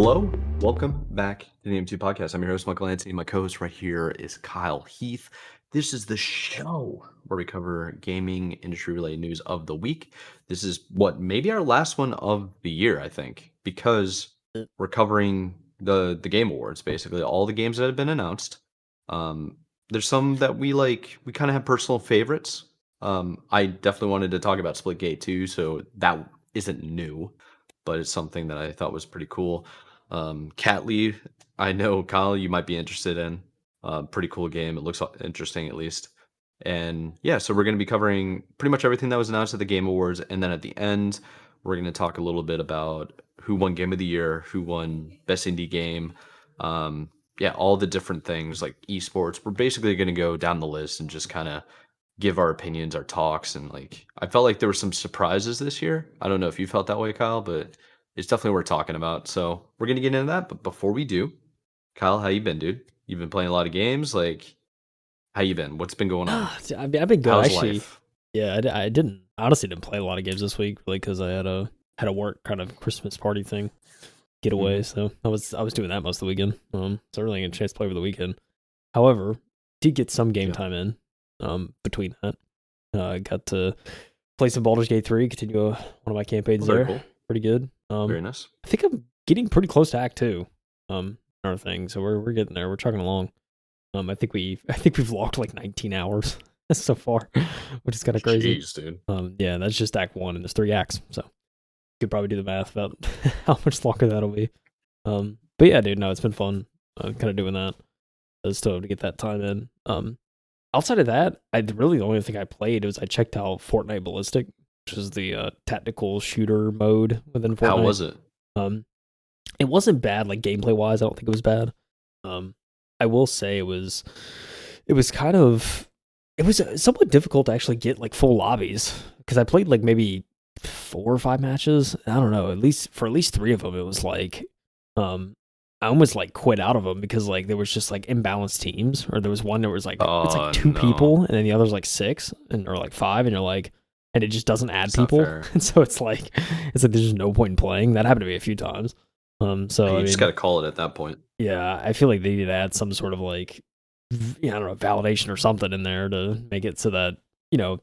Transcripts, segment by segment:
Hello, welcome back to the AM2 podcast. I'm your host, Michael Anthony. My co-host right here is Kyle Heath. This is the show where we cover gaming industry-related news of the week. This is maybe our last one of the year, I think, because we're covering the Game Awards, basically all the games that have been announced. There's some that we kind of have personal favorites. I definitely wanted to talk about Splitgate 2, so that isn't new, but it's something that I thought was pretty cool. Catly, I know, Kyle, you might be interested in. Pretty cool game. It looks interesting, at least. And yeah, so we're going to be covering pretty much everything that was announced at the Game Awards. And then at the end, we're going to talk a little bit about who won Game of the Year, who won Best Indie Game. All the different things like esports. We're basically going to go down the list and just kind of give our opinions, our talks. And I felt like there were some surprises this year. I don't know if you felt that way, Kyle, but it's definitely worth talking about. So we're going to get into that. But before we do, Kyle, how you been, dude? You've been playing a lot of games. How you been? What's been going on? I've been good. How's Actually, life? yeah, I honestly didn't play a lot of games this week, really, because I had a work kind of Christmas party thing getaway. So I was doing that most of the weekend. So I really didn't get a chance to play over the weekend. However, did get some game time in between that. I got to play some Baldur's Gate 3, continue one of my campaigns there. Cool. Pretty good. Very nice. I think I'm getting pretty close to Act 2. Another thing. So we're getting there. We're chugging along. I think we've logged like 19 hours so far, which is kind of crazy. Jeez, dude. Yeah, that's just Act 1, and there's 3 acts, so you could probably do the math about how much longer that'll be. But yeah, dude, no, it's been fun. Kind of doing that. I still have to get that time in. Outside of that, the only thing I played was I checked out Fortnite Ballistic, which is the tactical shooter mode within Fortnite. How was it? It wasn't bad, like gameplay wise. I don't think it was bad. I will say it was somewhat difficult to actually get like full lobbies, because I played like maybe 4 or 5 matches. I don't know, at least 3 of them, it was like, I almost like quit out of them because like there was just like imbalanced teams, or there was one that was like, it's like 2 people, and then the other's like 6 or like 5, and you're like, and it just doesn't add It's people. And so it's like there's just no point in playing. That happened to me a few times. So you just got to call it at that point. Yeah, I feel like they need to add some sort of like, I don't know, validation or something in there to make it so that,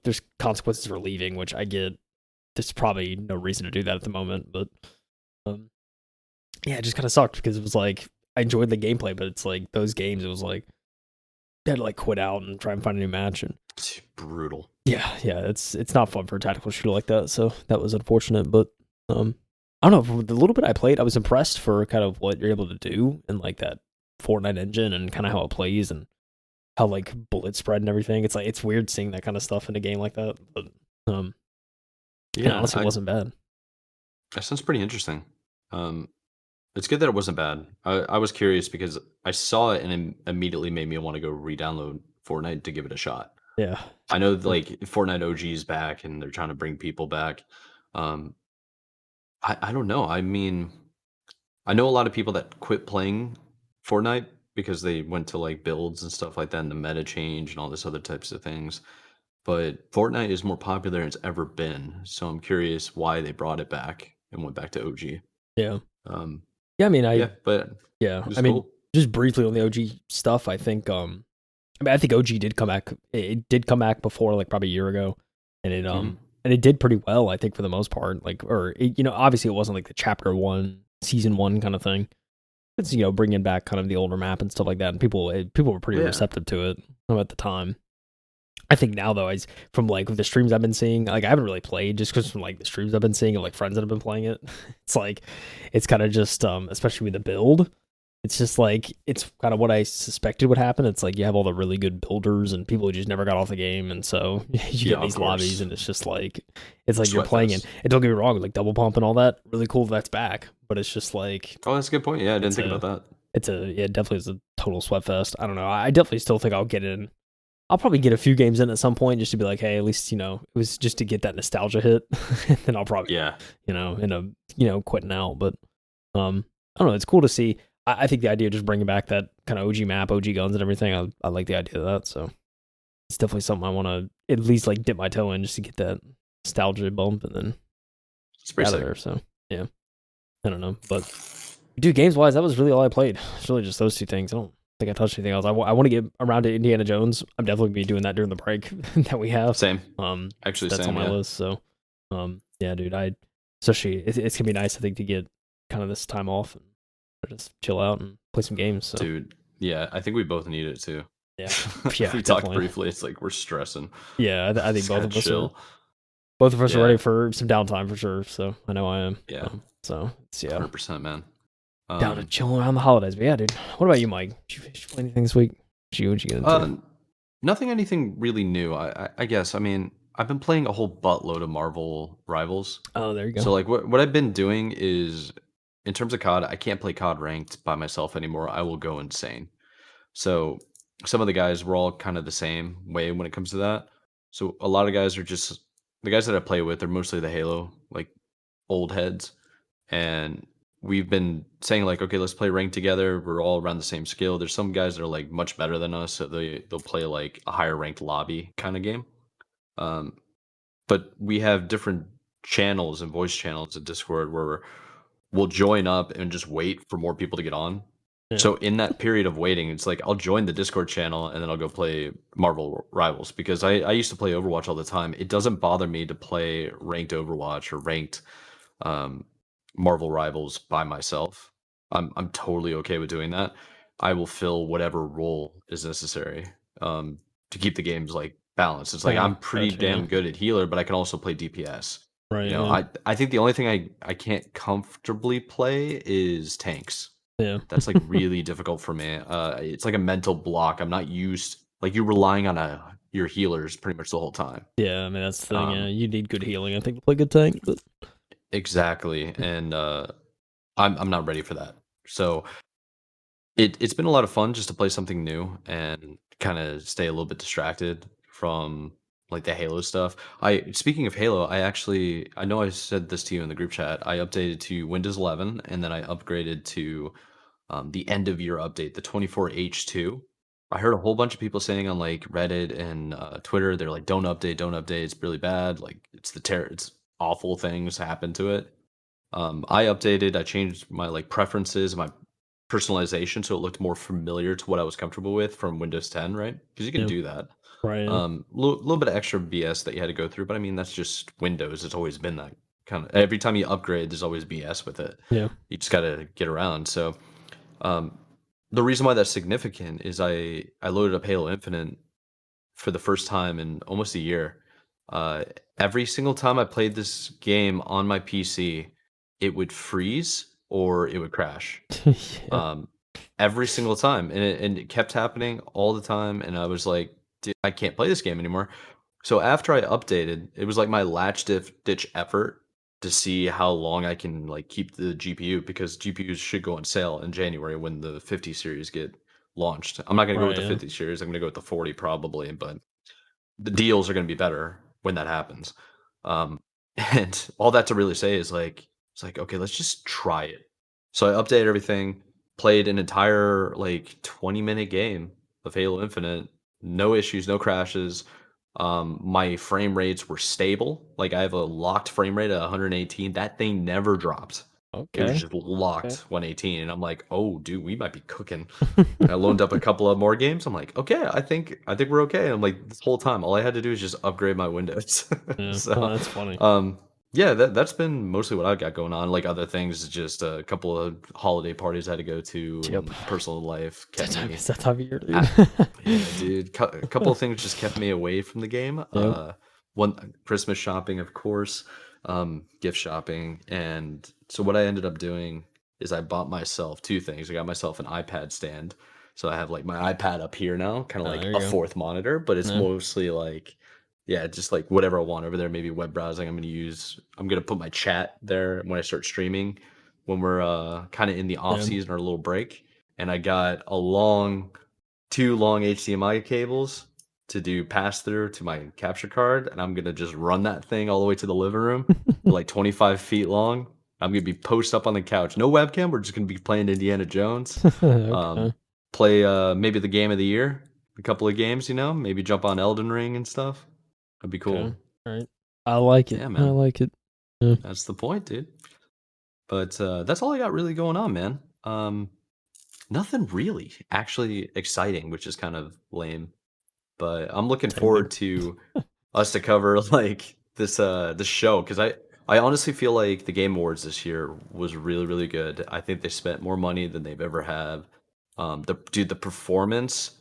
there's consequences for leaving, which I get. There's probably no reason to do that at the moment, but yeah, it just kind of sucked because it was like, I enjoyed the gameplay, but it's like those games, it was like, I had to like quit out and try and find a new match. And it's brutal. Yeah, it's not fun for a tactical shooter like that, so that was unfortunate, but I don't know, for the little bit I played, I was impressed for kind of what you're able to do and like that Fortnite engine and kind of how it plays and how like bullet spread and everything. It's like, it's weird seeing that kind of stuff in a game like that, but honestly, it wasn't bad. That sounds pretty interesting. It's good that it wasn't bad. I was curious because I saw it and it immediately made me want to go re-download Fortnite to give it a shot. Yeah. I know like Fortnite OG is back and they're trying to bring people back. I don't know. I mean, I know a lot of people that quit playing Fortnite because they went to like builds and stuff like that, and the meta change and all this other types of things. But Fortnite is more popular than it's ever been. So I'm curious why they brought it back and went back to OG. Yeah. I mean, cool. Just briefly on the OG stuff, I think I think OG did come back. It did come back before, like probably a year ago, and it and it did pretty well, I think, for the most part. Like, or it, obviously it wasn't like the chapter 1, season 1 kind of thing. It's bringing back kind of the older map and stuff like that, and people were pretty receptive to it at the time. I think now though, from like the streams I've been seeing, like I haven't really played just because from like the streams I've been seeing of like friends that have been playing it. It's like, it's kind of just especially with the build, it's just like, it's kind of what I suspected would happen. It's like you have all the really good builders and people who just never got off the game, and so you get these lobbies, and it's just like, it's like you're playing it. And don't get me wrong, like double pump and all that, really cool that's back, but it's just like, oh, that's a good point. Yeah, I didn't think about that. It definitely is a total sweat fest. I don't know. I definitely still think I'll get in. I'll probably get a few games in at some point just to be like, hey, at least, it was just to get that nostalgia hit. And then I'll probably, end up, quitting out. But I don't know. It's cool to see. I think the idea of just bringing back that kind of OG map, OG guns and everything, I like the idea of that. So it's definitely something I want to at least like dip my toe in just to get that nostalgia bump, and then it's pretty sick. there. So yeah, I don't know, but Dude, games wise, that was really all I played. It's really just those two things. I don't think I touched anything else. I want to get around to Indiana Jones. I'm definitely gonna be doing that during the break that we have. Same. Actually, That's on same. my Yeah. list. So, yeah, dude, especially it's gonna be nice. I think to get kind of this time off and just chill out and play some games. So, Dude. Yeah, I think we both need it too. yeah, yeah, We talked definitely. briefly. It's like we're stressing. Yeah, I think Just gotta chill. both of us are ready Yeah. for some downtime for sure. So I know I am. Yeah. So it's 100%, man. down to chill around the holidays. But yeah, dude. What about you, Mike? Did you play anything this week? What you get into? Nothing, anything really new. I guess. I mean, I've been playing a whole buttload of Marvel Rivals. Oh, there you So go. like, what I've been doing is, in terms of COD, I can't play COD ranked by myself anymore. I will go insane. So some of the guys were all kind of the same way when it comes to that. So a lot of guys are just the guys that I play with are mostly the Halo like old heads, and we've been saying like, okay, let's play ranked together. We're all around the same skill. There's some guys that are like much better than us, so they'll play like a higher ranked lobby kind of game. Um, but we have different channels and voice channels in Discord where we'll join up and just wait for more people to get on. Yeah. So in that period of waiting, it's like I'll join the Discord channel and then I'll go play Marvel Rivals because I used to play Overwatch all the time. It doesn't bother me to play ranked Overwatch or ranked um, Marvel Rivals by myself. I'm totally okay with doing that. I will fill whatever role is necessary to keep the games like balanced. It's like Oh, I'm pretty gotcha. Yeah. damn good at healer, but I can also play DPS. Right. You know, Yeah. I think the only thing I can't comfortably play is tanks. Yeah. That's like really difficult for me. It's like a mental block. I'm not used like you're relying on your healers pretty much the whole time. Yeah. I mean, that's the thing. Yeah, Um, you need good healing. I think to play good tank. But exactly, and I'm not ready for that. So it's been a lot of fun just to play something new and kind of stay a little bit distracted from like the Halo stuff. I Speaking of Halo, I know I said this to you in the group chat. I updated to Windows 11 and then I upgraded to the end of year update, the 24H2. I heard a whole bunch of people saying on like Reddit and Twitter, they're like, don't update. It's really bad. Like it's awful things happen to it. I updated, I changed my like preferences, my personalization so it looked more familiar to what I was comfortable with from Windows 10, right? Because you can yeah. do that. Right. Yeah. Little bit of extra BS that you had to go through, but I mean that's just Windows. It's always been that kind of. Every time you upgrade, there's always BS with it. Yeah. You just got to get around. So, um, the reason why that's significant is I loaded up Halo Infinite for the first time in almost a year. Uh, every single time I played this game on my PC, it would freeze or it would crash. Yeah. Um, every single time, and it kept happening all the time. And I was like, dude, I can't play this game anymore. So after I updated, it was like my ditch effort to see how long I can like keep the GPU because GPUs should go on sale in January when the 50 series get launched. I'm not gonna go with Right. the Yeah. 50 series. I'm gonna go with the 40 probably, but the deals are gonna be better when that happens. Um, and all that to really say is like it's like okay, let's just try it. So I updated everything, played an entire like 20-minute game of Halo Infinite, no issues, no crashes. My frame rates were stable. Like I have a locked frame rate at 118. That thing never dropped. It was Okay. just locked Okay. 118, and I'm like, oh, dude, we might be cooking. I loaned up a couple of more games. I'm like, okay, I think we're okay. I'm like, this whole time, all I had to do is just upgrade my Windows. Yeah. Oh, So, that's funny. um, yeah, that's been mostly what I've got going on. Like other things, is just a couple of holiday parties I had to go to, Yep. and personal life kept me. It's that time of year, dude. At, yeah, dude, a couple of things just kept me away from the game. Yep. One Christmas shopping, of course, gift shopping, and so what I ended up doing is I bought myself two things. I got myself an iPad stand. So I have like my iPad up here now, kind of Oh, like there a you go. fourth monitor, but it's Yeah. mostly like, yeah, just like whatever I want over there. Maybe web browsing. I'm gonna put my chat there when I start streaming when we're kind of in the off Yeah. season or a little break. And I got two long HDMI cables to do pass through to my capture card, and I'm gonna just run that thing all the way to the living room, like 25 feet long. I'm gonna be posted up on the couch, no webcam. We're just gonna be playing Indiana Jones, Okay. play maybe the game of the year, a couple of games, maybe jump on Elden Ring and stuff. That'd be cool. Okay. All right. I like it. Yeah, I man, like it. Yeah. that's the point, dude. But that's all I got really going on, man. Nothing really actually exciting, which is kind of lame. But I'm looking Same, dude. forward to us to cover like this show because I honestly feel like the Game Awards this year was really really good. I think they spent more money than they've ever had. The performance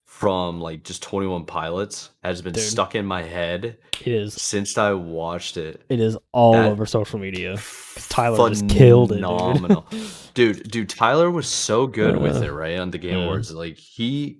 from like just 21 Pilots has been Dude, stuck in my head it is. since I watched it. It is all That over social media. 'Cause Tyler just killed it, dude. phenomenal. Dude, Tyler was so good with it, right? On the Game Yeah, Awards. Like he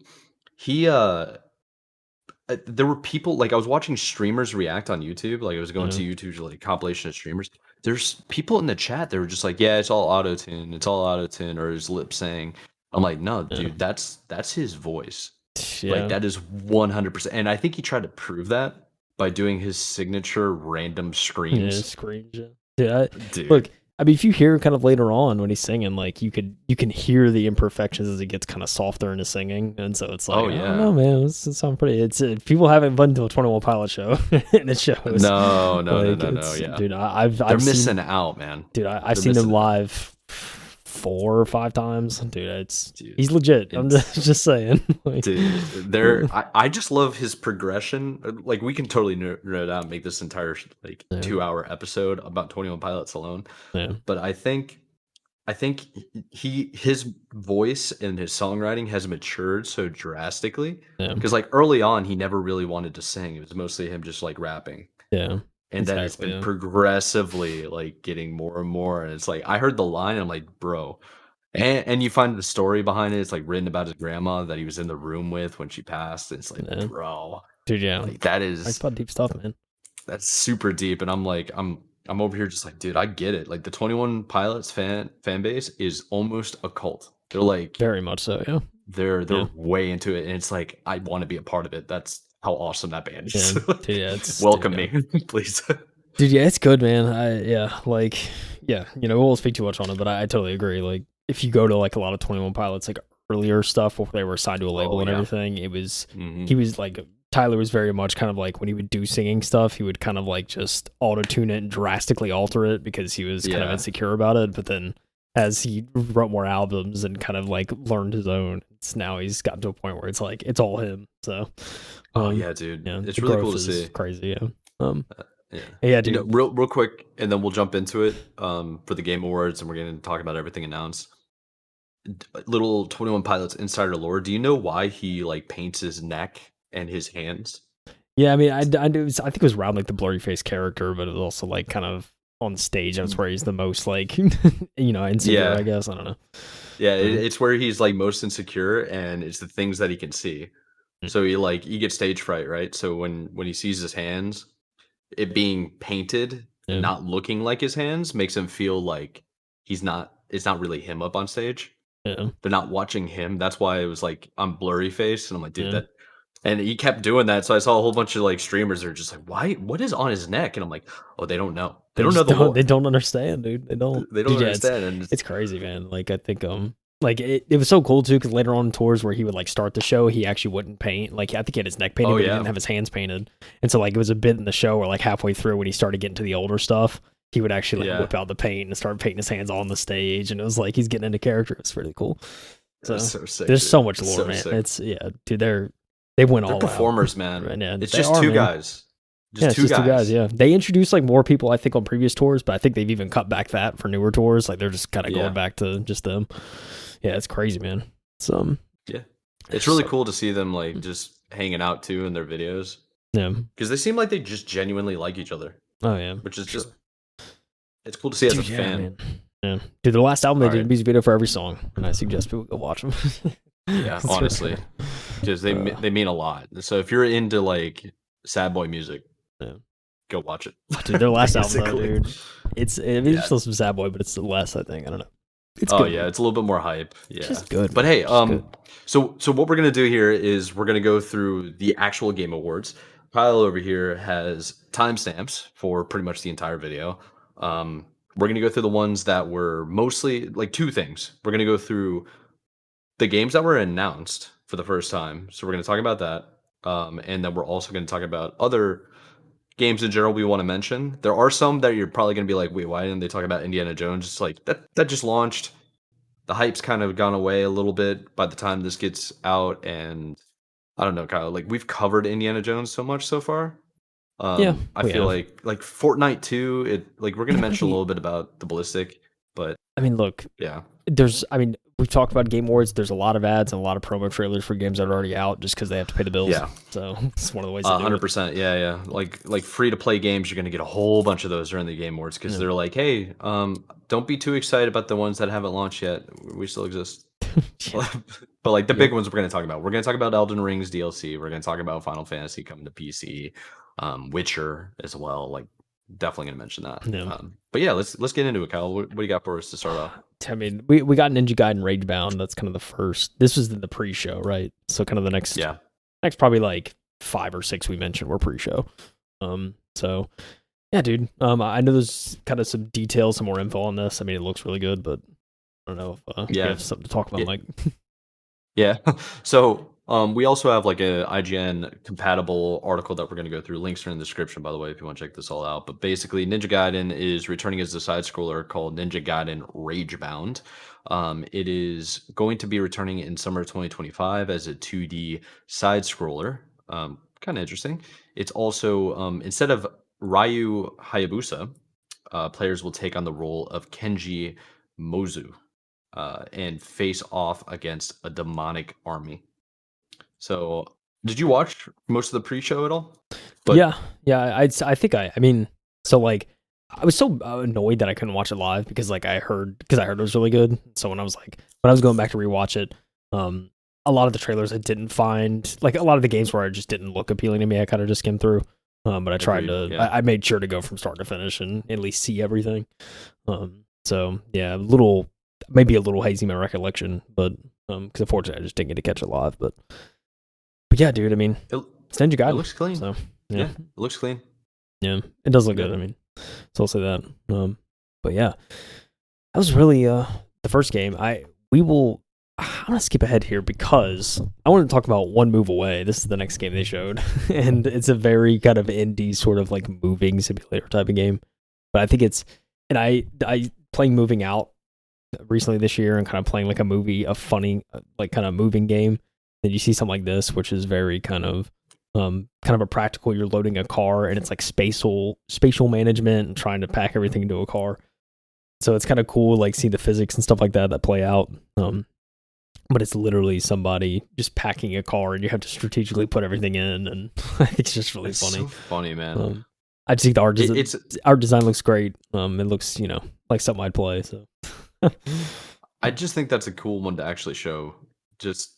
there were people like I was watching streamers react on YouTube. Like I was going yeah, to YouTube's like compilation of streamers. There's people in the chat that were just like, "Yeah, it's all auto tune. It's all auto tune," or his lip saying. I'm like, "No, yeah, dude, that's his voice. Like yeah. that is 100%." And I think he tried to prove that by doing his signature random Yeah, screams. screams. Yeah. Dude, look. Dude. I mean, if you hear kind of later on when he's singing, like you can hear the imperfections as it gets kind of softer in his singing, and so it's like, Oh I don't yeah. know, man. It sounds pretty. It's people haven't been to a 21 Pilot show, and it shows. No, no, no, Like no, no. it's, Yeah, dude. they're I've seen, missing out, man. dude. I've They're seen him missing out, live 4 or 5 times, dude. It's dude. he's legit. I'm It's just saying. Like, Dude, I just love his progression. Like we can totally nerd out and make this entire like yeah, 2 hour episode about 21 Pilots alone. yeah, But I think his voice and his songwriting has matured so drastically. yeah, Because like early on, he never really wanted to sing. It was mostly him just like rapping. yeah. And then it's Exactly. been Yeah, progressively like getting more and more. And it's like I heard the line, I'm like, bro. And you find the story behind it. It's like written about his grandma that he was in the room with when she passed. And it's like, yeah. bro, Dude. Yeah. like that Talks is about deep stuff, man. that's super deep. And I'm like, I'm over here just like, dude, I get it. Like the 21 Pilots fan base is almost a cult. They're like Very much so. Yeah. they're Yeah. way into it. And it's like I want to be a part of it. That's how awesome that band Yeah. is. Dude, yeah. It's dude. Welcome Yeah. me, please. Dude, yeah, it's good, man. Like, yeah, we won't speak too much on it, but I totally agree. Like, if you go to like a lot of 21 Pilots, like earlier stuff before they were signed to a label Oh and yeah. everything, Hmm. he was like, Tyler was very much kind of like when he would do singing stuff, he would kind of like just auto tune it and drastically alter it because he was kind of Yeah. insecure about it. But then as he wrote more albums and kind of like learned his own, it's now he's gotten to a point where it's like, it's all him. So, Oh yeah, dude. yeah, It's the really cool growth to is see. crazy. Yeah. Um, Yeah. yeah, You know, dude. real quick, and then we'll jump into it for the Game Awards, and we're going to talk about everything announced. Little 21 Pilots insider lore. Do you know why he like paints his neck and his hands? Yeah, I mean, I think it was around like the blurry face character, but it was also like kind of on stage. That's where he's the most like, insecure. I Yeah, guess I don't know. yeah. Um, It's where he's like most insecure, and it's the things that he can see. mm, So he gets stage fright, right? So when he sees his hands, it being painted and yeah, not looking like his hands makes him feel like he's not. It's not really him up on stage. yeah, They're not watching him. That's why it was like I'm blurry face, and I'm like, dude, yeah. that. And he kept doing that, so I saw a whole bunch of like streamers that are just like, why? What is on his neck? And I'm like, oh, they don't know. They They don't know just the don't. They lore. don't understand, dude. They don't. They don't Dude, yeah, understand, and it's crazy, man. Like I think like it was so cool too because later on in tours where he would like start the show, he actually wouldn't paint. Like I think he had his neck painted, oh but he yeah, didn't have his hands painted. And so like it was a bit in the show where like halfway through when he started getting to the older stuff, he would actually like yeah, whip out the paint and start painting his hands on the stage, and it was like he's getting into character. It's really cool. So that's so sick, there's dude. so much It's lore, so man. sick. It's dude. They went They're all out. performers, man. Right now, It's they just are, two man. guys, Yeah, just it's two just 2 guys. guys. Yeah, they introduced like more people. I think on previous tours, but I think they've even cut back that for newer tours. Like they're just kind of going Yeah, back to just them. Yeah, it's crazy, man. It's yeah. it's It's really so cool to see them like just hanging out too in their videos yeah. because they seem like they just genuinely like each other, Oh yeah, which is sure. just it's cool to see as a Dude, yeah, fan. man. Yeah, dude. The last album they All did a right. music video for every song, and I suggest people go watch them. Yeah, It's really honestly, cool. because they mean a lot. So if you're into like sad boy music, Yeah. go watch it. Dude, their last album though, Basically, dude. I mean, it's yeah. still some sad boy, but it's less. I think I don't know. It's Oh good, yeah, man. it's a little bit more hype. It's Yeah, just good, but man. hey, It's just good. so what we're gonna do here is we're gonna go through the actual Game Awards. Kyle over here has timestamps for pretty much the entire video. We're gonna go through the ones that were mostly like two things. We're gonna go through the games that were announced for the first time. So we're gonna talk about that. And then we're also gonna talk about other games in general we want to mention. There are some that you're probably going to be like, wait, why didn't they talk about Indiana Jones? It's like that just launched. The hype's kind of gone away a little bit by the time this gets out, and I don't know, Kyle. Like we've covered Indiana Jones so much so far. Yeah, I we feel have. like Fortnite too. Like we're gonna mention a little bit about the ballistic, but I mean, look, yeah, we've talked about Game Awards. There's a lot of ads and a lot of promo trailers for games that are already out just because they have to pay the bills. yeah, So it's one of the ways they do it. 100%. Yeah. Like free to play games, you're gonna get a whole bunch of those during the Game Awards because Yeah. they're like, hey, don't be too excited about the ones that haven't launched yet. We still exist. Yeah. But like the Yep. big ones we're going to talk about. We're going to talk about Elden Ring's DLC. We're going to talk about Final Fantasy coming to PC, Witcher as well. Like definitely going to mention that. Yeah. But yeah, let's get into it, Kyle. What do you got for us to start off? I mean, we got Ninja Gaiden Ragebound. That's kind of the first. This was the pre-show, right? So kind of the next probably like 5 or 6 we mentioned were pre-show. So yeah, dude. I know there's kind of some details, some more info on this. I mean, it looks really good, but I don't know if you have something to talk about, Mike. Yeah. So we also have like a IGN compatible article that we're going to go through. Links are in the description, by the way, if you want to check this all out. But basically, Ninja Gaiden is returning as a side scroller called Ninja Gaiden Ragebound. It is going to be returning in summer 2025 as a 2D side scroller. Kind of interesting. It's also instead of Ryu Hayabusa, players will take on the role of Kenji Mozu and face off against a demonic army. So, did you watch most of the pre-show at all? Yeah. I think I mean, so like, I was so annoyed that I couldn't watch it live because I heard it was really good. So when I was going back to rewatch it, a lot of the trailers I didn't find, like a lot of the games where I just didn't look appealing to me, I kind of just skimmed through. But I tried to, I made sure to go from start to finish and at least see everything. So yeah, maybe a little hazy my recollection, but because unfortunately I just didn't get to catch it live. But yeah, dude, I mean, it's Ninja Gaiden. It looks clean. So yeah, it looks clean. Yeah, it does look good. I mean, so I'll say that. But yeah, that was really the first game. I'm gonna skip ahead here because I want to talk about One Move Away. This is the next game they showed, and it's a very kind of indie sort of like moving simulator type of game. But I think and I playing Moving Out recently this year and kind of playing like a funny like kind of moving game. Then you see something like this, which is very kind of a practical. You're loading a car and it's like spatial management and trying to pack everything into a car. So it's kind of cool, like see the physics and stuff like that play out. But it's literally somebody just packing a car and you have to strategically put everything in, and it's just really funny. So funny, man. I just think the art design looks great. It looks, like something I'd play. So I just think that's a cool one to actually show. Just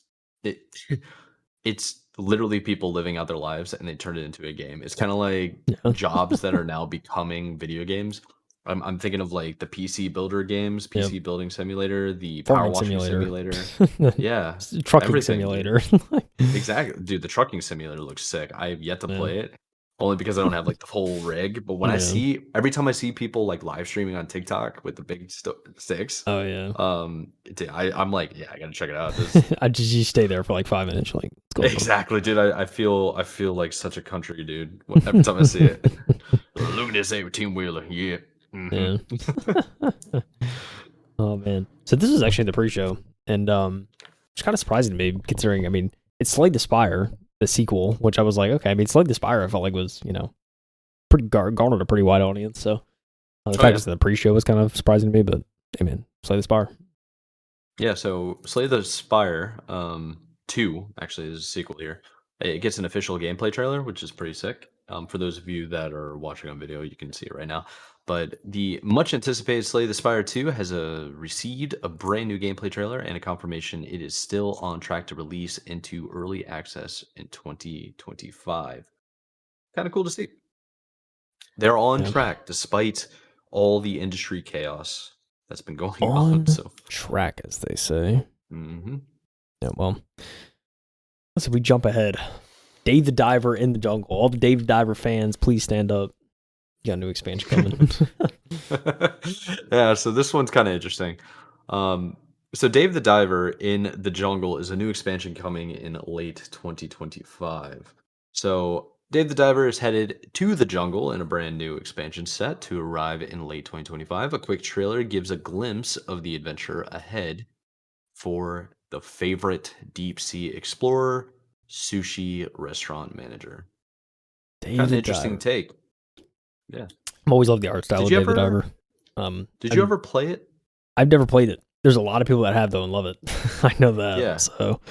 it's literally people living out their lives and they turn it into a game. It's kind of like jobs that are now becoming video games. I'm thinking of like the PC builder games, PC building simulator, the power washing simulator. Yeah. Trucking simulator. Exactly. Dude, the trucking simulator looks sick. I have yet to play it. Only because I don't have like the whole rig, but when every time I see people like live streaming on TikTok with the big sticks, oh yeah, I'm like, yeah, I gotta check it out. I just stay there for like 5 minutes, like exactly, dude. I feel like such a country dude every time I see it. Look at this 18 wheeler, yeah. Yeah. Oh man, so this was actually the pre-show, and it's kind of surprising to me considering, I mean, it's Slay the Spire, the sequel, which I was like, okay, I mean, Slay the Spire, I felt like was, pretty garnered a pretty wide audience. So the fact that the pre-show was kind of surprising to me, but hey man, Slay the Spire. Yeah, so Slay the Spire 2 actually is a sequel here. It gets an official gameplay trailer, which is pretty sick. For those of you that are watching on video, you can see it right now. But the much anticipated Slay the Spire 2 has received a brand new gameplay trailer and a confirmation it is still on track to release into early access in 2025. Kind of cool to see. They're on track despite all the industry chaos that's been going on. So track, as they say. Mm-hmm. Yeah, well, let's see if we jump ahead. Dave the Diver in the Jungle. All the Dave the Diver fans, please stand up. You got a new expansion coming. Yeah, so this one's kind of interesting. So Dave the Diver in the Jungle is a new expansion coming in late 2025. So Dave the Diver is headed to the jungle in a brand new expansion set to arrive in late 2025. A quick trailer gives a glimpse of the adventure ahead for the favorite deep sea explorer, sushi restaurant manager. Kind of Dave an the interesting Diver. take. Yeah. I've always loved the art style Did of you Dave the ever Diver. did you ever play it? I've never played it. There's a lot of people that have though and love it. I know that. Yeah. So,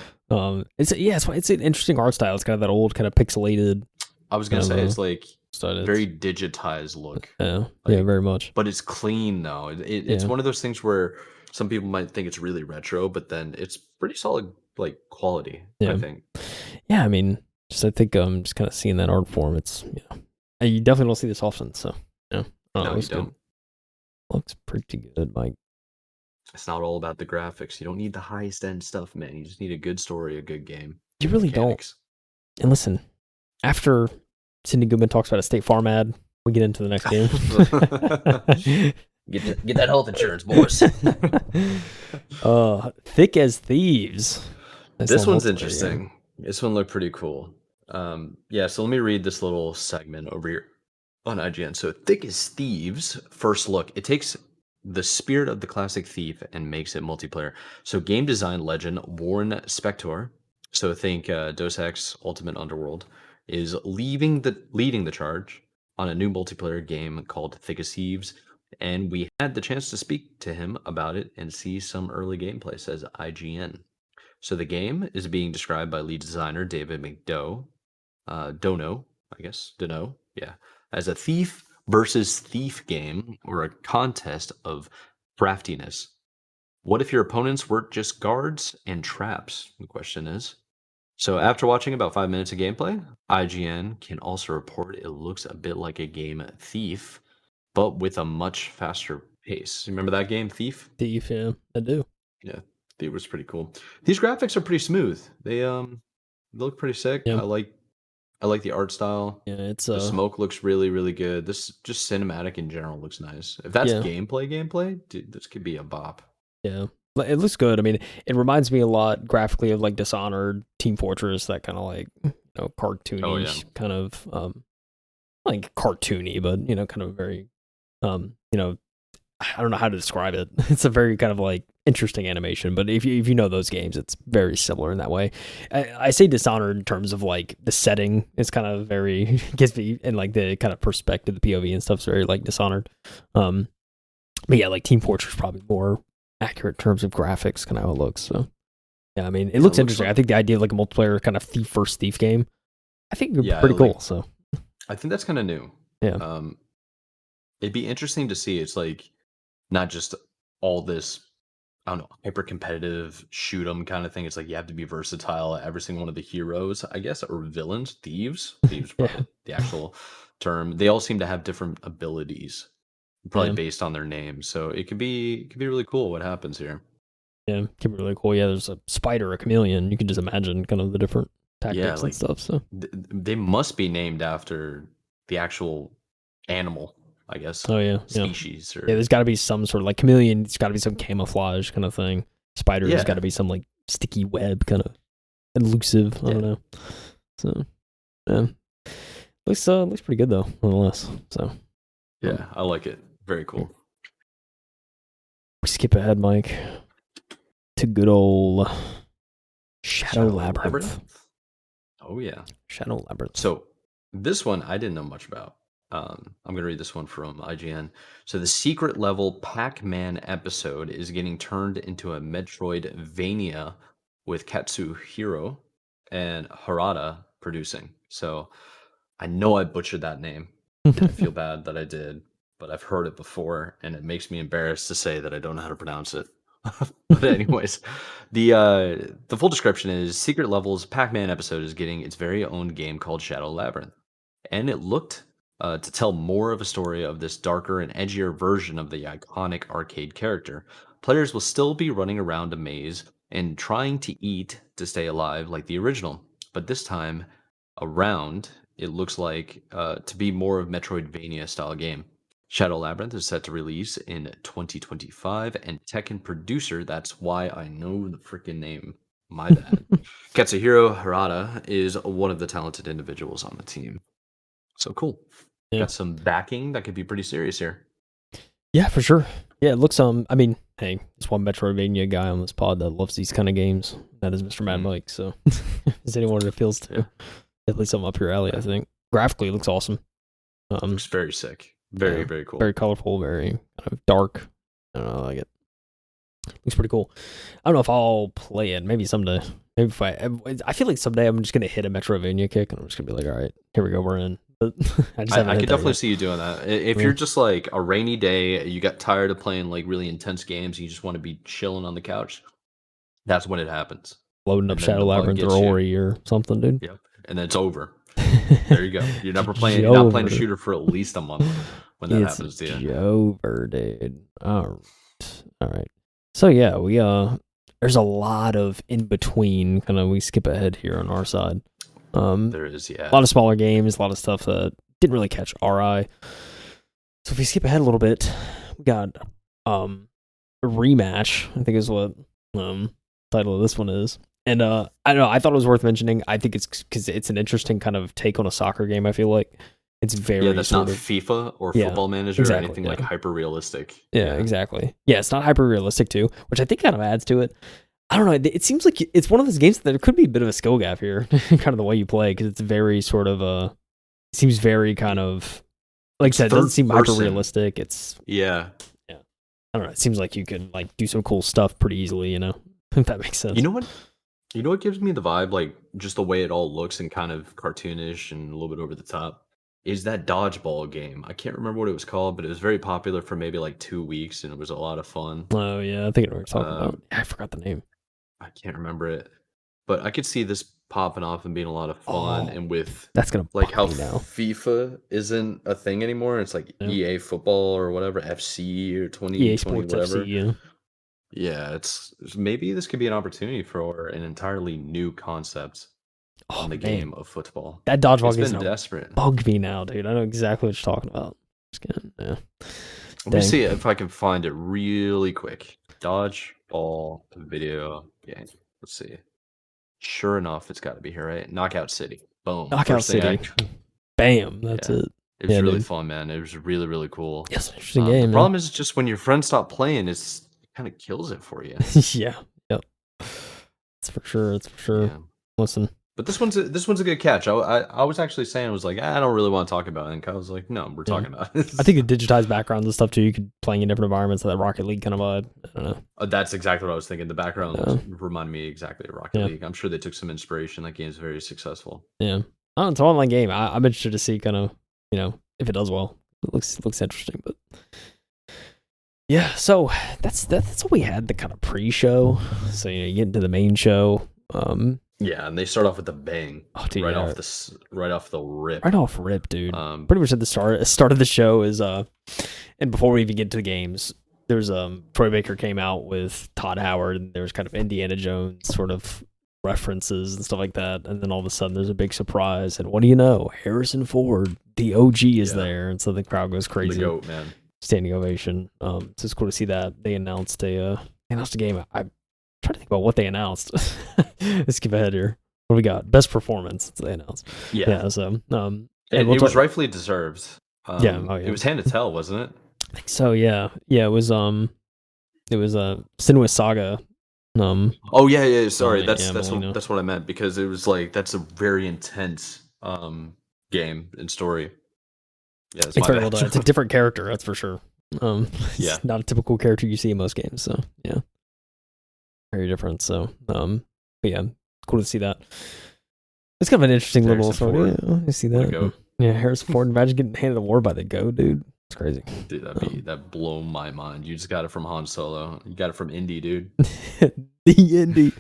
it's an interesting art style. It's kind of that old kind of pixelated I was gonna kind say of it's like style. very digitized look. Yeah, Like, very much. but it's clean though. It's Yeah, one of those things where some people might think it's really retro, but then it's pretty solid like quality, I yeah, think. yeah. I mean, I think just kind of seeing that art form. It's you definitely don't see this often. So yeah, No, it you looks good. don't. Looks pretty good, Mike. It's not all about the graphics. You don't need the highest end stuff, man. You just need a good story, a good game, You good really don't. mechanics. And listen, after Cindy Goodman talks about a State Farm ad, we get into the next game. Get that health insurance, boys. Thick as Thieves. Nice This little one's multiplayer game. interesting. This one looked pretty cool. Yeah, so let me read this little segment over here on IGN. So, Thick as Thieves, first look. It takes the spirit of the classic Thief and makes it multiplayer. So, game design legend Warren Spector, so think Deus Ex Ultimate Underworld, is leading the charge on a new multiplayer game called Thick as Thieves. And we had the chance to speak to him about it and see some early gameplay, says IGN. So the game is being described by lead designer David Dono, I guess, Dono, yeah, as a thief versus thief game or a contest of craftiness. What if your opponents weren't just guards and traps? The question is. So after watching about 5 minutes of gameplay, IGN can also report it looks a bit like a game Thief, but with a much faster pace. Remember that game, Thief? Thief, yeah, I do. Yeah, it was pretty cool. These graphics are pretty smooth. They look pretty sick. Yeah, I like the art style. yeah, it's The smoke looks really really good. This just cinematic in general looks nice. If that's yeah, gameplay, dude, this could be a bop. yeah. It looks good. I mean, it reminds me a lot graphically of like Dishonored, Team Fortress, that kind of like Oh yeah. cartoony kind of like cartoony, but kind of very I don't know how to describe it. It's a very kind of like interesting animation, but if you know those games, it's very similar in that way. I say Dishonored in terms of like the setting is kind of very gives me and like the kind of perspective, the POV and stuff's very like Dishonored. But yeah, like Team Fortress is probably more accurate in terms of graphics, kind of how it looks. So yeah, I mean, it looks interesting. I think the idea of like a multiplayer kind of thief versus thief game, I think would be pretty cool. So I think that's kind of new. yeah, It'd be interesting to see. It's like not just all this, I don't know, hyper competitive shoot 'em kind of thing. It's like you have to be versatile. Every single one of the heroes, I guess, or villains, thieves, yeah, probably the actual term. They all seem to have different abilities, probably yeah, based on their name. So it could be really cool what happens here. yeah. Could be really cool. Yeah, there's a spider, a chameleon. You can just imagine kind of the different Yeah, tactics and like stuff. So they must be named after the actual animal, I guess, oh yeah, yeah. species Yeah, or there's got to be some sort of like chameleon. It's got to be some camouflage kind of thing. Spider, there's got yeah, to be some like sticky web kind of elusive. I don't yeah, know. So yeah, looks pretty good though, nonetheless. So yeah. I like it. Very yeah. cool. We skip ahead, Mike, to good old Shadow Labyrinth. Oh yeah. Shadow Labyrinth. So this one I didn't know much about. I'm gonna read this one from IGN. So the secret level Pac Man episode is getting turned into a Metroidvania with Katsuhiro and Harada producing. So I know I butchered that name, and I feel bad that I did, but I've heard it before, and it makes me embarrassed to say that I don't know how to pronounce it. But anyways, the full description is Secret Levels Pac-Man episode is getting its very own game called Shadow Labyrinth, and it looked to tell more of a story of this darker and edgier version of the iconic arcade character. Players will still be running around a maze and trying to eat to stay alive like the original, but this time around, it looks like to be more of Metroidvania style game. Shadow Labyrinth is set to release in 2025, and Tekken producer, that's why I know the freaking name. My bad. Katsuhiro Harada is one of the talented individuals on the team. So cool. Yeah. Got some backing that could be pretty serious here. Yeah, for sure. Yeah, it looks I mean, hey, there's one Metroidvania guy on this pod that loves these kind of games. That is Mr. Mad Mike. So, is anyone it appeals to? Yeah. Definitely something up your alley, I think. Graphically, it looks awesome. Looks very sick. Very, very cool. Very colorful, very kind of dark. I don't know, I like it. Looks pretty cool. I don't know if I'll play it. Maybe someday. Maybe if I feel like someday I'm just gonna hit a Metroidvania kick, and I'm just gonna be like, all right, here we go, we're in. But I could definitely see you doing that. If you're just like a rainy day, you got tired of playing like really intense games, and you just want to be chilling on the couch, that's when it happens. Loading up Shadow Labyrinth or Ori or something, dude. Yep. And then it's over. There you go. You're not playing a shooter for at least a month when that happens to you. It's over, dude. All right. So yeah, we there's a lot of in between. Kind of we skip ahead here on our side. There is, yeah. A lot of smaller games, a lot of stuff that didn't really catch our eye. So if we skip ahead a little bit, we got Rematch, I think is what title of this one is. And I don't know, I thought it was worth mentioning. I think it's because it's an interesting kind of take on a soccer game, I feel like. It's very that's not FIFA or Football Manager or anything like hyper realistic. Yeah, exactly. Yeah, it's not hyper realistic too, which I think kind of adds to it. I don't know. It seems like it's one of those games that there could be a bit of a skill gap here, kind of the way you play, because it's very sort of it seems very kind of like I said, it doesn't seem hyper realistic. It's I don't know. It seems like you can like do some cool stuff pretty easily, you know, if that makes sense. You know what gives me the vibe, like just the way it all looks and kind of cartoonish and a little bit over the top, is that dodgeball game. I can't remember what it was called, but it was very popular for maybe like 2 weeks, and it was a lot of fun. Oh yeah, I think I know what you're talking about. I forgot the name. I can't remember it, but I could see this popping off and being a lot of fun. And with that's gonna like how FIFA isn't a thing anymore, it's like EA Football or whatever, FC or 2020 whatever. FC, yeah, it's maybe this could be an opportunity for an entirely new concept on the game of football. That dodgeball game's been desperate. Bug me now, dude. I know exactly what you're talking about. Let me see if I can find it really quick. Dodgeball video game. Let's see. Sure enough, it's got to be here, right? Knockout City. Boom. Knockout City. Bam. That's it. It was really fun, man. It was really, really cool. Yes, interesting game. The problem is just when your friends stop playing, it kind of kills it for you. Yeah. Yep. It's for sure. Yeah. Listen. But this one's a good catch. I was actually saying, I was like, I don't really want to talk about it. And Kyle was like, no, we're talking about it. I think the digitized backgrounds and stuff too, you could playing in different environments, that Rocket League kind of vibe. I don't know. That's exactly what I was thinking. The background reminded me exactly of Rocket League. I'm sure they took some inspiration. That game's very successful. Yeah. It's an online game. I'm interested to see kind of, if it does well. It looks interesting, but yeah, so that's what we had, the kind of pre-show. So you get into the main show. Yeah, and they start off with a bang. Oh, dude, right off the rip. Right off rip, dude. Pretty much at the start of the show is and before we even get to the games, there's Troy Baker came out with Todd Howard, and there was kind of Indiana Jones sort of references and stuff like that, and then all of a sudden there's a big surprise, and what do you know? Harrison Ford, the OG, is there, and so the crowd goes crazy. The GOAT, man. Standing ovation. So it's cool to see that they announced a game. I'm trying to think about what they announced. Let's skip ahead here. What do we got? Best performance they announced. Yeah. So it was rightfully deserved. Yeah. It was Hand to Tell, wasn't it? I think so. Yeah. It was Senua's Saga. Oh yeah. Sorry, that's what I meant, because it was like that's a very intense game and story. Yeah, it's very well done. It's a different character, that's for sure. It's not a typical character you see in most games. So yeah, very different. So but yeah, cool to see that. It's kind of an interesting little story. Yeah, you see that. Yeah, Harrison Ford. Imagine getting handed a war by the Go, dude. It's crazy. Dude, that blow my mind. You just got it from Han Solo. You got it from Indy, dude. The Indy.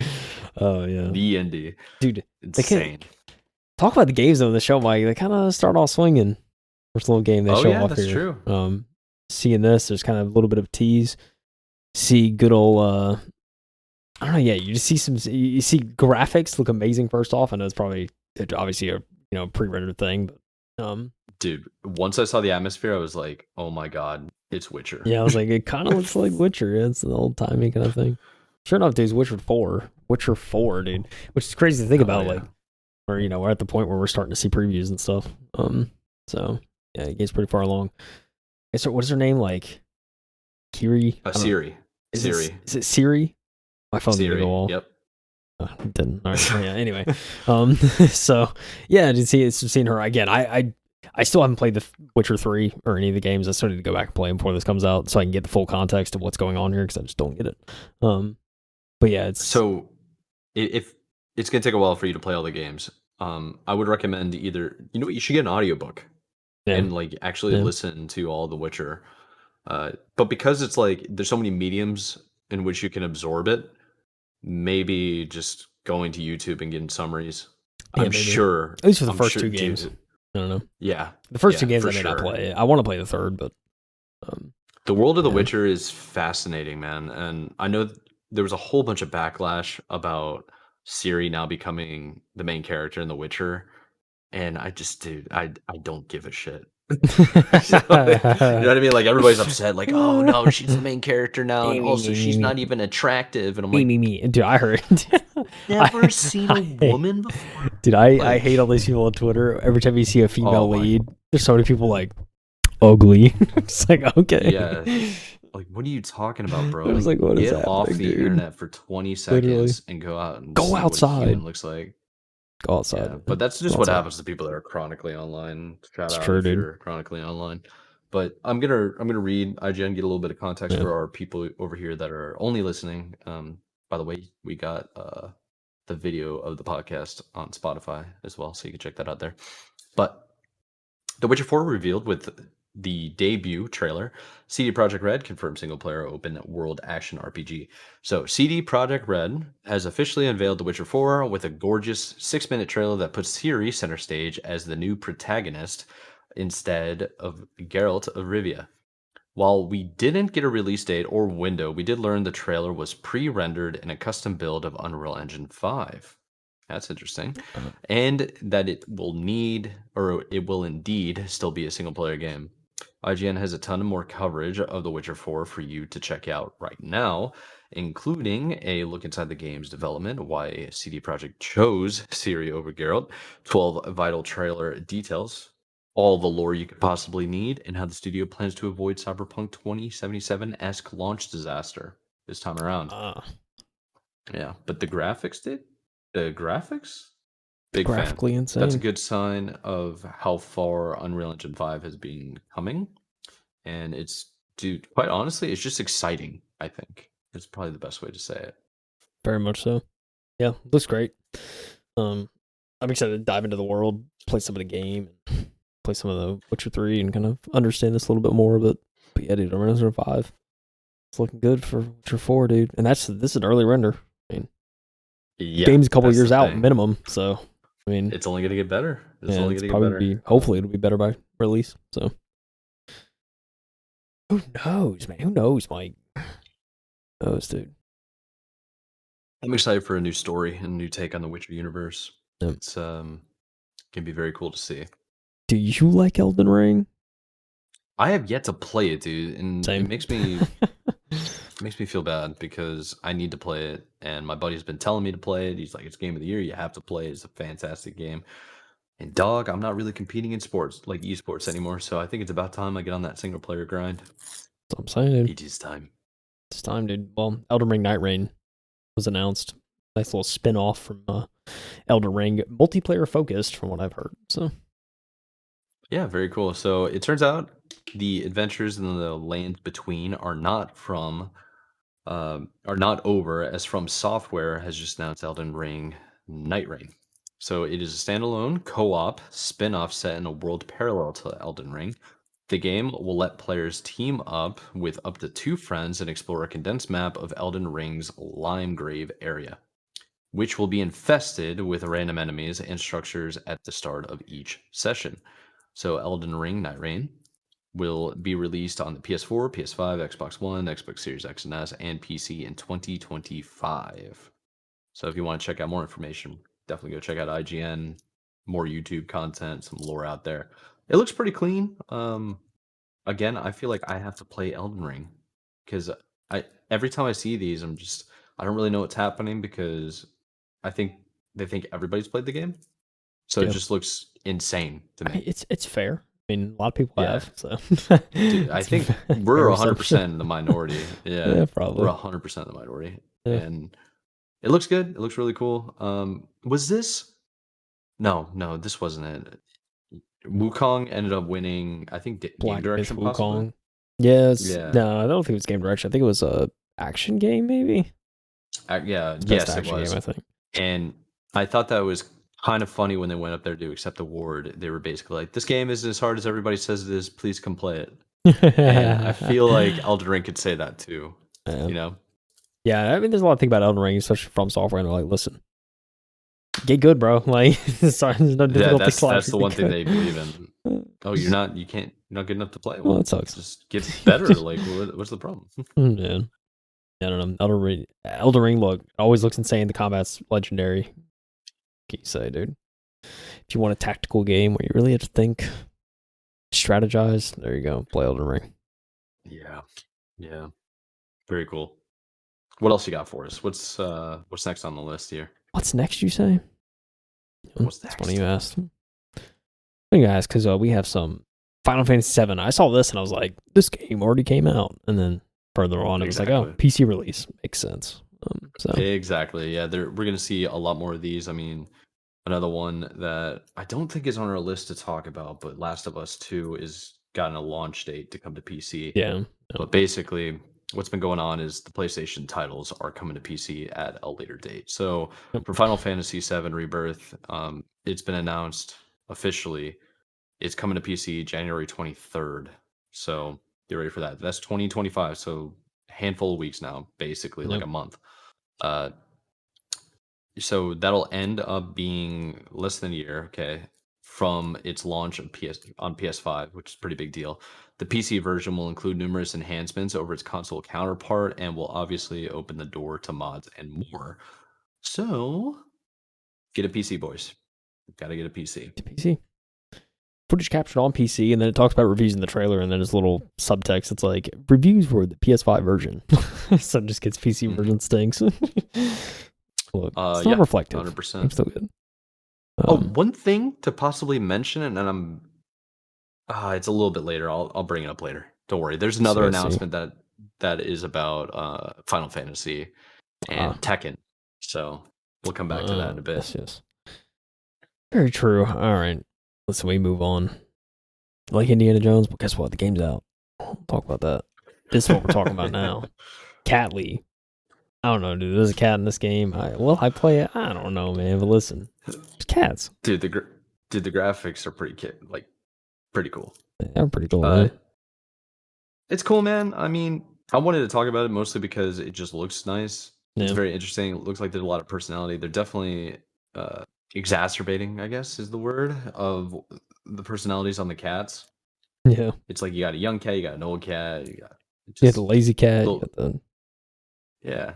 Oh yeah. The Indy. Dude, insane. Talk about the games though in the show, Mike. They kind of start off swinging. First little game they show off that's here. True. Seeing this, there's kind of a little bit of tease. See good old I don't know. Yeah, you just see you see graphics look amazing. First off, I know it's obviously a pre-rendered thing, but dude, once I saw the atmosphere, I was like, oh my god, it's Witcher. Yeah, I was like, it kind of looks like Witcher. It's an old timey kind of thing. sure enough, dude, Witcher 4, dude, which is crazy to think about. yeah. Like, or we're at the point where we're starting to see previews and stuff. So yeah, the game's pretty far along. So what is her name? Like Kiri? Siri. Is Siri. it Siri? My phone's gonna Siri. go off. Yep. Didn't. All right. Yeah. Anyway, so yeah, to see seeing her again. I still haven't played the Witcher 3 or any of the games. I still need to go back and play them before this comes out, so I can get the full context of what's going on here because I just don't get it. But yeah, it's so if it's gonna take a while for you to play all the games. I would recommend either you should get an audiobook and like actually listen to all the Witcher. But because it's like there's so many mediums in which you can absorb it, maybe just going to YouTube and getting summaries. Yeah, I'm maybe. sure. At least for the first two games. Dude, I don't know. Yeah. The first two games I may sure. not play. I want to play the third, but the world of The Witcher is fascinating, man. And I know there was a whole bunch of backlash about Ciri now becoming the main character in The Witcher. And I just, dude, I don't give a shit. You know what I mean? Like everybody's upset, like, oh no, she's the main character now, and also she's not even attractive. And I'm like, dude, I heard. Never seen a woman before. Dude, I hate all these people on Twitter. Every time you see a female lead, there's so many people like ugly. It's like, okay, yeah. Like, what are you talking about, bro? I was like, what is Get off the dude? internet for 20 seconds and go out and go see outside. What a human looks like. Go outside. Yeah, but that's just what happens to people that are chronically online. Shout out if you're chronically online. But I'm gonna read IGN, get a little bit of context for our people over here that are only listening. By the way, we got the video of the podcast on Spotify as well, so you can check that out there. But The Witcher 4 revealed with the debut trailer. CD Projekt Red confirmed single-player open-world action RPG. So CD Projekt Red has officially unveiled The Witcher 4 with a gorgeous 6-minute trailer that puts Ciri center stage as the new protagonist instead of Geralt of Rivia. While we didn't get a release date or window, we did learn the trailer was pre-rendered in a custom build of Unreal Engine 5. That's interesting. And that it will indeed still be a single player game. IGN has a ton of more coverage of The Witcher 4 for you to check out right now, including a look inside the game's development, why CD Projekt chose Ciri over Geralt, 12 vital trailer details, all the lore you could possibly need, and how the studio plans to avoid Cyberpunk 2077-esque launch disaster this time around. Yeah, but the graphics, dude? The graphics? Big graphically fan. insane. That's a good sign of how far Unreal Engine 5 has been coming. And it's, dude, quite honestly, it's just exciting, I think. It's probably the best way to say it. Very much so. Yeah, looks great. I'm excited to dive into the world, play some of the game, play some of the Witcher 3 and kind of understand this a little bit more. But yeah, dude, Unreal Engine 5. It's looking good for Witcher 4, dude. And this is an early render. I mean, game's a couple years out minimum, so I mean, it's only gonna get better. It's only gonna get better. Hopefully, it'll be better by release. So, who knows, man? Who knows, Mike? Who knows, dude? I'm excited for a new story and a new take on the Witcher universe. Yep. It's can be very cool to see. Do you like Elden Ring? I have yet to play it, dude, and Same. It makes me feel bad because I need to play it, and my buddy's been telling me to play it. He's like, "It's game of the year. You have to play it. It's a fantastic game." And dog, I'm not really competing in sports like esports anymore, so I think it's about time I get on that single player grind. That's what I'm saying, dude. It is time. It's time, dude. Well, Elden Ring Nightrein was announced. Nice little spin-off from Elden Ring, multiplayer focused, from what I've heard. So, yeah, very cool. So it turns out the adventures in the land between are not over, as FromSoftware has just announced Elden Ring Nightrein. So it is a standalone co-op spin-off set in a world parallel to Elden Ring. The game will let players team up with up to 2 friends and explore a condensed map of Elden Ring's Limegrave area, which will be infested with random enemies and structures at the start of each session. So Elden Ring Nightrein will be released on the PS4, PS5, Xbox One, Xbox Series X and S, and PC in 2025. So if you want to check out more information, definitely go check out IGN, more YouTube content, some lore out there. It looks pretty clean. Again, I feel like I have to play Elden Ring because every time I see these, I'm just I don't really know what's happening because I think they think everybody's played the game, so it Yeah. just looks insane to I mean, me. it's fair. I mean, a lot of people Yeah, have, so dude, I it's think fair we're reception. 100% in the minority. Yeah, Yeah, we're probably. 100% in the minority, Yeah. and it looks good. It looks really cool. Was this? No, no, this wasn't it. Wukong ended up winning, I think, game Black Myth direction, possibly. Wukong. Yes. Yeah, No, I don't think it was game direction. I think it was a action game, maybe. yeah, It's best yes, it action game, was. I think. And I thought that was kind of funny when they went up there to accept the award. They were basically like, "This game isn't as hard as everybody says it is. Please come play it." And I feel like Elden Ring could say that too. Yeah. You know? Yeah, I mean, there's a lot to think about Elden Ring, especially from software. And they're like, listen, get good, bro. Like, sorry, there's no Yeah, difficulty that's slider. the one thing they believe in. Oh, Just- you're not good enough to play. oh, Well, that sucks. just get better. Like, what's the problem? Yeah. I don't know. Elden Ring always looks insane. The combat's legendary. What can you say, dude? If you want a tactical game where you really have to think, strategize, there you go. Play Elden Ring. Yeah, yeah, very cool. What else you got for us? What's next on the list here? What's next, you say? What's It's next? funny you asked. Funny you asked because we have some Final Fantasy VII. I saw this and I was like, this game already came out. And then further on, it was like, oh, Exactly. PC release. Makes sense. So Exactly. Yeah, we're gonna see a lot more of these. I mean, another one that I don't think is on our list to talk about, but Last of Us 2 is gotten a launch date to come to PC. yeah. But basically, what's been going on is the PlayStation titles are coming to PC at a later date. So Yep. for Final Fantasy VII Rebirth, it's been announced officially. It's coming to PC January 23rd. So get ready for that. That's 2025. So a handful of weeks now, basically like Yep. a month. Uh, so that'll end up being less than a year, okay, from its launch on PS5, which is a pretty big deal. The PC version will include numerous enhancements over its console counterpart and will obviously open the door to mods and more. So get a PC, boys. Gotta get a PC. To PC. Footage captured on PC, and then it talks about reviews in the trailer, and then there's little subtext. It's like reviews for the PS5 version. So it just gets PC version stinks. Look, it's not reflective. 100%. I'm still good. One thing to possibly mention, and I'm it's a little bit later. I'll bring it up later. Don't worry. There's another announcement that is about Final Fantasy and Tekken. So we'll come back to that in a bit. Yes. Very true. All right. Listen, we move on. Like Indiana Jones, but guess what? The game's out. We'll talk about that. This is what we're talking about now. Catly. I don't know, dude. There's a cat in this game. I play it. I don't know, man. But listen, there's cats. Dude, the graphics are pretty cool. They're pretty cool, man. It's cool, man. I mean, I wanted to talk about it mostly because it just looks nice. It's very interesting. It looks like there's a lot of personality. They're definitely exacerbating, I guess, is the word of the personalities on the cats. Yeah. It's like you got a young cat, you got an old cat, you got the lazy cat. You got the... Yeah.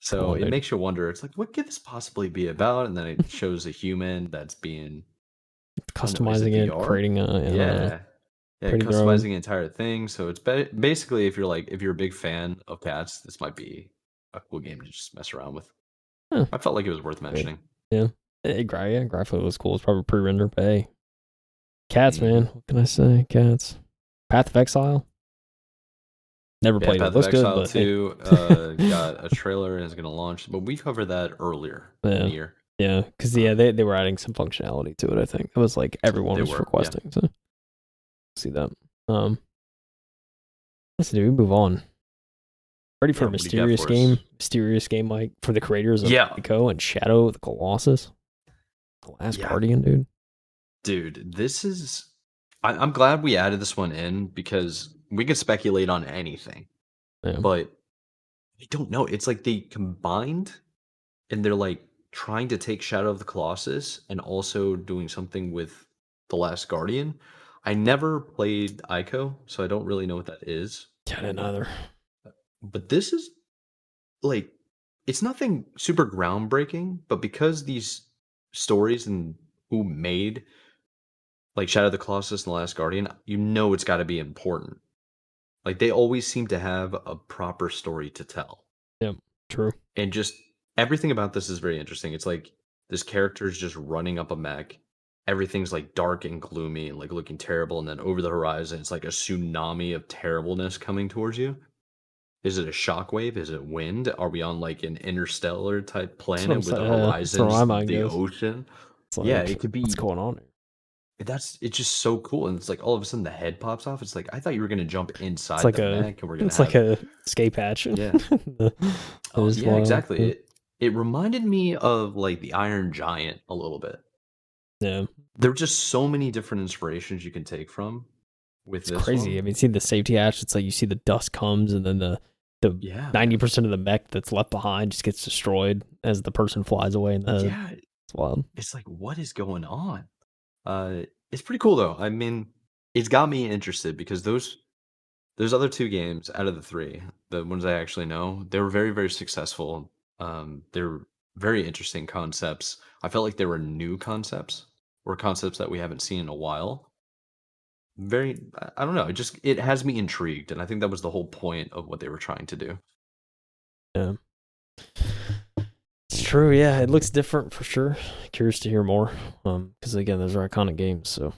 So it makes you wonder. It's like, what could this possibly be about? And then it shows a human that's being customizing it, creating customizing the entire thing. So it's basically if you're a big fan of cats, this might be a cool game to just mess around with. Huh. I felt like it was worth mentioning. Yeah. Graphically was cool. It's probably pre-render, but hey. Cats, man. What can I say? Cats. Path of Exile. Never played Path it. Looks of good, Exile but 2 got a trailer and is going to launch, but we covered that earlier in the year. Yeah, because they were adding some functionality to it. I think it was like everyone was requesting. So see that. Listen, dude, we move on. Ready for a mysterious game? Mysterious game, like for the creators of Ico and Shadow of the Colossus, the Last Guardian, dude. Dude, this is. I'm glad we added this one in because we could speculate on anything, but I don't know. It's like they combined, and they're like trying to take Shadow of the Colossus and also doing something with The Last Guardian. I never played Ico, so I don't really know what that is. Yeah, I didn't either. But this is like, it's nothing super groundbreaking, but because these stories and who made like Shadow of the Colossus and The Last Guardian, you know it's got to be important. Like they always seem to have a proper story to tell. Yeah, true. And just everything about this is very interesting. It's like this character is just running up a mech. Everything's like dark and gloomy and like looking terrible. And then over the horizon, it's like a tsunami of terribleness coming towards you. Is it a shockwave? Is it wind? Are we on like an interstellar type That's what I'm planet where the saying. That's where horizon's my mind the goes. ocean? It's Yeah, like, it could what's be. going on here? It's just so cool. And it's like all of a sudden the head pops off. It's like I thought you were gonna jump It's inside like the a mech and we're gonna it's like have a escape hatch. yeah. Oh It's yeah, wild. exactly. It reminded me of like the Iron Giant a little bit. Yeah, There are just so many different inspirations you can take from with it's this crazy. one. I mean, see the safety hatch. It's like you see the dust comes, and then the Yeah, man. 90% of the mech that's left behind just gets destroyed as the person flies away in the head. Yeah, It's wild. it's like what is going on? It's pretty cool though. I mean, it's got me interested because those other two games out of the three, the ones I actually know, they were very, very successful. They're very interesting concepts. I felt like they were new concepts or concepts that we haven't seen in a while. Very, I don't know. It has me intrigued, and I think that was the whole point of what they were trying to do. Yeah, it's true. Yeah, it looks different for sure. Curious to hear more. Because again, those are iconic games. So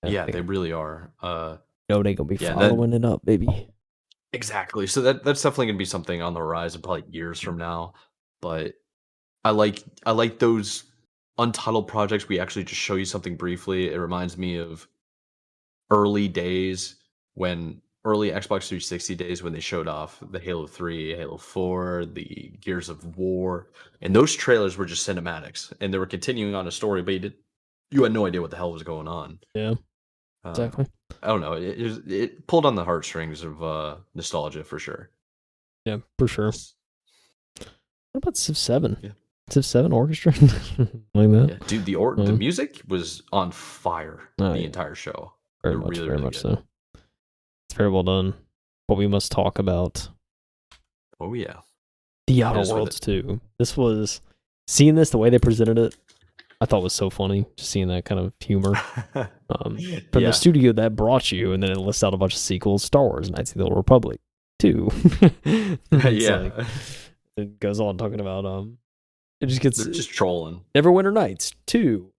Yeah, they really are. know they gonna be Yeah, following it up, baby. exactly. So that's definitely gonna be something on the horizon, probably years from now. But I like those untitled projects. We actually just show you something briefly. It reminds me of early days when early Xbox 360 days when they showed off the Halo 3, Halo 4, the Gears of War, and those trailers were just cinematics, and they were continuing on a story, but you had no idea what the hell was going on. Yeah, Uh, exactly. I don't know. It pulled on the heartstrings of nostalgia for sure. Yeah, for sure. What about Civ 7? Yeah, Civ 7 Orchestra? Like that? yeah, dude. The music was on fire Oh, the yeah. entire show. Very They're much, really, very really much good. so. It's very well done. But we must talk about Oh yeah, The hit Outer us with Worlds it. 2. This was seeing this the way they presented it. I thought was so funny, just seeing that kind of humor from the Yeah, studio that brought you, and then it lists out a bunch of sequels: Star Wars, Knights of the Old Republic 2. It's like yeah. it goes on talking about it just gets They're just trolling. Neverwinter Nights 2,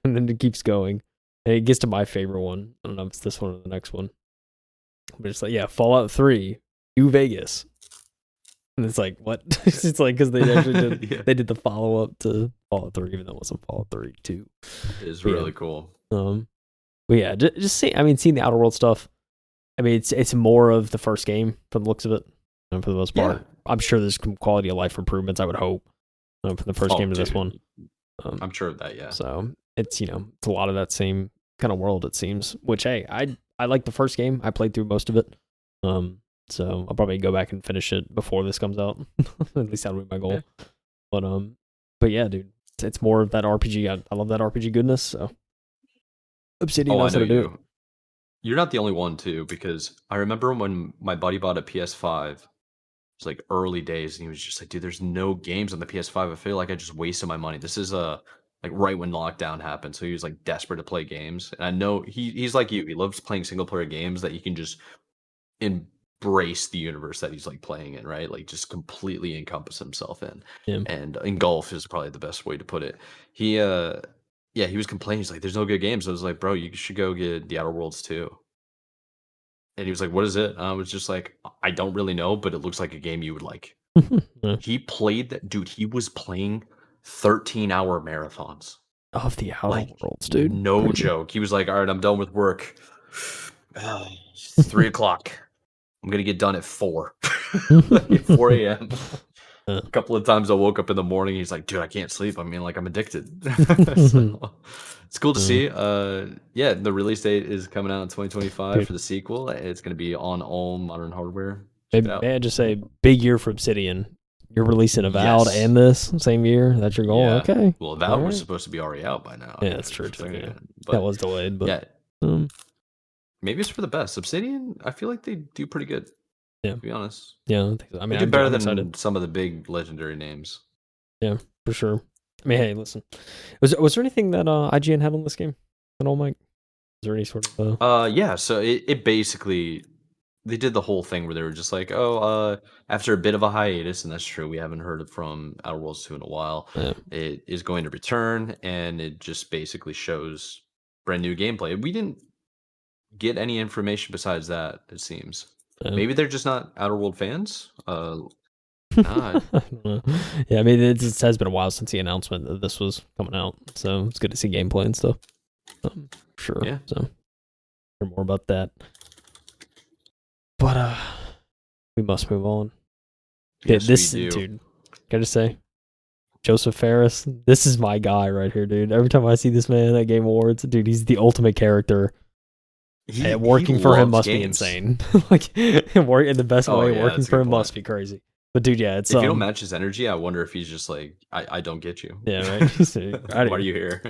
and then it keeps going, and it gets to my favorite one. I don't know if it's this one or the next one, but it's like, yeah, Fallout 3, New Vegas. And it's like, what? It's like, because they actually did Yeah, they did the follow up to Fallout 3, even though it wasn't Fallout 3 2. it's But yeah, really cool. but yeah, just seeing the Outer World stuff. I mean, it's more of the first game from the looks of it, for the most Yeah. part. I'm sure there's some quality of life improvements. I would hope from the first Oh, game to this dude. one. I'm sure of that. Yeah. So it's it's a lot of that same kind of world, it seems. Which, hey, I like the first game. I played through most of it. So I'll probably go back and finish it before this comes out. At least that would be my goal. Yeah. But yeah, dude, it's more of that RPG. I love that RPG goodness. So Obsidian Oh, I knows how know to do it. you. You're not the only one too, because I remember when my buddy bought a PS5. It's like early days, and he was just like, "Dude, there's no games on the PS5. I feel like I just wasted my money." This is like right when lockdown happened, so he was like desperate to play games. And I know he's like you. He loves playing single player games that you can just embrace the universe that he's like playing in, right? Like just completely encompass himself in. Yeah. And engulf is probably the best way to put it. He yeah, he was complaining. He's like, "There's no good games." I was like, "Bro, you should go get The Outer Worlds too." And he was like, "What is it?" I was just like, "I don't really know, but it looks like a game you would like." Yeah. He played that dude, he was playing 13-hour marathons. Of the Outer Like, Worlds, dude. no Crazy. joke. He was like, "All right, I'm done with work. 3 o'clock. I'm gonna get done at 4. Like 4 a.m. Yeah. A couple of times I woke up in the morning. He's like, "Dude, I can't sleep. I mean, like, I'm addicted." So it's cool to see. Yeah, the release date is coming out in 2025 Dude, for the sequel. It's gonna be on all modern hardware. Check it may out. I just say, big year for Obsidian. You're releasing Avowed Yes. and this same year. That's your goal. Yeah. Okay. Well, All that was right. supposed to be already out by now. Yeah, that's true too. Yeah. That But was delayed, but yeah, maybe it's for the best. Obsidian, I feel like they do pretty good, yeah. to be honest. Yeah, I don't think so. I They mean, do better I'm excited. than some of the big legendary names. Yeah, for sure. I mean, hey, listen. Was there anything that IGN had on this game at all, Mike? Is there any sort of Yeah, so it basically they did the whole thing where they were just like, oh, after a bit of a hiatus, and that's true, we haven't heard from Outer Worlds 2 in a while. Yeah. It is going to return, and it just basically shows brand new gameplay. We didn't get any information besides that, it seems. Yeah. Maybe they're just not Outer World fans. I don't know. Yeah, I mean, it has been a while since the announcement that this was coming out, so it's good to see gameplay and stuff. Sure. Yeah. So, hear more about that. But we must move on. Yes, this we do. dude, gotta say, Joseph Ferris, this is my guy right here, dude. Every time I see this man at Game Awards, dude, he's the ultimate character. Working for him must be insane. Like, work in the best way. Yeah, working for him must be crazy. But dude, yeah, it's if you don't match his energy, I wonder if he's just like, I don't get you. Yeah, right. Why are you here?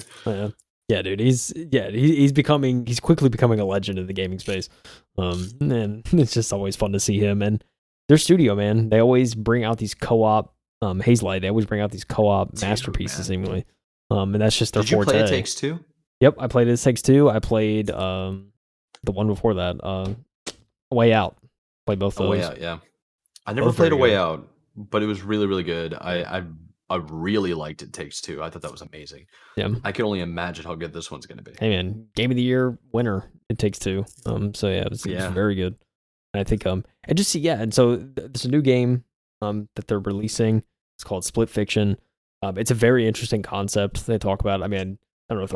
Yeah, dude, he's quickly becoming a legend in the gaming space. And it's just always fun to see him and their studio, man. They always bring out these co-op Hazelight. They always bring out these co-op masterpieces, seemingly. And that's just their forte. Did you play It Takes Two? Yep, I played It Takes Two. I played the one before that, Way Out. Played both those. Way Out, yeah. I never played A Way Out, but it was really, really good. I really liked It Takes Two. I thought that was amazing. Yeah. I can only imagine how good this one's going to be. Hey, man, Game of the Year winner, It Takes Two. So yeah, it was very good. And I think and just and so there's a new game that they're releasing. It's called Split Fiction. It's a very interesting concept they talk about. I mean, I don't know if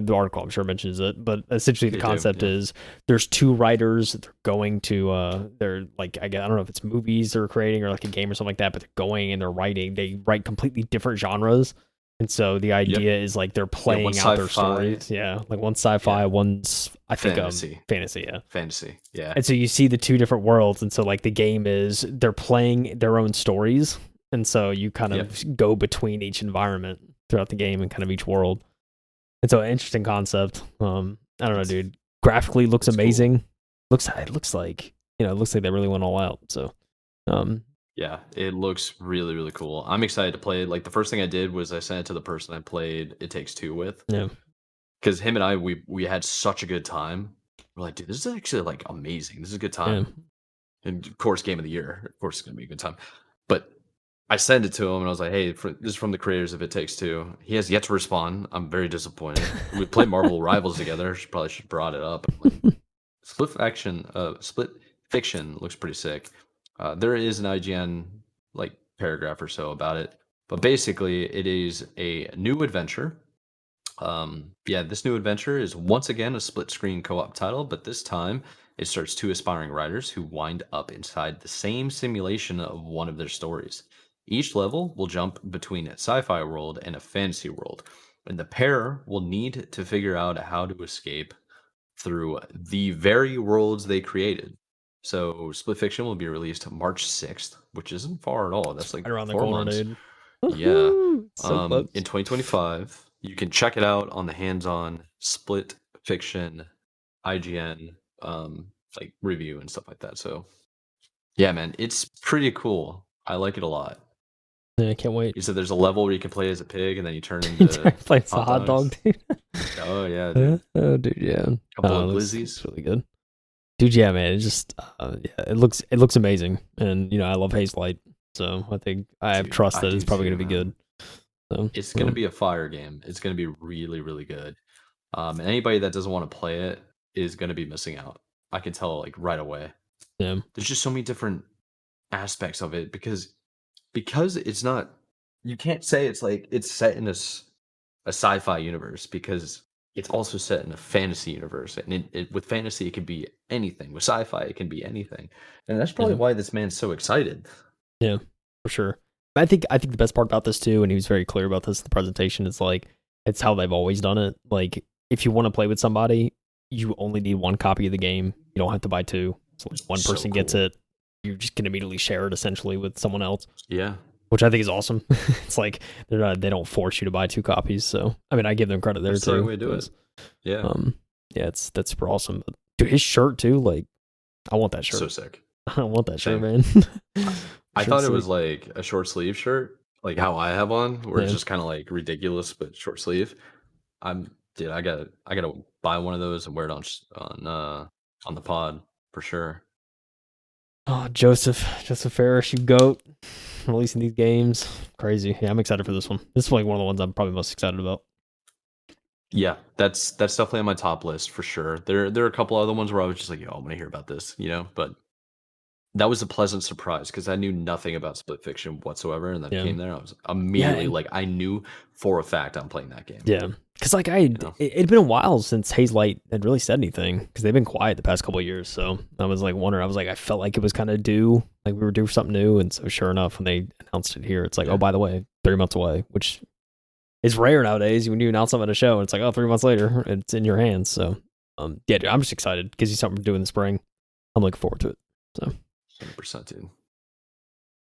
the article I'm sure mentions it, but essentially the concept is there's two writers. They're going to they're like, I don't know if it's movies they're creating or like a game or something like that, but they're going and they're writing. They write completely different genres, and so the idea is like they're playing out their stories. Yeah, like one's sci-fi, one's I think fantasy. Yeah, fantasy. Yeah, and so you see the two different worlds, and so like the game is they're playing their own stories, and so you kind of go between each environment throughout the game and kind of each world. It's an interesting concept. I don't know, dude. Graphically looks amazing. Cool. It looks like they really went all out. So, yeah, it looks really, really cool. I'm excited to play it. Like the first thing I did was I sent it to the person I played It Takes Two with. Yeah. Because him and I, we had such a good time. We're like, dude, this is actually like amazing. This is a good time. Yeah. And of course, Game of the Year. Of course, it's gonna be a good time. But I sent it to him and I was like, hey, this is from the creators of It Takes Two. He has yet to respond. I'm very disappointed. We played Marvel Rivals together. Probably should have brought it up. Like, Split Fiction looks pretty sick. There is an IGN like paragraph or so about it. But basically, it is a new adventure. This new adventure is once again a split-screen co-op title, but this time it starts two aspiring writers who wind up inside the same simulation of one of their stories. Each level will jump between a sci-fi world and a fantasy world, and the pair will need to figure out how to escape through the very worlds they created. So, Split Fiction will be released March 6th, which isn't far at all. That's like right around 4 the corner, months. dude. Yeah. So close. In 2025, you can check it out on the hands-on Split Fiction IGN like review and stuff like that. So, yeah, man, it's pretty cool. I like it a lot. Yeah, I can't wait. You said there's a level where you can play as a pig and then you turn into play as a hot dog, dude. Oh yeah, dude. Oh, dude, yeah. A couple of glizzies. It's really good. Dude, yeah, man. It just it looks amazing. And I love Hazelight. So I think I have trust that it's probably gonna be good. So it's gonna be a fire game. It's gonna be really, really good. And anybody that doesn't want to play it is gonna be missing out. I can tell like right away. Yeah. There's just so many different aspects of it because it's not, you can't say it's like it's set in a sci-fi universe because it's also set in a fantasy universe, and with fantasy it can be anything. With sci-fi it can be anything, and that's probably why this man's so excited. Yeah, for sure. I think the best part about this too, and he was very clear about this in the presentation, is like it's how they've always done it. Like if you want to play with somebody, you only need one copy of the game. You don't have to buy two. So like one person gets it, you just can immediately share it essentially with someone else. Yeah. Which I think is awesome. It's like they don't force you to buy two copies. So I mean, I give them credit there too. That's the right way to do it. Yeah. That's super awesome. But dude, his shirt too, like I want that shirt. So sick. I want that shirt, man. I thought it was like a short sleeve shirt, like how I have on, where it's just kind of like ridiculous but short sleeve. I gotta buy one of those and wear it on the pod for sure. Oh, Joseph Ferris, you goat, releasing these games, crazy. Yeah, I'm excited for this one. This is like one of the ones I'm probably most excited about. Yeah, that's definitely on my top list for sure. There are a couple other ones where I was just like, yo, I'm gonna hear about this, but that was a pleasant surprise because I knew nothing about Split Fiction whatsoever, and then Yeah, came there, I was yeah, immediately and like, I knew for a fact I'm playing that game. yeah. Because like You know? it'd been a while since Hazelight had really said anything because they've been quiet the past couple of years. So I was like wondering. I was like, I felt like it was kind of due, like we were due for something new. And so sure enough, when they announced it here, it's like, Yeah. oh, by the way, 3 months away, which is rare nowadays. When you announce something at a show, and it's like, oh, 3 months later, it's in your hands. So yeah, dude, I'm just excited. Gives you something to do in the spring. I'm looking forward to it. So 100%, dude.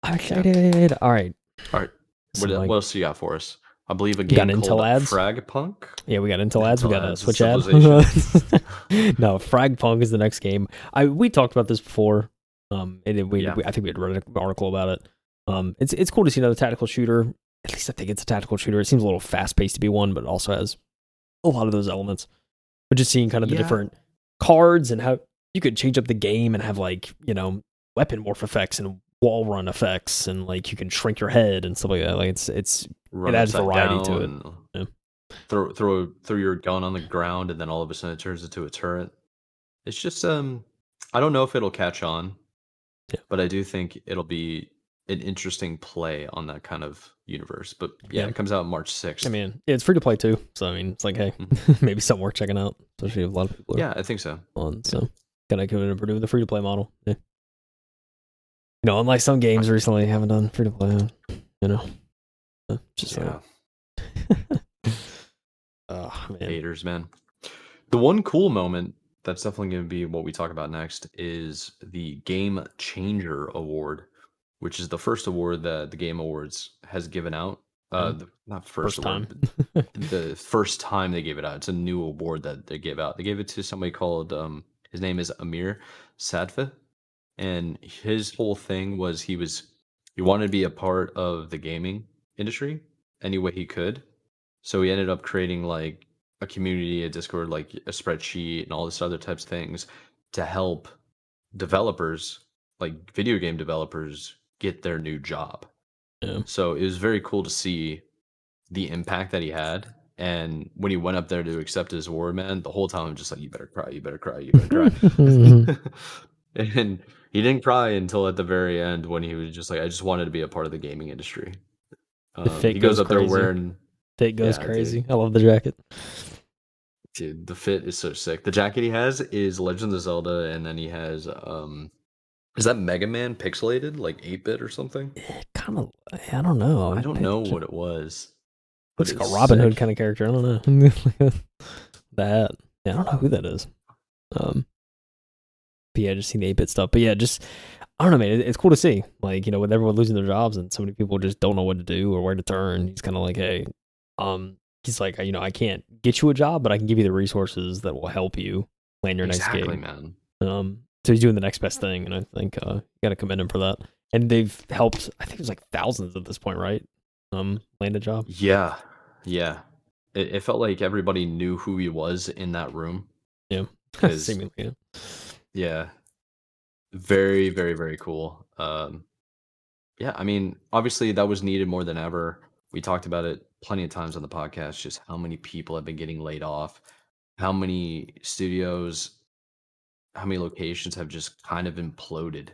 I'm excited. All right. All right. So, What like, else do you got for us? I believe a we got game called Intel ads. Fragpunk. Yeah, we got Intel ads. We got a Ads and Switch ad. Civilization. No, Fragpunk is the next game. We talked about this before. Yeah. I think we had read an article about it. It's cool to see another tactical shooter. At least I think it's a tactical shooter. It seems a little fast paced to be one, but it also has a lot of those elements. But just seeing kind of the different cards and how you could change up the game and have like weapon morph effects and wall run effects and like you can shrink your head and stuff like that. Like it adds variety to it. Yeah. Throw your gun on the ground and then all of a sudden it turns into a turret. It's just I don't know if it'll catch on, Yeah. but I do think it'll be an interesting play on that kind of universe. But yeah, it comes out March 6th. I mean, it's free to play too, so I mean, it's like, hey, maybe something worth checking out, especially if a lot of people are. Yeah, I think so. On, so gotta give it a Purdue the free to play model. Yeah. Unlike some games recently, haven't done free to play. Just oh man, haters, man. The one cool moment that's definitely going to be what we talk about next is the Game Changer Award, which is the first award that the Game Awards has given out. Not first award, time. but the first time they gave it out. It's a new award that they gave out. They gave it to somebody called his name is Amir Sadfa, and his whole thing was he wanted to be a part of the gaming industry any way he could. So he ended up creating like a community, a Discord, like a spreadsheet, and all this other types of things to help developers, like video game developers, get their new job. Yeah. So it was very cool to see the impact that he had. And when he went up there to accept his award, man, the whole time I'm just like, you better cry, you better cry, you better cry. And he didn't cry until at the very end when he was just like, I just wanted to be a part of the gaming industry. He goes up there wearing. Fit goes crazy. Dude. I love the jacket. Dude, the fit is so sick. The jacket he has is Legend of Zelda, and then he has is that Mega Man pixelated, like 8-bit or something? Kind of. I don't know. I don't know what it was. Looks like a Robin Hood kind of character. I don't know. That. Yeah, I don't know who that is. But yeah, just seen the 8-bit stuff. But yeah, just I don't know, man. It's cool to see. Like, with everyone losing their jobs and so many people just don't know what to do or where to turn. He's kind of like, hey, he's like, I can't get you a job, but I can give you the resources that will help you land your next gig. Man. So he's doing the next best thing, and I think you got to commend him for that. And they've helped. I think it was like thousands at this point, right? Land a job. Yeah. It felt like everybody knew who he was in that room. Yeah, seemingly. Yeah. Very, very, very cool. Yeah, I mean, obviously that was needed more than ever. We talked about it plenty of times on the podcast, just how many people have been getting laid off, how many studios, how many locations have just kind of imploded.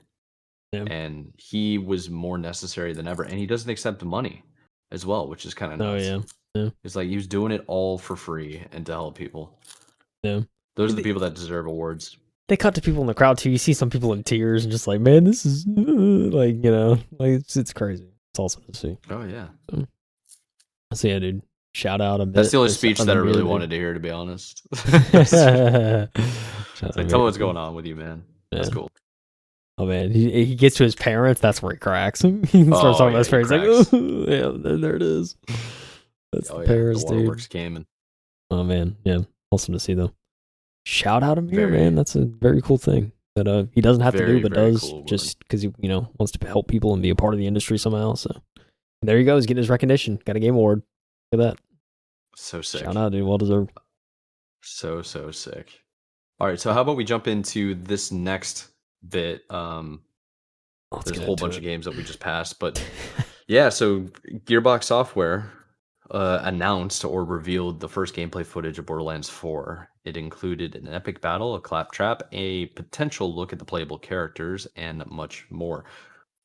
Yeah. And he was more necessary than ever. And he doesn't accept money as well, which is kind of nuts. Oh, yeah. It's like he was doing it all for free and to help people. Yeah. Those are the people that deserve awards. They cut to people in the crowd too. You see some people in tears and just like, man, this is like, like it's crazy. It's awesome to see. Oh yeah. So yeah, dude. Shout out a bit. That's the only speech that I really wanted to hear, to be honest. Tell me what's going on with you, man. That's cool. Oh man, he gets to his parents. That's where he cracks. He starts talking about his parents. Like, oh, yeah, there it is. That's the parents, the waterworks came in. Oh man, yeah, awesome to see though. Shout out Amir, man. That's a very cool thing that he doesn't have to do, but does cool just because he wants to help people and be a part of the industry somehow. So there he goes, getting his recognition. Got a game award. Look at that. So sick. Shout out, dude. Well deserved. So sick. All right, so how about we jump into this next bit? There's a whole bunch of games that we just passed, but yeah. So Gearbox Software announced or revealed the first gameplay footage of Borderlands 4. It included an epic battle, a claptrap, a potential look at the playable characters, and much more.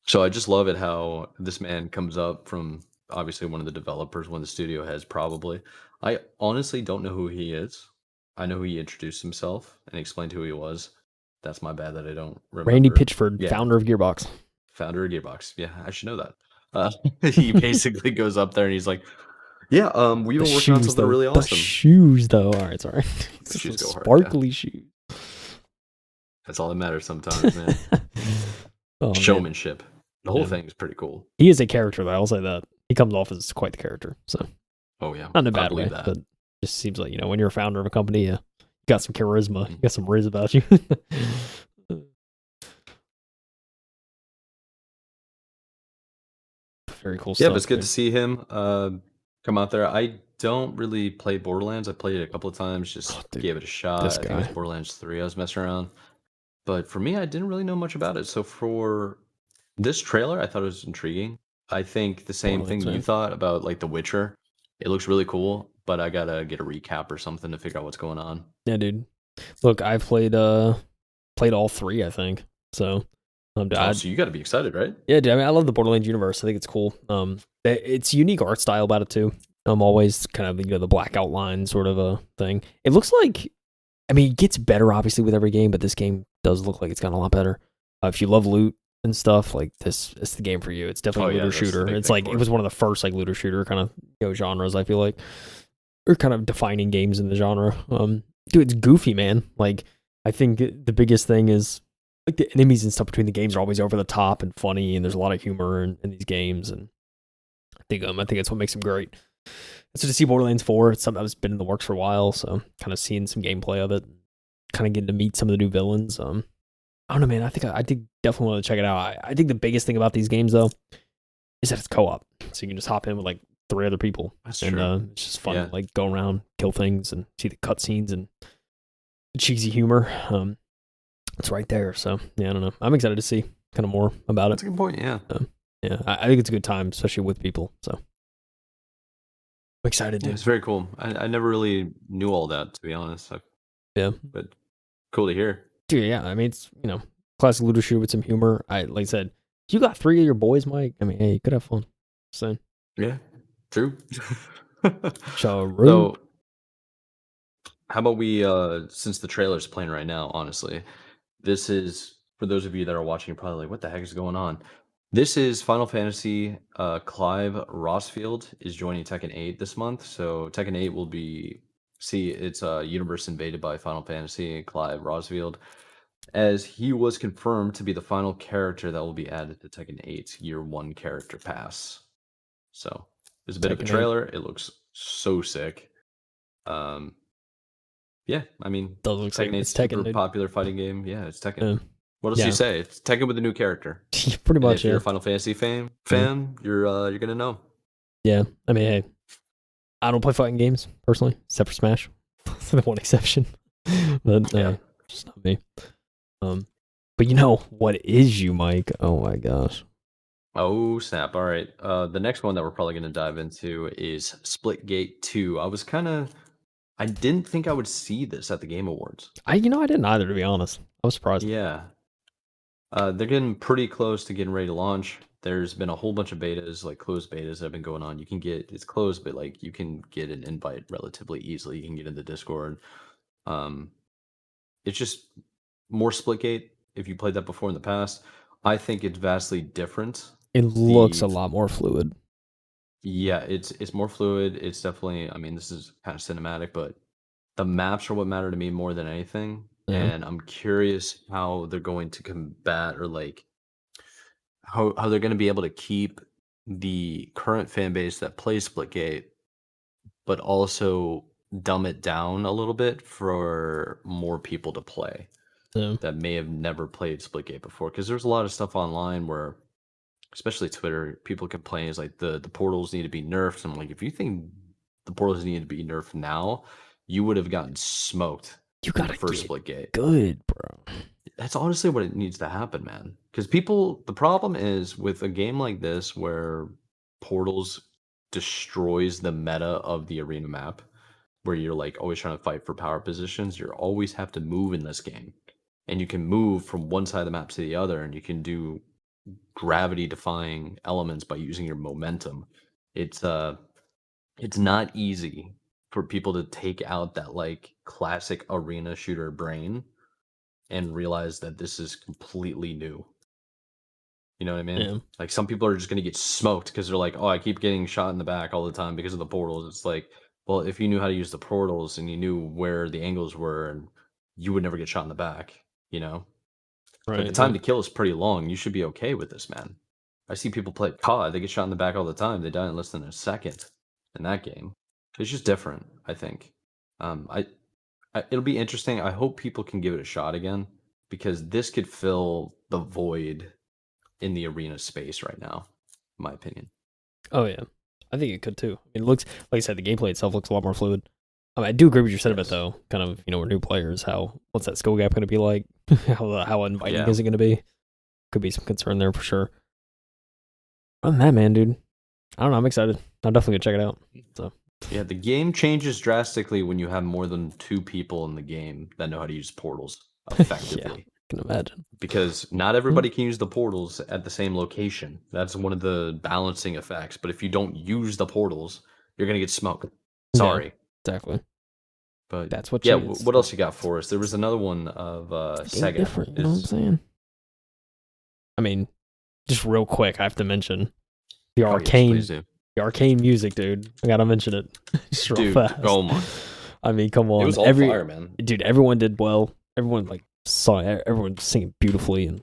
So I just love it how this man comes up from obviously one of the developers, one of the studio heads, probably. I honestly don't know who he is. I know he introduced himself and explained who he was. That's my bad that I don't remember. Randy Pitchford, Yeah, founder of Gearbox. founder of Gearbox. Yeah, I should know that. He basically goes up there and he's like, "Yeah, we've been working on something really awesome." The shoes, though. All right, sorry. The shoes go hard. Sparkly shoes. That's all that matters sometimes, man. Oh, Showmanship. Man. The whole thing is pretty cool. He is a character, though. I'll say that. He comes off as quite the character. So. Oh yeah, not in a bad way, but it just seems like, when you're a founder of a company, you got some charisma, you got some riz about you. Very cool stuff. Yeah, but it's good to see him come out there. I don't really play Borderlands. I played it a couple of times, just gave it a shot. I think it was Borderlands 3 I was messing around. But for me, I didn't really know much about it. So for this trailer, I thought it was intriguing. I think the same thing you thought about like The Witcher. It looks really cool, but I gotta get a recap or something to figure out what's going on. Yeah, dude. Look, I've played all 3, I think. So so you got to be excited, right? Yeah, dude. I mean, I love the Borderlands universe. I think it's cool. It's a unique art style about it too. Always kind of the black outline sort of a thing. It looks like, I mean, it gets better obviously with every game, but this game does look like it's gotten a lot better. If you love loot and stuff, like it's the game for you. It's definitely a looter shooter. It's like it was one of the first like looter shooter kind of genres, I feel like, or kind of defining games in the genre. Dude, it's goofy, man. Like I think the biggest thing is like the enemies and stuff between the games are always over the top and funny, and there's a lot of humor in these games, and I think that's what makes them great. So to see Borderlands 4, it's something that's been in the works for a while, so kind of seeing some gameplay of it, kind of getting to meet some of the new villains. I don't know, man. I think definitely want to check it out. I think the biggest thing about these games though is that it's co-op, so you can just hop in with like 3 other people. That's and true. It's just fun to like go around, kill things, and see the cutscenes and the cheesy humor. It's right there. So yeah, I don't know. I'm excited to see kind of more about it. That's a good point. Yeah. Yeah, I think it's a good time, especially with people. So I'm excited. Yeah, it's very cool. I never really knew all that, to be honest. Yeah, but cool to hear. Dude, yeah. I mean, it's classic looter shooter with some humor. Like I said, you got 3 of your boys, Mike. I mean, hey, you could have fun. So yeah, true. So how about we since the trailer's playing right now, honestly, this is for those of you that are watching, you're probably like, what the heck is going on? This is Final Fantasy. Clive Rosfield is joining Tekken 8 this month. So Tekken 8 will it's a universe invaded by Final Fantasy and Clive Rosfield, as he was confirmed to be the final character that will be added to Tekken 8's Year 1 character pass. So there's a bit of a trailer. It looks so sick. Yeah, I mean, Tekken 8's super popular fighting game. Yeah, it's Tekken. Yeah. What else do you say? It's Tekken with a new character. Pretty much. If you're a Final Fantasy fan, you're gonna know. Yeah, I mean, hey, I don't play fighting games personally, except for Smash. That's the one exception. But just not me. But you know what is you, Mike? Oh my gosh. Oh snap! All right. The next one that we're probably gonna dive into is Splitgate 2. I didn't think I would see this at the Game Awards. I didn't either, to be honest. I was surprised. Yeah. They're getting pretty close to getting ready to launch. There's been a whole bunch of betas, like closed betas that have been going on. It's closed, but like you can get an invite relatively easily. You can get into Discord. It's just more Splitgate. If you played that before in the past, I think it's vastly different. It looks a lot more fluid. Yeah, it's more fluid. It's definitely, I mean, this is kind of cinematic, but the maps are what matter to me more than anything. Yeah. And I'm curious how they're going to combat, or like how they're going to be able to keep the current fan base that plays Splitgate, but also dumb it down a little bit for more people to play that may have never played Splitgate before. Because there's a lot of stuff online where, especially Twitter, people complain is like the portals need to be nerfed. I'm like, if you think the portals need to be nerfed now, you would have gotten smoked You gotta the first get split gate. good, bro. That's honestly what it needs to happen, man. Because the problem is with a game like this where Portals destroys the meta of the arena map, where you're like always trying to fight for power positions, you always have to move in this game. And you can move from one side of the map to the other, and you can do gravity defying elements by using your momentum. It's not easy for people to take out that like classic arena shooter brain and realize that this is completely new. You know what I mean? Yeah. Like some people are just gonna get smoked because they're like, oh, I keep getting shot in the back all the time because of the portals. It's like, well, if you knew how to use the portals and you knew where the angles were, and you would never get shot in the back, you know? Like the time to kill is pretty long. You should be okay with this, man. I see people play COD, they get shot in the back all the time. They die in less than a second in that game. It's just different, I think. It'll be interesting. I hope people can give it a shot again because this could fill the void in the arena space right now, in my opinion. Oh yeah, I think it could too. I mean, it looks like I said, the gameplay itself looks a lot more fluid. I do agree with your sentiment though. Kind of, we're new players. What's that skill gap going to be like? how inviting is it going to be? Could be some concern there for sure. Other than that, man, dude, I don't know. I'm excited. I'm definitely gonna check it out. So yeah, the game changes drastically when you have more than 2 people in the game that know how to use portals effectively. Yeah, I can imagine. Because not everybody can use the portals at the same location. That's one of the balancing effects. But if you don't use the portals, you're gonna get smoked. Sorry. Yeah, exactly. But that's what. Yeah. What else you got for us? There was another one of Sega. Different, you know what I'm saying? I mean, just real quick, I have to mention the arcane. Yes, the arcane music, dude. I gotta mention it. Just real fast. Oh my! I mean, come on. It was all fire, man. Dude, everyone did well. Everyone everyone singing beautifully, and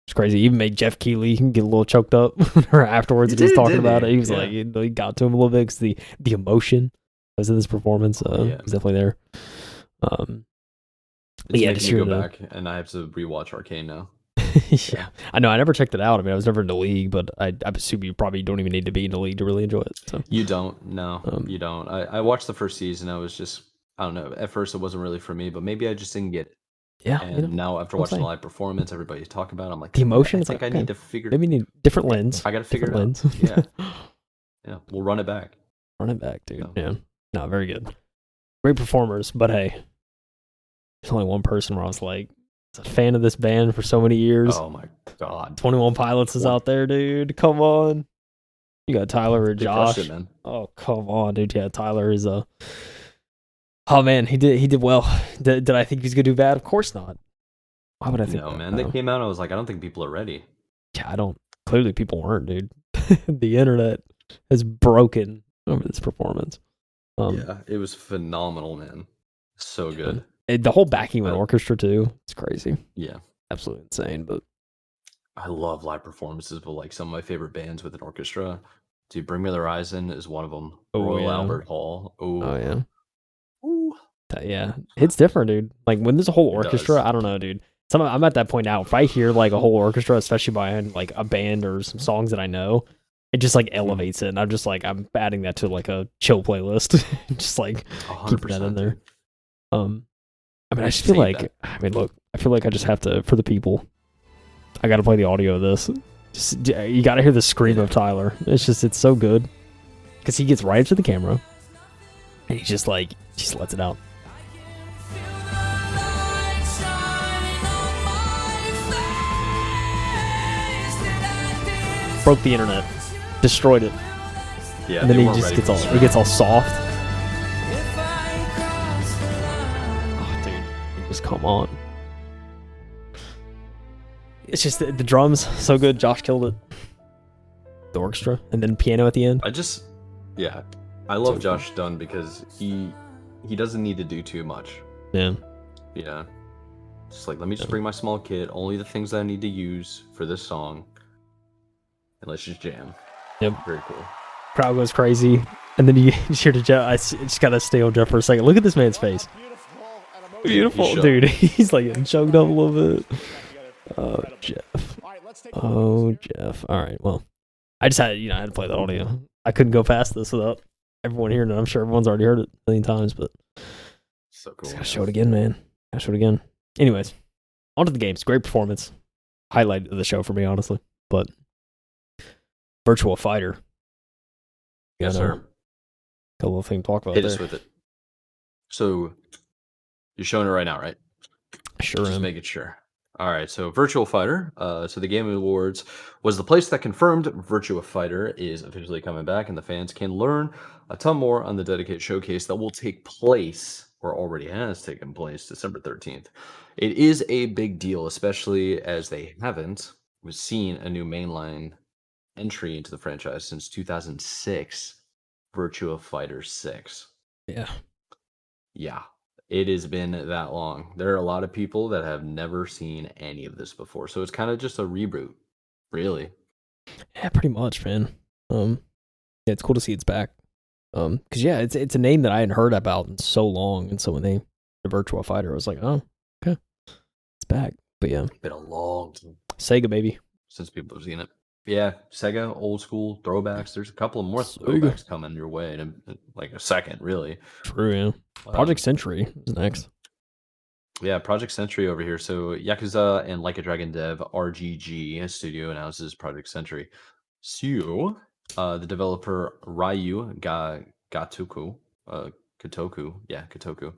it's crazy. Even made Jeff Keighley get a little choked up afterwards. He was talking about it. He was like, he got to him a little bit because the emotion was in this performance. Was definitely there. Yeah, just go back, and I have to rewatch Arcane now. Yeah, I know. I never checked it out. I mean, I was never in the league, but I assume you probably don't even need to be in the league to really enjoy it. So you don't. No, you don't. I watched the first season. I was just, I don't know. At first, it wasn't really for me, but maybe I just didn't get it. Yeah, and now after watching the live performance, everybody's talking about it. I'm like, the emotion. I think I need to figure. Maybe need different lens. I got to figure it out. Yeah, we'll run it back. Run it back, dude. Yeah, no, very good. Great performers, but hey, there's only one person where I was like, a fan of this band for so many years. Oh my god. 21 Pilots is out there, dude. Come on. You got Tyler or Josh. It, man. Oh, come on, dude. Yeah, Tyler is a Oh man, he did well. Did I think he's gonna do bad? Of course not. Why would I think No, man. They came out and I was like, I don't think people are ready. Yeah, I don't. Clearly people weren't, dude. The internet has broken over this performance. Yeah, it was phenomenal, man. So good. The whole backing with orchestra too. It's crazy. Yeah, absolutely insane. But I love live performances with like some of my favorite bands with an orchestra. Dude, Bring Me the Horizon is one of them. Royal Albert Hall. Oh yeah. Ooh. Yeah, it's different, dude. Like when there's a whole orchestra, I don't know, dude. I'm at that point now. If I hear like a whole orchestra, especially by like a band or some songs that I know, it just like elevates it. And I'm just like, I'm adding that to like a chill playlist. Just like keeping that in there. I mean, I just feel like, look, I feel like I just have to, for the people, I got to play the audio of this. Just, you got to hear the scream of Tyler. It's so good. Because he gets right up to the camera. And he just lets it out. Broke the internet. Destroyed it. Yeah, and then he just gets all soft. Just come on. It's just the drums so good. Josh killed it. The orchestra and then piano at the end. I love Josh Dunn because he doesn't need to do too much. Yeah. Yeah. Just like, let me just bring my small kit, only the things that I need to use for this song, and let's just jam. Yep. Very cool. Crowd goes crazy, and then you hear to Jeff. I just gotta stay on Jeff for a second. Look at this man's face. Beautiful, dude. He's like getting choked up a little bit. Oh, Jeff. Oh, Jeff. All right. Well, I just had, I had to play the audio. I couldn't go past this without everyone hearing it. I'm sure everyone's already heard it a million times, but so cool. Just gotta show it again, man. I should again. Anyways, on to the games. Great performance. Highlight of the show for me, honestly. But Virtual Fighter. Yes, sir. Got a little thing to talk about Hit there. us with it. So you're showing it right now, right? Sure Just am. making sure. All right, so Virtual Fighter. So the Game Awards was the place that confirmed Virtua Fighter is officially coming back, and the fans can learn a ton more on the dedicated showcase that will take place, or already has taken place, December 13th. It is a big deal, especially as they haven't seen a new mainline entry into the franchise since 2006, Virtua Fighter 6. Yeah. Yeah, it has been that long. There are a lot of people that have never seen any of this before, so it's kind of just a reboot, really. Yeah, pretty much, man. Yeah, it's cool to see it's back. Because yeah, it's a name that I hadn't heard about in so long, and so when they the Virtua Fighter, I was like, oh, okay, it's back. But yeah, It's been a long time Sega baby. since people have seen it. Yeah, Sega, old school throwbacks. There's a couple of more Sega. throwbacks coming your way in like a second, really. True, yeah. Project Century is next. Yeah, Project Century over here. So Yakuza and Like a Dragon dev RGG studio announces Project Century. So, the developer Gatoku, Kotoku,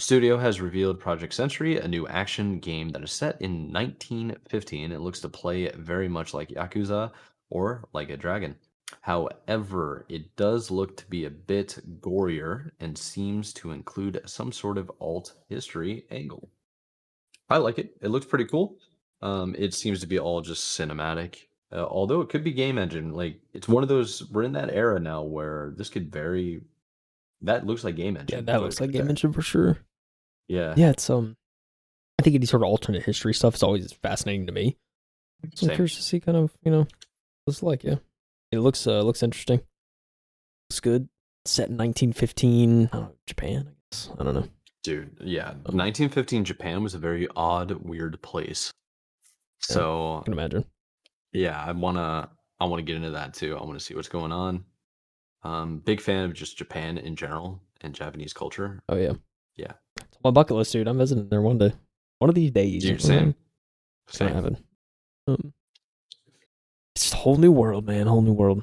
studio has revealed Project Century, a new action game that is set in 1915. It looks to play very much like Yakuza or Like a Dragon. However, it does look to be a bit gorier and seems to include some sort of alt history angle. I like it. It looks pretty cool. It seems to be all just cinematic. Although it could be game engine. Like it's one of those we're in that era now where this could vary that looks like game Yeah, engine that looks footage like right Game there. Engine for sure. Yeah. Yeah, it's I think any sort of alternate history stuff is always fascinating to me. So I'm Same. curious to see kind of what it's like. Yeah, it looks interesting. Looks good. Set in 1915. I don't know, Japan. I guess I don't know. Dude, yeah. 1915 Japan was a very odd, weird place. Yeah, I So can imagine. yeah, I wanna get into that too. I wanna see what's going on. Big fan of just Japan in general and Japanese culture. Oh yeah, Yeah. it's on my bucket list, dude. I'm visiting there one day. One of these days. Dude, same. It's gonna Same. happen. It's just a whole new world, man. Whole new world.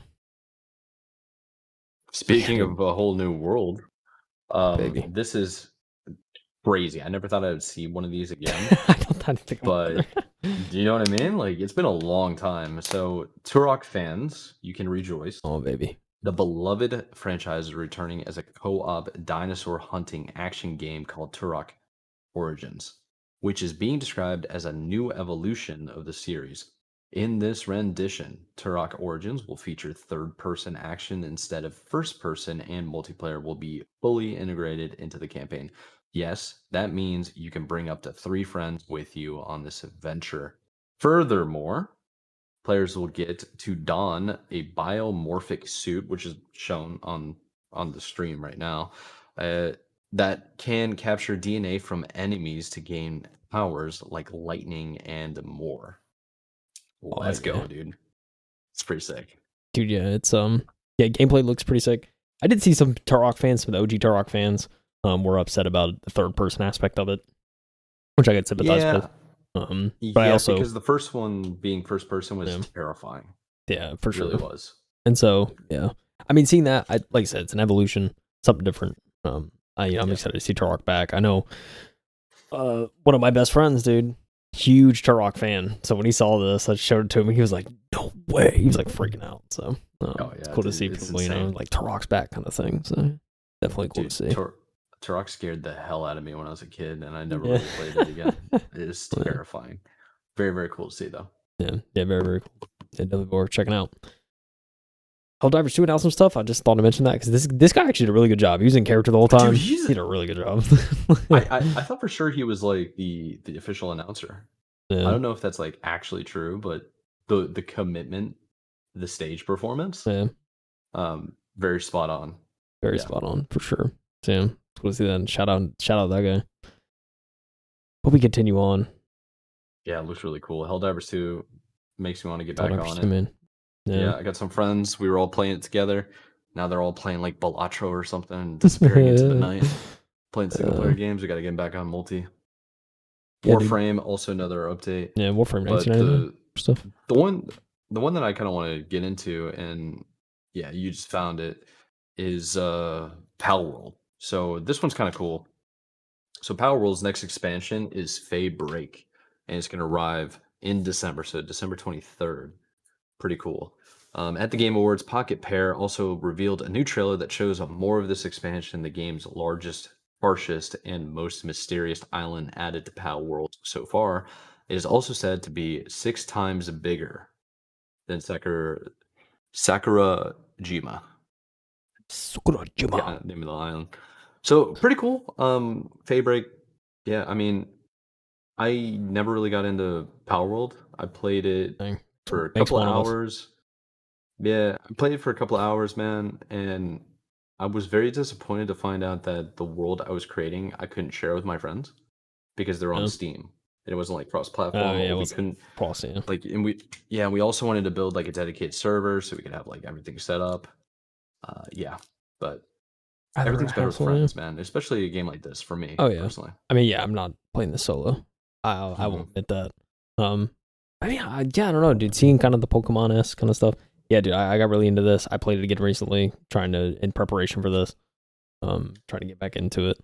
Speaking Dude, of a whole new world, baby. this is crazy. I never thought I would see one of these again, I don't think I'm but either. do you know what I mean? Like it's been a long time. So Turok fans, you can rejoice. Oh baby. The beloved franchise is returning as a co-op dinosaur hunting action game called Turok Origins, which is being described as a new evolution of the series. In this rendition, Turok Origins will feature third person action instead of first person, and multiplayer will be fully integrated into the campaign. Yes, that means you can bring up to 3 friends with you on this adventure. Furthermore, players will get to don a biomorphic suit, which is shown on the stream right now, uh, that can capture DNA from enemies to gain powers like lightning and more. Oh Let's yeah, go, dude. It's pretty sick. dude. Yeah, it's yeah, gameplay looks pretty sick. I did see some Turok fans, some of the OG Turok fans, were upset about the third person aspect of it, which I could sympathize with. Yeah, But I yeah, also, because the first one being first person was yeah, terrifying. yeah, for It really sure. was. And so, yeah, I mean, seeing that, like I said, it's an evolution, something different. I'm Yeah. excited to see Turok back. I know, one of my best friends, dude, huge Turok fan. So when he saw this, I showed it to him, and he was like, "No way!" He was like freaking out. So Oh it's yeah, cool to see it's people, insane. like Turok's back kind of thing. So definitely cool Dude, to see. Turok scared the hell out of me when I was a kid, and I never Yeah. really played it again. It is Yeah. terrifying. Very, very cool to see, though. Yeah, very, very cool. Yeah, definitely worth checking out. Helldivers 2 announced some stuff. I just thought to mention that because this guy actually did a really good job. He was in character the whole time. Dude, He did a really good job. I thought for sure he was like the official announcer. I Yeah, don't know if that's like actually true, but the commitment, the stage performance, yeah, very spot on. very Yeah. spot on for sure. So yeah, it's cool to see that. And shout out that guy. But we continue on. Yeah, it looks really cool. Helldivers 2 makes me want to get back Helldivers on 2, it. man. Yeah, I got some friends. We were all playing it together. Now they're all playing like Balatro or something and disappearing into the night. Playing single player games. We got to get back on multi. Yeah, Warframe, also another update. Yeah, Warframe But 1999 stuff. the one that I kind of want to get into, and yeah, you just found it, is Palworld. So this one's kind of cool. So Palworld's next expansion is Feybreak, and it's going to arrive in December, so December 23rd. Pretty cool. At the Game Awards, Pocket Pair also revealed a new trailer that shows more of this expansion, the game's largest, harshest, and most mysterious island added to Palworld so far. It is also said to be 6 times bigger than Sakurajima. Yeah, name of the island. So pretty cool. Feybreak. Yeah, I mean, I never really got into Palworld. I played it for a couple of hours. Yeah, I played it for a couple of hours, man, and I was very disappointed to find out that the world I was creating I couldn't share with my friends because they're on Steam. And it wasn't like cross-platform. Oh yeah, we couldn't cross. Yeah, like, and we also wanted to build like a dedicated server so we could have like everything set up. Yeah, but everything's better with friends, man. Especially a game like this for me. Oh yeah, personally. I mean, yeah, I'm not playing this solo. I will admit that. I mean, I don't know, dude. Seeing kind of the Pokemon-esque kind of stuff. Yeah, dude, I got really into this. I played it again recently, in preparation for this. Trying to get back into it.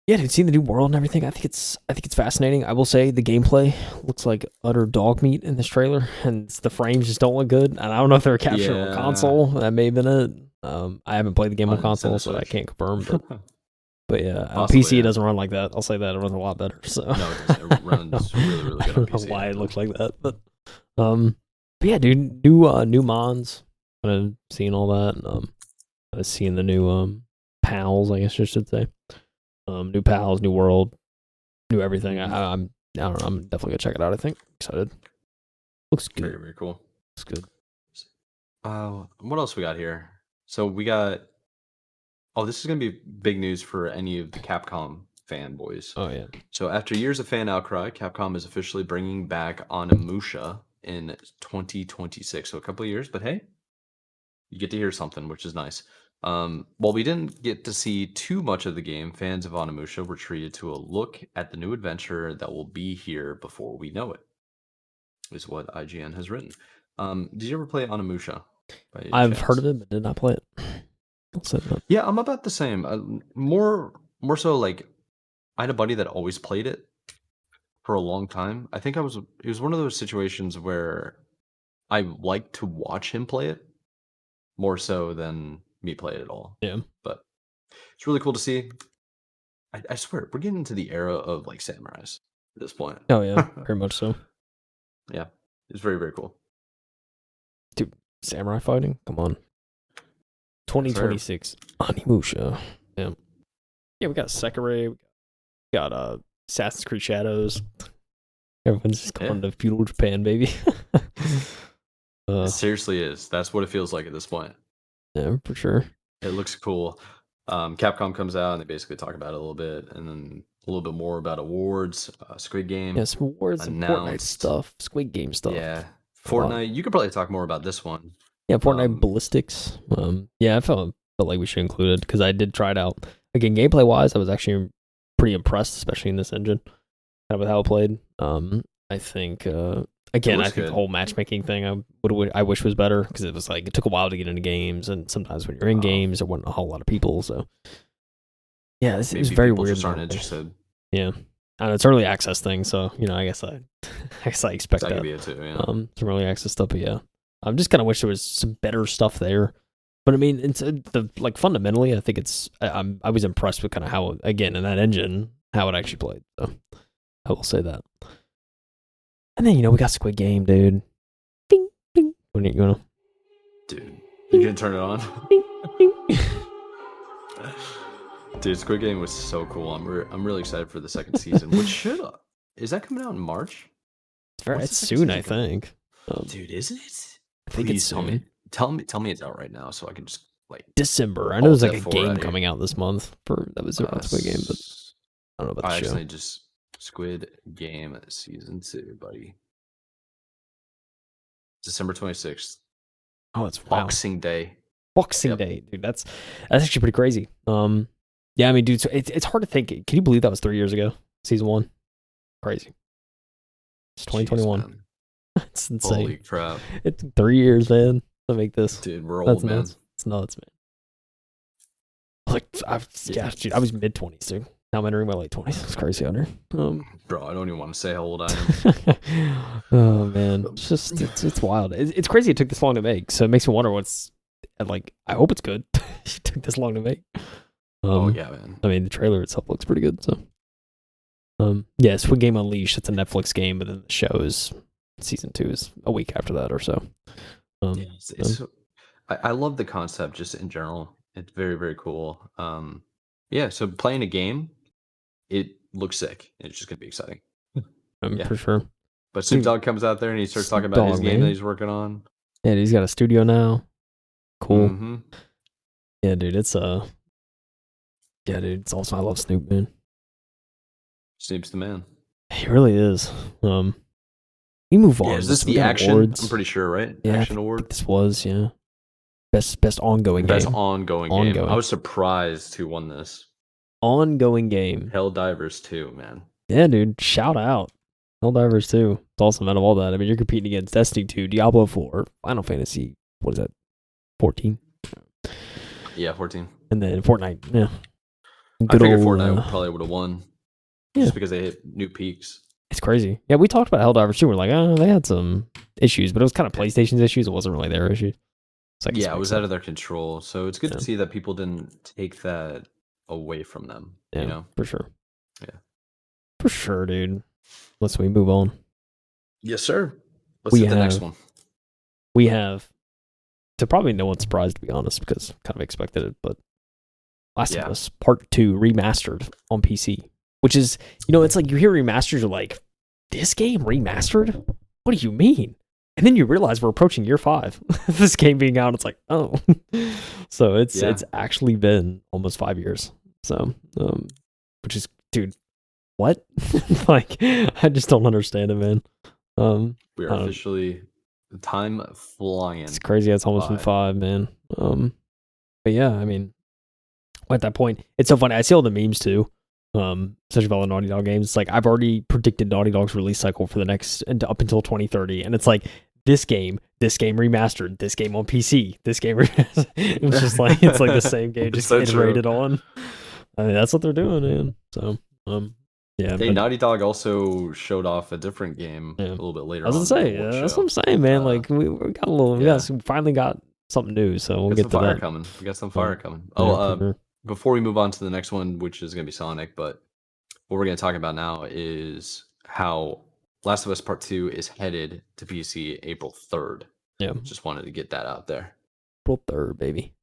Yeah, dude, seeing the new world and everything, I think it's fascinating. I will say the gameplay looks like utter dog meat in this trailer, and the frames just don't look good. And I don't know if they're captured on console. That may have been it. I haven't played the game on console, so I can't confirm. But yeah, on PC it doesn't run like that. I'll say that it runs a lot better. So no, it doesn't. It runs really, really good on PC. I don't know why it looks like that, but yeah, dude, new mons. Kind of seeing all that. Kind of seeing the new pals, I guess you should say. New pals, new world, new everything. I don't know. I'm definitely gonna check it out. I think excited. Looks good. Very, very cool. Looks good. What else we got here? So we got. Oh, this is gonna be big news for any of the Capcom fanboys. Oh yeah. So after years of fan outcry, Capcom is officially bringing back Onimusha in 2026. So a couple of years, but hey, you get to hear something, which is nice. While we didn't get to see too much of the game, fans of Onimusha were treated to a look at the new adventure that will be here before we know it, is what IGN has written. Did you ever play Onimusha? I've heard of it, but did not play it. Yeah, I'm about the same. More so, like, I had a buddy that always played it for a long time. I think it was one of those situations where I like to watch him play it more so than me play it at all. Yeah. But it's really cool to see. I swear, we're getting into the era of like samurais at this point. Oh yeah, very much so. Yeah, it's very, very cool. Dude, samurai fighting? Come on. 2026 Onimusha. Yeah. Yeah, we got Sekiro. We got Assassin's Creed Shadows. Everyone's just going to feudal Japan, baby. It seriously is. That's what it feels like at this point. Yeah, for sure. It looks cool. Capcom comes out and they basically talk about it a little bit, and then a little bit more about awards. Squid Game. Yes, awards and Fortnite stuff. Squid Game stuff. Yeah. Fortnite. You could probably talk more about this one. Yeah, Fortnite Ballistics. Yeah, I felt like we should include it because I did try it out. Again, gameplay wise, I was actually pretty impressed, especially in this engine, kind of with how it played. I think again, I think the whole matchmaking thing I wish was better because it was like it took a while to get into games, and sometimes when you're in games, there wasn't a whole lot of people. So yeah, it was very weird. Just aren't interested. Yeah, and it's early access thing, so I guess I expect that. Could be it too, yeah. Some early access stuff, but yeah. I just kind of wish there was some better stuff there. But I mean, it's fundamentally, I think I was impressed with kind of how, again, in that engine, how it actually played. So I will say that. And then, we got Squid Game, dude. Ding, ding. You wanna? Dude, you gonna turn it on? Ding, ding. Dude, Squid Game was so cool. I'm really excited for the second season. Which is that coming out in March? It's soon, I think. Dude, isn't it? I think it's soon. Tell me it's out right now, so I can just like December. I know there's like a game coming out this month that was around Squid Game, but I don't know about the show. Actually, just Squid Game season 2, buddy. December 26th. Oh, it's Boxing Day. Boxing Day, dude. That's actually pretty crazy. Yeah, I mean, dude, so it's hard to think. Can you believe that was 3 years ago? Season 1, crazy. It's Jeez, 2021. man. It's Holy insane. crap. It took 3 years, man, to make this. Dude, we're That's old, man. nuts. It's nuts, man. Yeah, dude, I was mid 20s, dude. Now I'm entering my late 20s. It's crazy under. Bro, I don't even want to say how old I am. Oh man, it's wild. It's crazy it took this long to make. So it makes me wonder what's like. I hope it's good. It took this long to make. Oh yeah, man. I mean, the trailer itself looks pretty good. So, yeah, Squid Game Unleashed. It's a Netflix game, but then the show is season 2 is a week after that or so. Yeah, I love the concept just in general. It's very, very cool. Yeah, so playing a game, it looks sick. It's just gonna be exciting. Yeah. For sure. But Snoop Dogg comes out there and he starts talking Snoop about his Dogg, game man. that he's working on. Yeah, he's got a studio now. Cool. Mm-hmm. Yeah, dude, it's yeah, dude, it's awesome. I love Snoop, man. Snoop's the man. He really is. We move on. Yeah, is this We the got action? awards. I'm pretty sure, right? Yeah, Action I award. think this was best ongoing Best game. ongoing game. I was surprised who won this. Ongoing game. Helldivers 2, man. Yeah, dude. Shout out. Helldivers 2. It's awesome out of all that. I mean, you're competing against Destiny 2, Diablo 4, Final Fantasy, what is that? 14? Yeah, 14. And then Fortnite. Yeah. I figured Fortnite probably would have won. Yeah. Just because they hit new peaks. It's crazy. Yeah, we talked about Helldivers 2. We're like, oh, they had some issues, but it was kind of PlayStation's issues. It wasn't really their issue. Like, yeah, it was out of their control. So it's good to see that people didn't take that away from them. Yeah, you know? For sure. Yeah. For sure, dude. Let's move on. Yes, sir. Let's hit the next one. We have, to probably no one's surprised, to be honest, because kind of expected it, but Last of Us Part 2 remastered on PC. Which is, it's like you hear remastered, you're like, this game remastered? What do you mean? And then you realize we're approaching year 5. This game being out, it's like, oh. So it's actually been almost 5 years. So, which is, dude, what? Like, I just don't understand it, man. We are officially time flying. It's crazy. It's almost been 5, man. But yeah, I mean, at that point, it's so funny. I see all the memes too. Especially about the Naughty Dog games. It's like I've already predicted Naughty Dog's release cycle for the next up until 2030, and it's like this game remastered, this game on PC, this game. It's just like it's like the same game, just iterated on. I mean, that's what they're doing, man. So, yeah. Hey, Naughty Dog also showed off a different game a little bit later. I was gonna say, that's what I'm saying, man. Like we got a little, we finally got something new, so we'll get to that. Coming. We got some fire coming. Oh, before we move on to the next one, which is going to be Sonic, but what we're going to talk about now is how Last of Us Part 2 is headed to PC April 3rd. Yeah. Just wanted to get that out there. April 3rd, baby.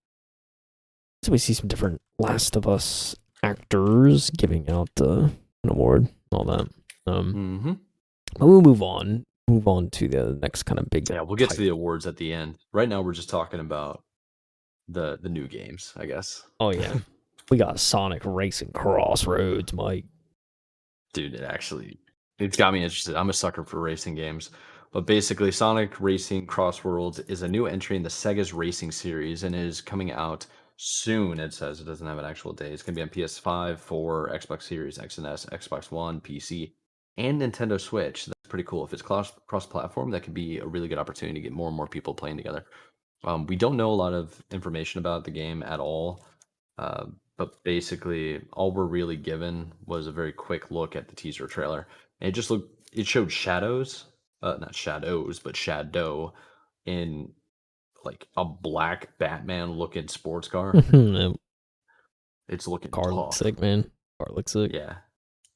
So we see some different Last of Us actors giving out an award, all that. But we'll move on to the next kind of big. Yeah, we'll get to the awards at the end. Right now, we're just talking about the new games, I guess. Oh yeah, we got Sonic Racing Crossroads, Mike. Dude, it's got me interested. I'm a sucker for racing games, but basically, Sonic Racing Crossroads is a new entry in the Sega's racing series and is coming out soon. It says it doesn't have an actual date. It's gonna be on PS5, 4, Xbox Series X and S, Xbox One, PC, and Nintendo Switch. That's pretty cool. If it's cross-platform, that could be a really good opportunity to get more and more people playing together. We don't know a lot of information about the game at all, but basically all we're really given was a very quick look at the teaser trailer. And it showed shadows, not shadows, but shadow in like a black Batman looking sports car. It's looking car tough. Looks sick, man. Car looks sick. Yeah.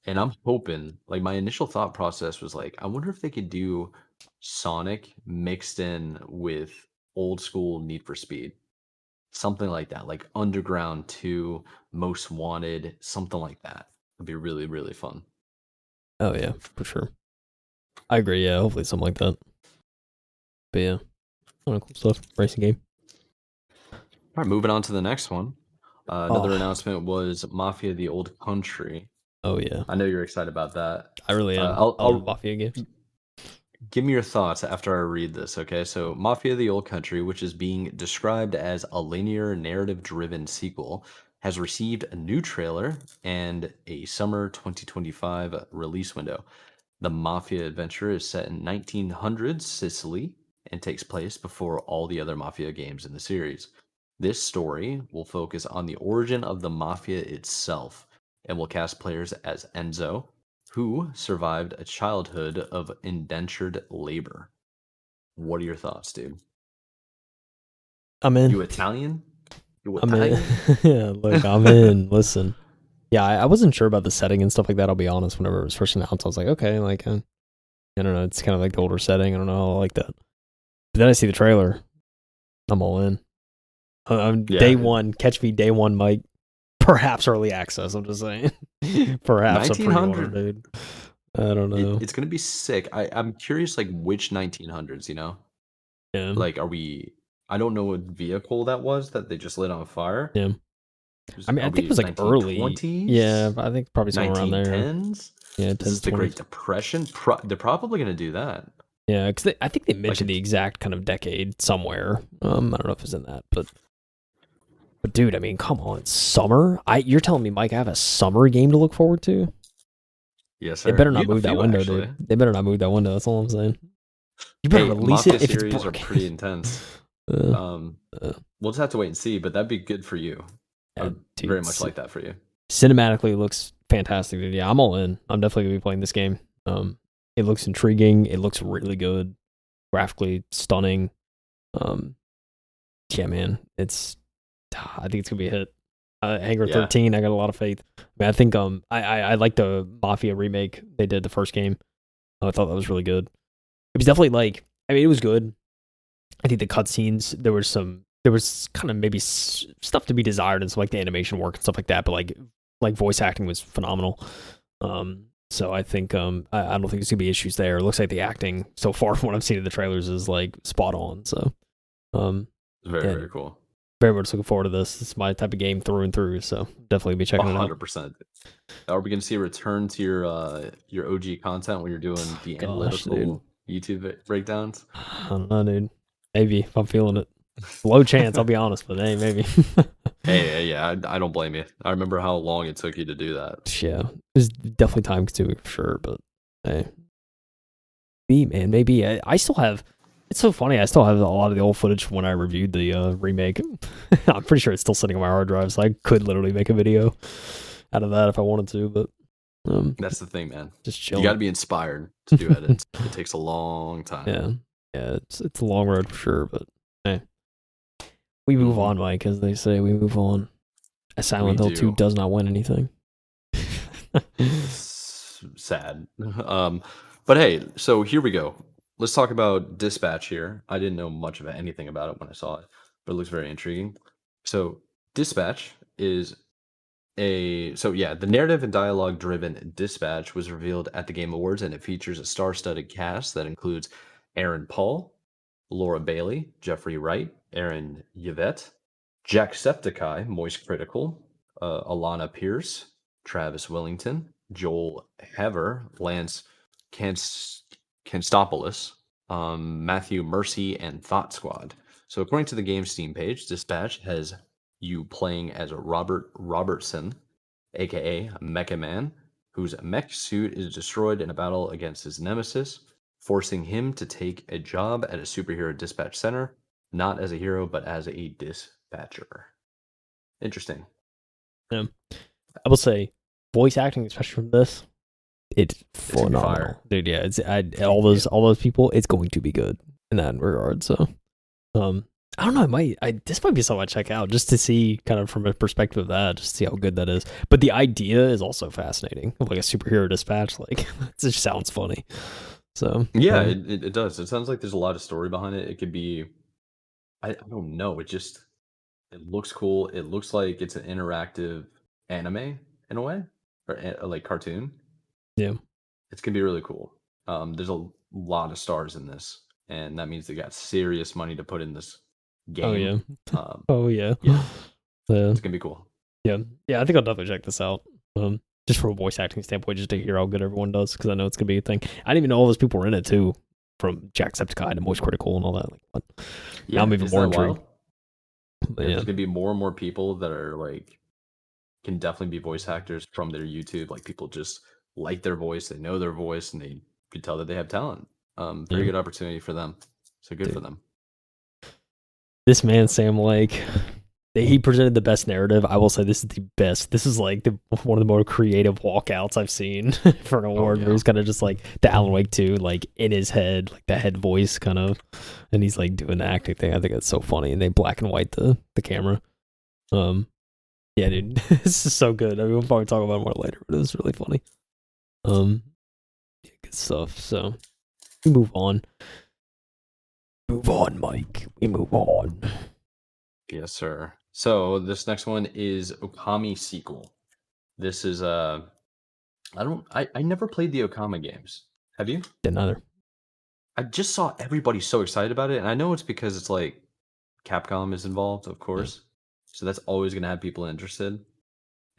And I'm hoping, like, my initial thought process was like, I wonder if they could do Sonic mixed in with old school Need for Speed. Something like that, like Underground 2, Most Wanted, something like that. It'd be really, really fun. Oh yeah, for sure. I agree, yeah, hopefully something like that. But yeah, cool stuff. Racing game. All right, moving on to the next one. Another announcement was Mafia: The Old Country. Oh yeah, I know you're excited about that. I really am. I'll Mafia games. Give me your thoughts after I read this, okay? So, Mafia: The Old Country, which is being described as a linear narrative-driven sequel, has received a new trailer and a summer 2025 release window. The Mafia adventure is set in 1900s Sicily and takes place before all the other Mafia games in the series. This story will focus on the origin of the Mafia itself and will cast players as Enzo, who survived a childhood of indentured labor. What are your thoughts, dude? I'm in. You Italian? You I'm in. Italian? Yeah, look, I'm in. Listen. Yeah, I wasn't sure about the setting and stuff like that, I'll be honest. Whenever it was first announced, I was like, okay, like, I don't know, it's kind of like the older setting. I don't know, I like that. But then I see the trailer. I'm all in. I'm Yeah, day one. Catch me day one, Mike. Perhaps early access, I'm just saying. Perhaps a pre-order, 1900. dude. I don't know. It's gonna be sick. I'm curious, like which 1900s. Yeah. Like, are we? I don't know what vehicle that was that they just lit on fire. Yeah. I mean, Are I think it we was like early. Yeah, 1920s? I think probably somewhere around there. 1910s? Yeah, This 10s, is the 20s. Great Depression. They're probably gonna do that. Yeah, because I think they Like, mentioned the exact kind of decade somewhere. I don't know if it's in that, but dude, I mean, come on, summer. You're telling me, Mike, I have a summer game to look forward to? yes, They sir. better You not have a move that few window, actually. dude. They better not move that window. That's all I'm saying. You better Hey, release Mafia it if it's series are broken. pretty intense. uh, We'll just have to wait and see, but that'd be good for you. I yeah, would dude, very much like that for you. cinematically it looks fantastic, dude. Yeah, I'm all in. I'm definitely gonna be playing this game. It looks intriguing. It looks really good, graphically stunning. Yeah, man, I think it's gonna be a hit. Hangar Yeah. 13, I got a lot of faith. I mean, I think I like the Mafia remake they did the first game. I thought that was really good. It was definitely like, I mean, it was good. I think the cutscenes, there was kind of maybe stuff to be desired and some like the animation work and stuff like that, but like voice acting was phenomenal. So I think I don't think there's gonna be issues there. It looks like the acting so far from what I've seen in the trailers is like spot on. So Very, very cool. very much looking forward to this. It's my type of game through and through. So definitely be checking it out. 100%. Are we gonna see a return to your OG content when you're doing the Gosh, dude. analytical YouTube breakdowns? I don't know, dude. Maybe if I'm feeling it. Low chance, I'll be honest, but hey, maybe. Hey, yeah, I don't blame you. I remember how long it took you to do that. Yeah, it's definitely time consuming for sure, but hey, maybe I still have. It's so funny. I still have a lot of the old footage from when I reviewed the remake. I'm pretty sure it's still sitting on my hard drive, so I could literally make a video out of that if I wanted to. But That's the thing, man. just chilling. You got to be inspired to do edits. It takes a long time. Yeah. It's a long road for sure, but hey, we move on, Mike, as they say. We move on. A Silent Hill 2 does not win anything. Sad. But hey, so here we go. Let's talk about Dispatch here. I didn't know much about anything about it when I saw it, but it looks very intriguing. So Dispatch is the narrative and dialogue driven Dispatch was revealed at the Game Awards, and it features a star-studded cast that includes Aaron Paul, Laura Bailey, Jeffrey Wright, Aaron Yvette, Jacksepticeye, Moist Critical, Alana Pierce, Travis Willington, Joel Hever, Lance Kanstopoulos, Matthew Mercy, and Thought Squad. So according to the game's Steam page, Dispatch has you playing as Robert Robertson, aka Mecha Man, whose mech suit is destroyed in a battle against his nemesis, forcing him to take a job at a superhero dispatch center, not as a hero, but as a dispatcher. Interesting. Yeah. I will say, voice acting, especially from this, it's phenomenal, dude. Yeah, all those people. It's going to be good in that regard. So, I don't know. This might be something I check out just to see, kind of from a perspective of that, just to see how good that is. But the idea is also fascinating, of like a superhero dispatch. Like, it just sounds funny. So yeah, it does. It sounds like there's a lot of story behind it. It could be, I don't know. It looks cool. It looks like it's an interactive anime in a way, or like cartoon. Yeah, it's gonna be really cool. There's a lot of stars in this, and that means they got serious money to put in this game. Oh yeah. Oh yeah. Yeah. It's gonna be cool. Yeah. I think I'll definitely check this out. Just from a voice acting standpoint, just to hear how good everyone does, because I know it's gonna be a thing. I didn't even know all those people were in it too, from Jacksepticeye to Moist Critical and all that. Like, what? Yeah, now I'm even more intrigued. There's gonna be more and more people that are like can definitely be voice actors from their YouTube. Like people just like their voice, they know their voice, and they can tell that they have talent. Very good opportunity for them. So good for them. This man, Sam Lake, he presented the best narrative. I will say this is the best. This is like one of the more creative walkouts I've seen for an award. Where he's kind of just like the Alan Wake 2, like in his head, like the head voice kind of, and he's like doing the acting thing. I think it's so funny, and they black and white the camera. Yeah, dude, this is so good. I mean, we'll probably talk about it more later, but it was really funny. Yeah, good stuff. So we move on. Move on, Mike. We move on. Yes, sir. So this next one is Okami Sequel. This is I never played the Okami games. Have you? Didn't either. I just saw everybody so excited about it, and I know it's because it's like Capcom is involved, of course. So that's always gonna have people interested.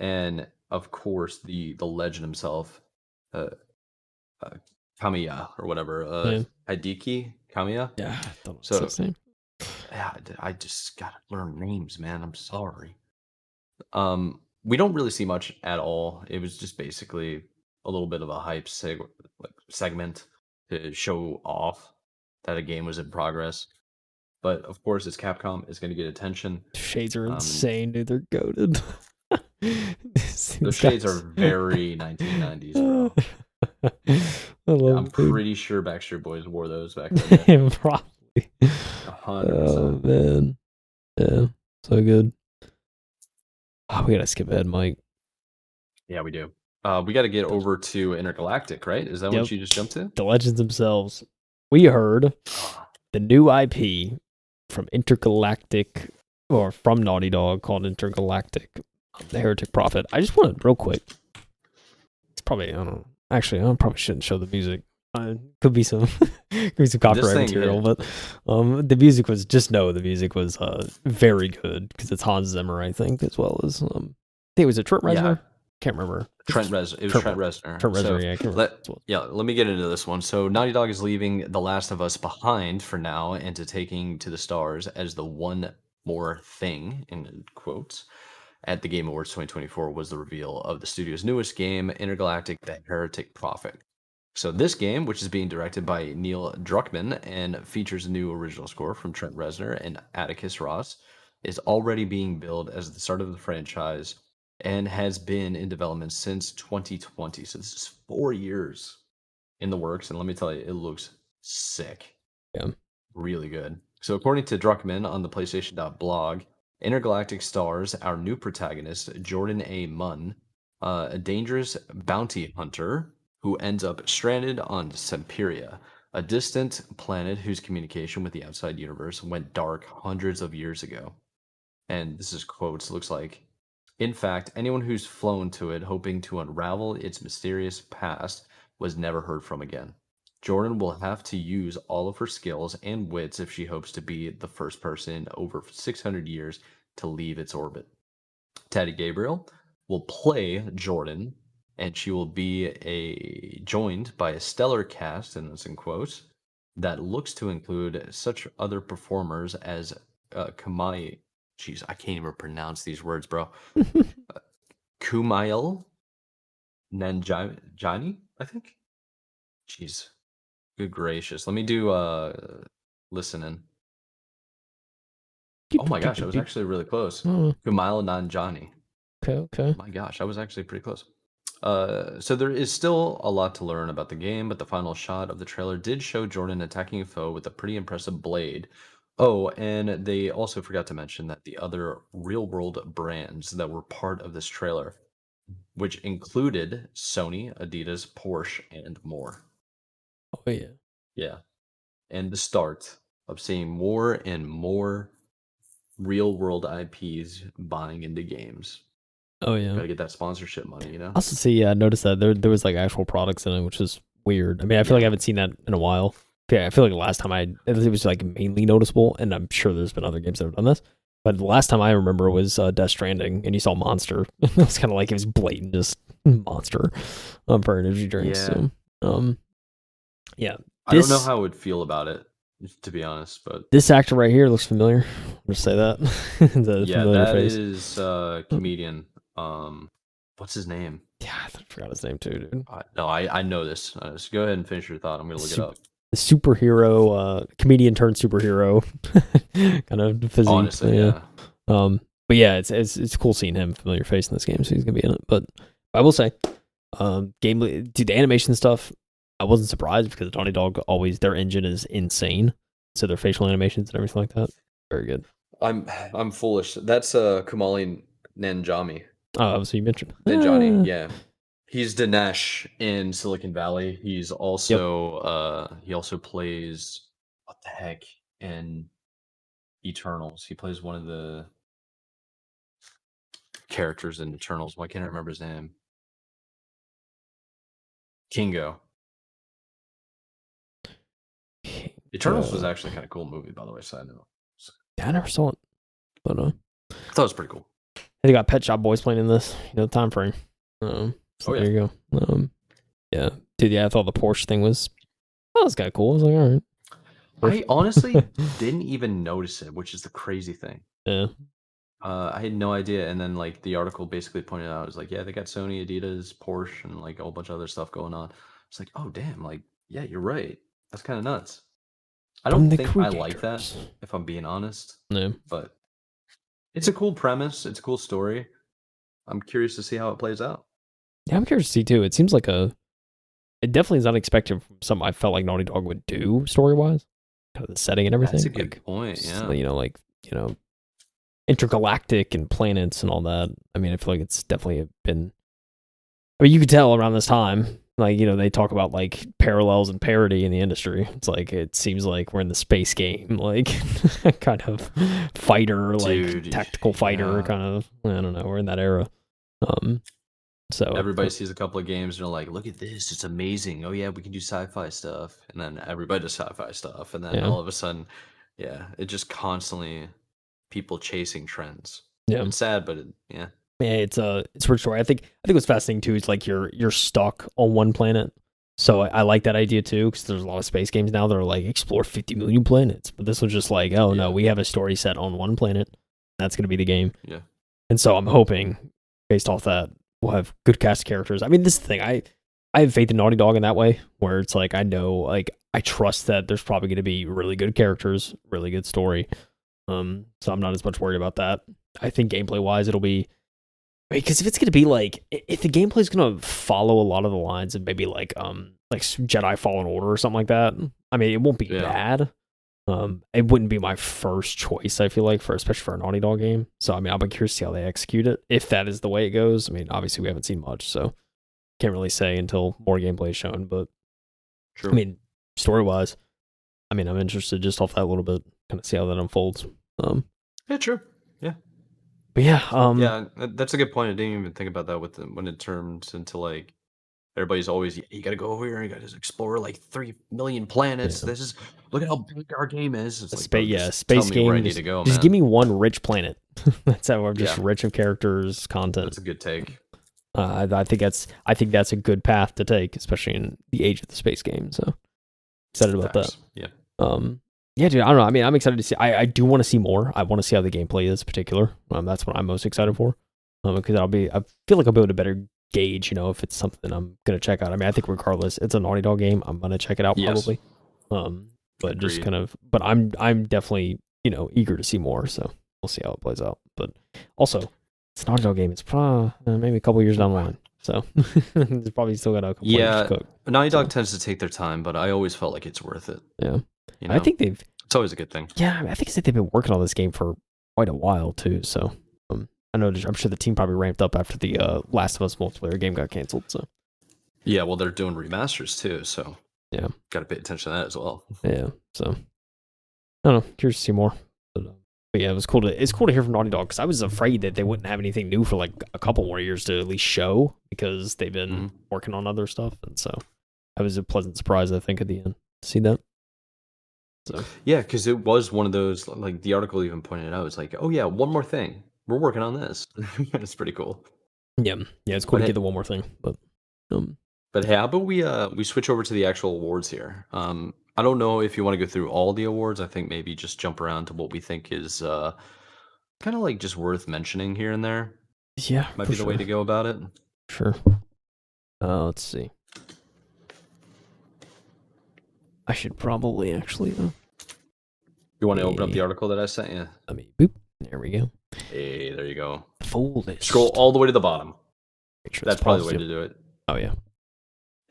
And of course the legend himself, Kamiya or whatever, Hideki Kamiya. Yeah, I don't know So his name. yeah, I just gotta learn names, man. I'm sorry. We don't really see much at all. It was just basically a little bit of a hype segment to show off that a game was in progress. But of course, it's Capcom. It's going to get attention. Shades are insane, dude. They're goated. Those shades are very 1990s, bro. I'm pretty sure Backstreet Boys wore those back then. Probably. 100%. Oh, man. Yeah, so good. Oh, we gotta skip ahead, Mike. Yeah, we do. We got to get over to Intergalactic, right? Is that what you just jumped to? The legends themselves. We heard the new IP from Intergalactic, or from Naughty Dog, called Intergalactic, the Heretic Prophet. I just want to, real quick. It's probably, I don't know. Actually, I probably shouldn't show the music. Could be some copyright material, but the music was, just know the music was very good because it's Hans Zimmer, I think, as well as I think it was a Trent Reznor. Can't remember. Trent Reznor. It was Trent Reznor. Trent Reznor, yeah. I can't remember. Let me get into this one. So Naughty Dog is leaving The Last of Us behind for now and to taking to the stars as the one more thing, in quotes, at the Game Awards 2024 was the reveal of the studio's newest game, Intergalactic: The Heretic Prophet. So this game, which is being directed by Neil Druckmann and features a new original score from Trent Reznor and Atticus Ross, is already being billed as the start of the franchise and has been in development since 2020. So this is 4 years in the works, and let me tell you, it looks sick. Yeah. Really good. So according to Druckmann on the PlayStation.blog, Intergalactic stars our new protagonist, Jordan A. Munn, a dangerous bounty hunter who ends up stranded on Semperia, a distant planet whose communication with the outside universe went dark hundreds of years ago. And this is quotes, looks like, in fact, anyone who's flown to it hoping to unravel its mysterious past was never heard from again. Jordan will have to use all of her skills and wits if she hopes to be the first person in over 600 years to leave its orbit. Teddy Gabriel will play Jordan, and she will be joined by a stellar cast, and that's in quotes, that looks to include such other performers as Kamai. Jeez, I can't even pronounce these words, bro. Kumail Nanjiani, I think. Jeez, good gracious. Let me do listening. Oh my gosh, I was actually really close. Kumail Nanjiani. Okay. My gosh, I was actually pretty close. So there is still a lot to learn about the game, but the final shot of the trailer did show Jordan attacking a foe with a pretty impressive blade. Oh, and they also forgot to mention that the other real-world brands that were part of this trailer, which included Sony, Adidas, Porsche, and more. Oh, yeah. Yeah. And the start of seeing more and more real-world IPs buying into games. Oh, yeah. Gotta get that sponsorship money, you know? I also see, I noticed that there was like actual products in it, which is weird. I mean, I feel like I haven't seen that in a while. Yeah, I feel like the last time it was like mainly noticeable, and I'm sure there's been other games that have done this. But the last time I remember was Death Stranding, and you saw Monster. It was kind of like it was blatant, just Monster for energy drinks. Yeah. So, yeah. I don't know how I would feel about it, to be honest, but this actor right here looks familiar. I'll just say that. that face. Is comedian. What's his name? Yeah, I forgot his name too, dude. No, I know this. So go ahead and finish your thought. I'm gonna look it up. The superhero, comedian turned superhero kind of physique. Honestly, yeah. But yeah, it's cool seeing him, familiar face in this game, so he's gonna be in it. But I will say, gameplay, dude, the animation stuff, I wasn't surprised because Naughty Dog always their engine is insane, so their facial animations and everything like that, very good. I'm foolish. That's Kamali Nanjami. Oh, so you mentioned Nanjani, yeah. He's Dinesh in Silicon Valley. He's also he also plays what the heck in Eternals. He plays one of the characters in Eternals. Why can't I remember his name? Kingo. Eternals was actually kind of cool movie, by the way. Side note. Yeah, I never saw it, but I thought it was pretty cool. They got Pet Shop Boys playing in this, the time frame. So yeah. There you go. Yeah, dude. Yeah, I thought the Porsche thing was kind of cool. I was like, all right. I honestly didn't even notice it, which is the crazy thing. Yeah. I had no idea, and then like the article basically pointed out, it was like, yeah, they got Sony, Adidas, Porsche, and like a whole bunch of other stuff going on. It's like, oh damn, like yeah, you're right. That's kind of nuts. I don't think I like that, if I'm being honest. No. But it's a cool premise. It's a cool story. I'm curious to see how it plays out. Yeah, I'm curious to see too. It seems like it definitely is unexpected from something I felt like Naughty Dog would do story wise, kind of the setting and everything. That's a good point. Yeah. Intergalactic and planets and all that. I mean, I feel like it's definitely been. I mean, you could tell around this time, they talk about like parallels and parody in the industry. It's like it seems like we're in the space game, like kind of fighter, like tactical fighter, kind of. I don't know. We're in that era. So everybody sees a couple of games and they're like, "Look at this! It's amazing! Oh yeah, we can do sci-fi stuff." And then everybody does sci-fi stuff, and then all of a sudden, yeah, it just constantly people chasing trends. Yeah, it's sad, but yeah, it's a rich story. I think what's fascinating too is like you're stuck on one planet. So I like that idea too, because there's a lot of space games now that are like explore 50 million planets, but this was just like, no, we have a story set on one planet. That's going to be the game. Yeah, and so I'm hoping, based off that, we'll have good cast characters. I mean, this is the thing. I have faith in Naughty Dog in that way, where it's like I know, like I trust that there's probably going to be really good characters, really good story. So I'm not as much worried about that. I think gameplay wise, it'll be because if it's going to be like if the gameplay is going to follow a lot of the lines of maybe like Jedi Fallen Order or something like that. I mean, it won't be bad. It wouldn't be my first choice, I feel like, especially for a Naughty Dog game. So I mean, I'll be curious to see how they execute it, if that is the way it goes. I mean, obviously we haven't seen much, so can't really say until more gameplay is shown. But true. I mean, story wise, I mean, I'm interested just off that a little bit, kind of see how that unfolds. Yeah, true. Yeah. But yeah, that's a good point. I didn't even think about that when it turns into like everybody's always, you got to go over here and you got to explore like 3 million planets. Yeah. Look at how big our game is. It's space game. Where I need to go, just man. give me one rich planet. That's how I'm just rich of characters, content. That's a good take. I think that's a good path to take, especially in the age of the space game. So excited about that. Yeah. Yeah, dude. I don't know. I mean, I'm excited to see. I do want to see more. I want to see how the gameplay is, in particular. That's what I'm most excited for. Because I feel like I'll be able to better gauge, if it's something I'm gonna check out. I mean, I think regardless, it's a Naughty Dog game. I'm gonna check it out probably. But Agreed. just kind of, but I'm definitely eager to see more. So we'll see how it plays out. But also, it's a Naughty Dog game. It's probably maybe a couple years down the line. So it's probably still got a couple years to cook. Naughty Dog tends to take their time, but I always felt like it's worth it. Yeah. I think it's always a good thing. Yeah, I think they've been working on this game for quite a while too. So I know I'm sure the team probably ramped up after the Last of Us multiplayer game got canceled. So yeah, well, they're doing remasters too. So yeah, got to pay attention to that as well. Yeah. So I don't know. Curious to see more. But yeah, it's cool to hear from Naughty Dog, because I was afraid that they wouldn't have anything new for like a couple more years to at least show, because they've been working on other stuff, and so that was a pleasant surprise, I think, at the end to see that. So yeah, because it was one of those, like the article even pointed out, it's like, oh yeah, one more thing, we're working on this. It's pretty cool. Yeah, it's cool to get the one more thing. But hey, how about we switch over to the actual awards here? I don't know if you want to go through all the awards. I think maybe just jump around to what we think is kind of like just worth mentioning here and there. Yeah, might be the way to go about it. Sure. Let's see. I should probably actually. You want to open up the article that I sent you? Let me boop. There we go. Hey, there you go. Full list. Scroll all the way to the bottom. Sure that's probably the way to do it. Oh yeah.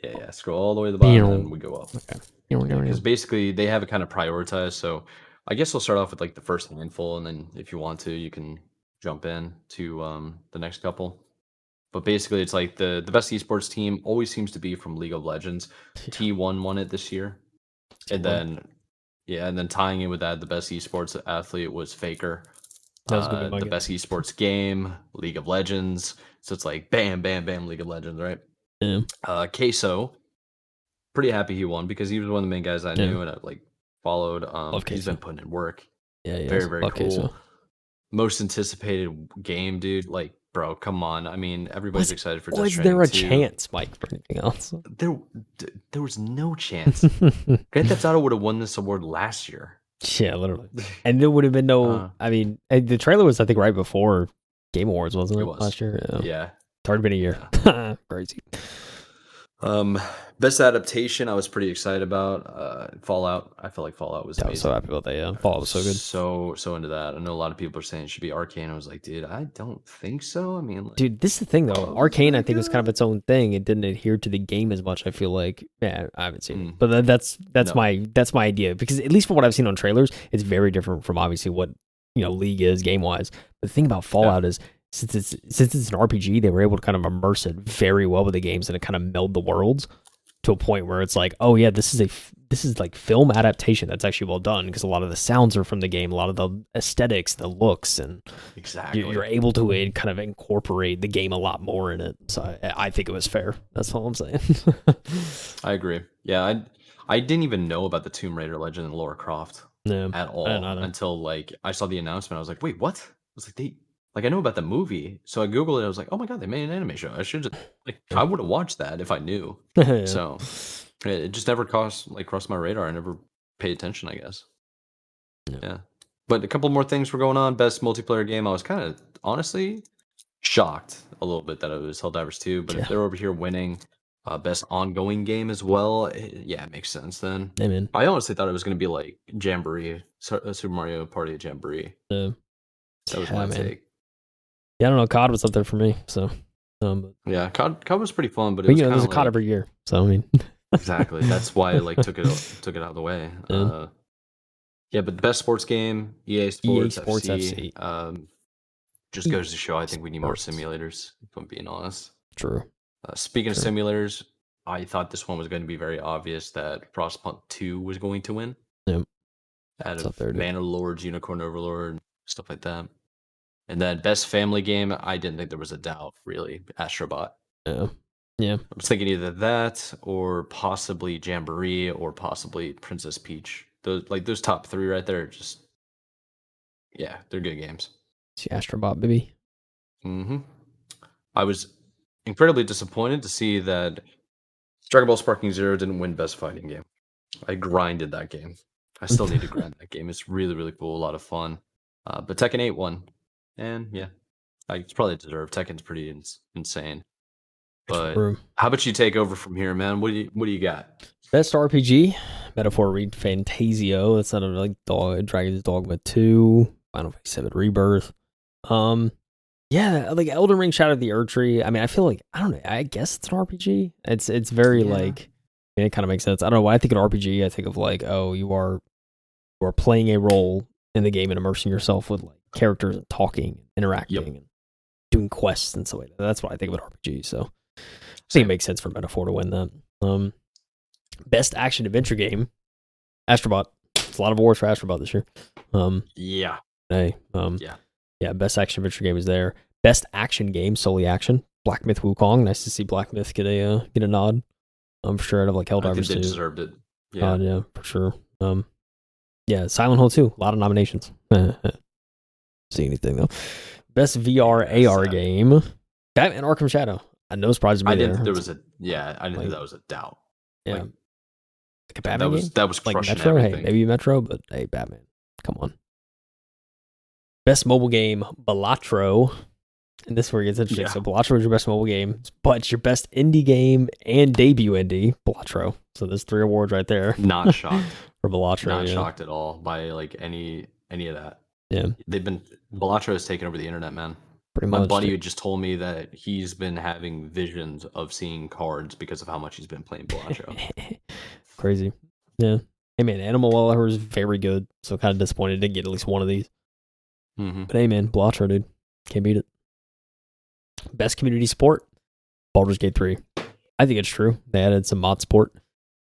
Yeah. Scroll all the way to the bottom, and then we go up. Okay. Because basically they have it kind of prioritized. So I guess we'll start off with like the first handful, and then if you want to, you can jump in to the next couple. But basically, it's like the best esports team always seems to be from League of Legends. T1 won it this year, and then tying in with that, the best esports athlete was Faker. The best esports game, League of Legends. So it's like bam, bam, bam, League of Legends, right? Yeah. Queso, pretty happy he won because he was one of the main guys I knew and I like followed. He's been putting in work. Yeah, very, very cool. Queso. Most anticipated game, dude. Like, bro, come on. I mean, everybody's excited for Death Was Stranding there a 2. chance, Mike, for anything else? There was no chance. Grand Theft Auto would have won this award last year. Yeah, literally. And there would have been no. I mean, the trailer was, I think, right before Game Awards, wasn't it? Last year. Yeah. It's already been a year. Yeah. Crazy. Best adaptation, I was pretty excited about. Fallout. I felt like Fallout was amazing. I was so happy about that. Yeah, Fallout was so good. So into that. I know a lot of people are saying it should be Arcane. I was like, dude, I don't think so. I mean, like, dude, this is the thing though. Arcane, I think, is kind of its own thing. It didn't adhere to the game as much. I feel like, yeah, I haven't seen it, but that's my idea, because at least from what I've seen on trailers, it's very different from obviously what League is game wise. The thing about Fallout is, since it's an RPG, they were able to kind of immerse it very well with the games, and it kind of meld the worlds to a point where it's like, oh yeah, this is like film adaptation that's actually well done, because a lot of the sounds are from the game, a lot of the aesthetics, the looks, and you're able to kind of incorporate the game a lot more in it. So I think it was fair. That's all I'm saying. I agree. Yeah, I didn't even know about the Tomb Raider Legend and Lara Croft at all until like I saw the announcement. I was like, wait, what? I was like, I know about the movie, so I googled it. I was like, oh my god, they made an anime show. I should just I would have watched that if I knew. Yeah. So it just never crossed my radar. I never paid attention, I guess. Yeah. But a couple more things were going on. Best multiplayer game. I was kind of honestly shocked a little bit that it was Helldivers 2, but if they're over here winning best ongoing game as well, it makes sense then. Amen. I honestly thought it was going to be like Jamboree, Super Mario Party Jamboree. That was my take. Yeah, I don't know. COD was up there for me, so. Yeah, COD was pretty fun, but it was there's a COD every year, so I mean. Exactly. That's why I took it out of the way. But the best sports game, EA Sports FC. Just goes to show, I think we need more simulators, if I'm being honest. True. Speaking of simulators, I thought this one was going to be very obvious that Frostpunk 2 was going to win. Yep. Out of Man of Lords, Unicorn Overlord, stuff like that. And then best family game, I didn't think there was a doubt, really. Astro Bot. Yeah. I was thinking either that or possibly Jamboree or possibly Princess Peach. Those top three right there, they're good games. See Astro Bot, baby. I was incredibly disappointed to see that Dragon Ball Sparking Zero didn't win best fighting game. I grinded that game. I still need to grind that game. It's really, really cool, a lot of fun. But Tekken 8 won. And it's probably deserved. Tekken's pretty insane. But how about you take over from here, man? What do you got? Best RPG, Metaphor Read Fantasio. That's not Dragon's Dogma 2, Final Fantasy 7 Rebirth. Like Elden Ring, Shadow of the Erdtree. I mean, I feel like, I don't know, I guess it's an RPG. It's very it kind of makes sense. I don't know, when I think of RPG, I think of you are playing a role in the game and immersing yourself with characters and talking, interacting, and doing quests and stuff like that. That's what I think of an RPG. So I think it makes sense for Metaphor to win that. Best action adventure game, Astro Bot. It's a lot of awards for Astro Bot this year. Best action adventure game is there. Best action game, solely action, Black Myth Wukong. Nice to see Black Myth get a nod. I'm sure out of Helldivers 2. I think they deserved it. Yeah, for sure. Silent Hill 2, a lot of nominations. See anything though. Best VR AR game, Batman Arkham Shadow. No surprise to me. I didn't think there was I didn't think that was a doubt. Yeah. A Batman game? That was crushing Metro? everything. Hey, maybe Metro, but hey, Batman. Come on. Best mobile game, Balatro. And this is where it gets interesting. Yeah. So Balatro is your best mobile game, but it's your best indie game and debut indie, Balatro. So there's 3 awards right there. Not shocked. For Balatro. Not shocked at all by like any of that. Yeah. Balatro has taken over the internet, man. Pretty My much. buddy just told me that he's been having visions of seeing cards because of how much he's been playing Balatro. Crazy. Yeah. Hey man, Animal Weller is very good. So kind of disappointed to get at least one of these. Mm-hmm. But hey man, Balatro, dude. Can't beat it. Best community support, Baldur's Gate 3. I think it's true. They added some mod support.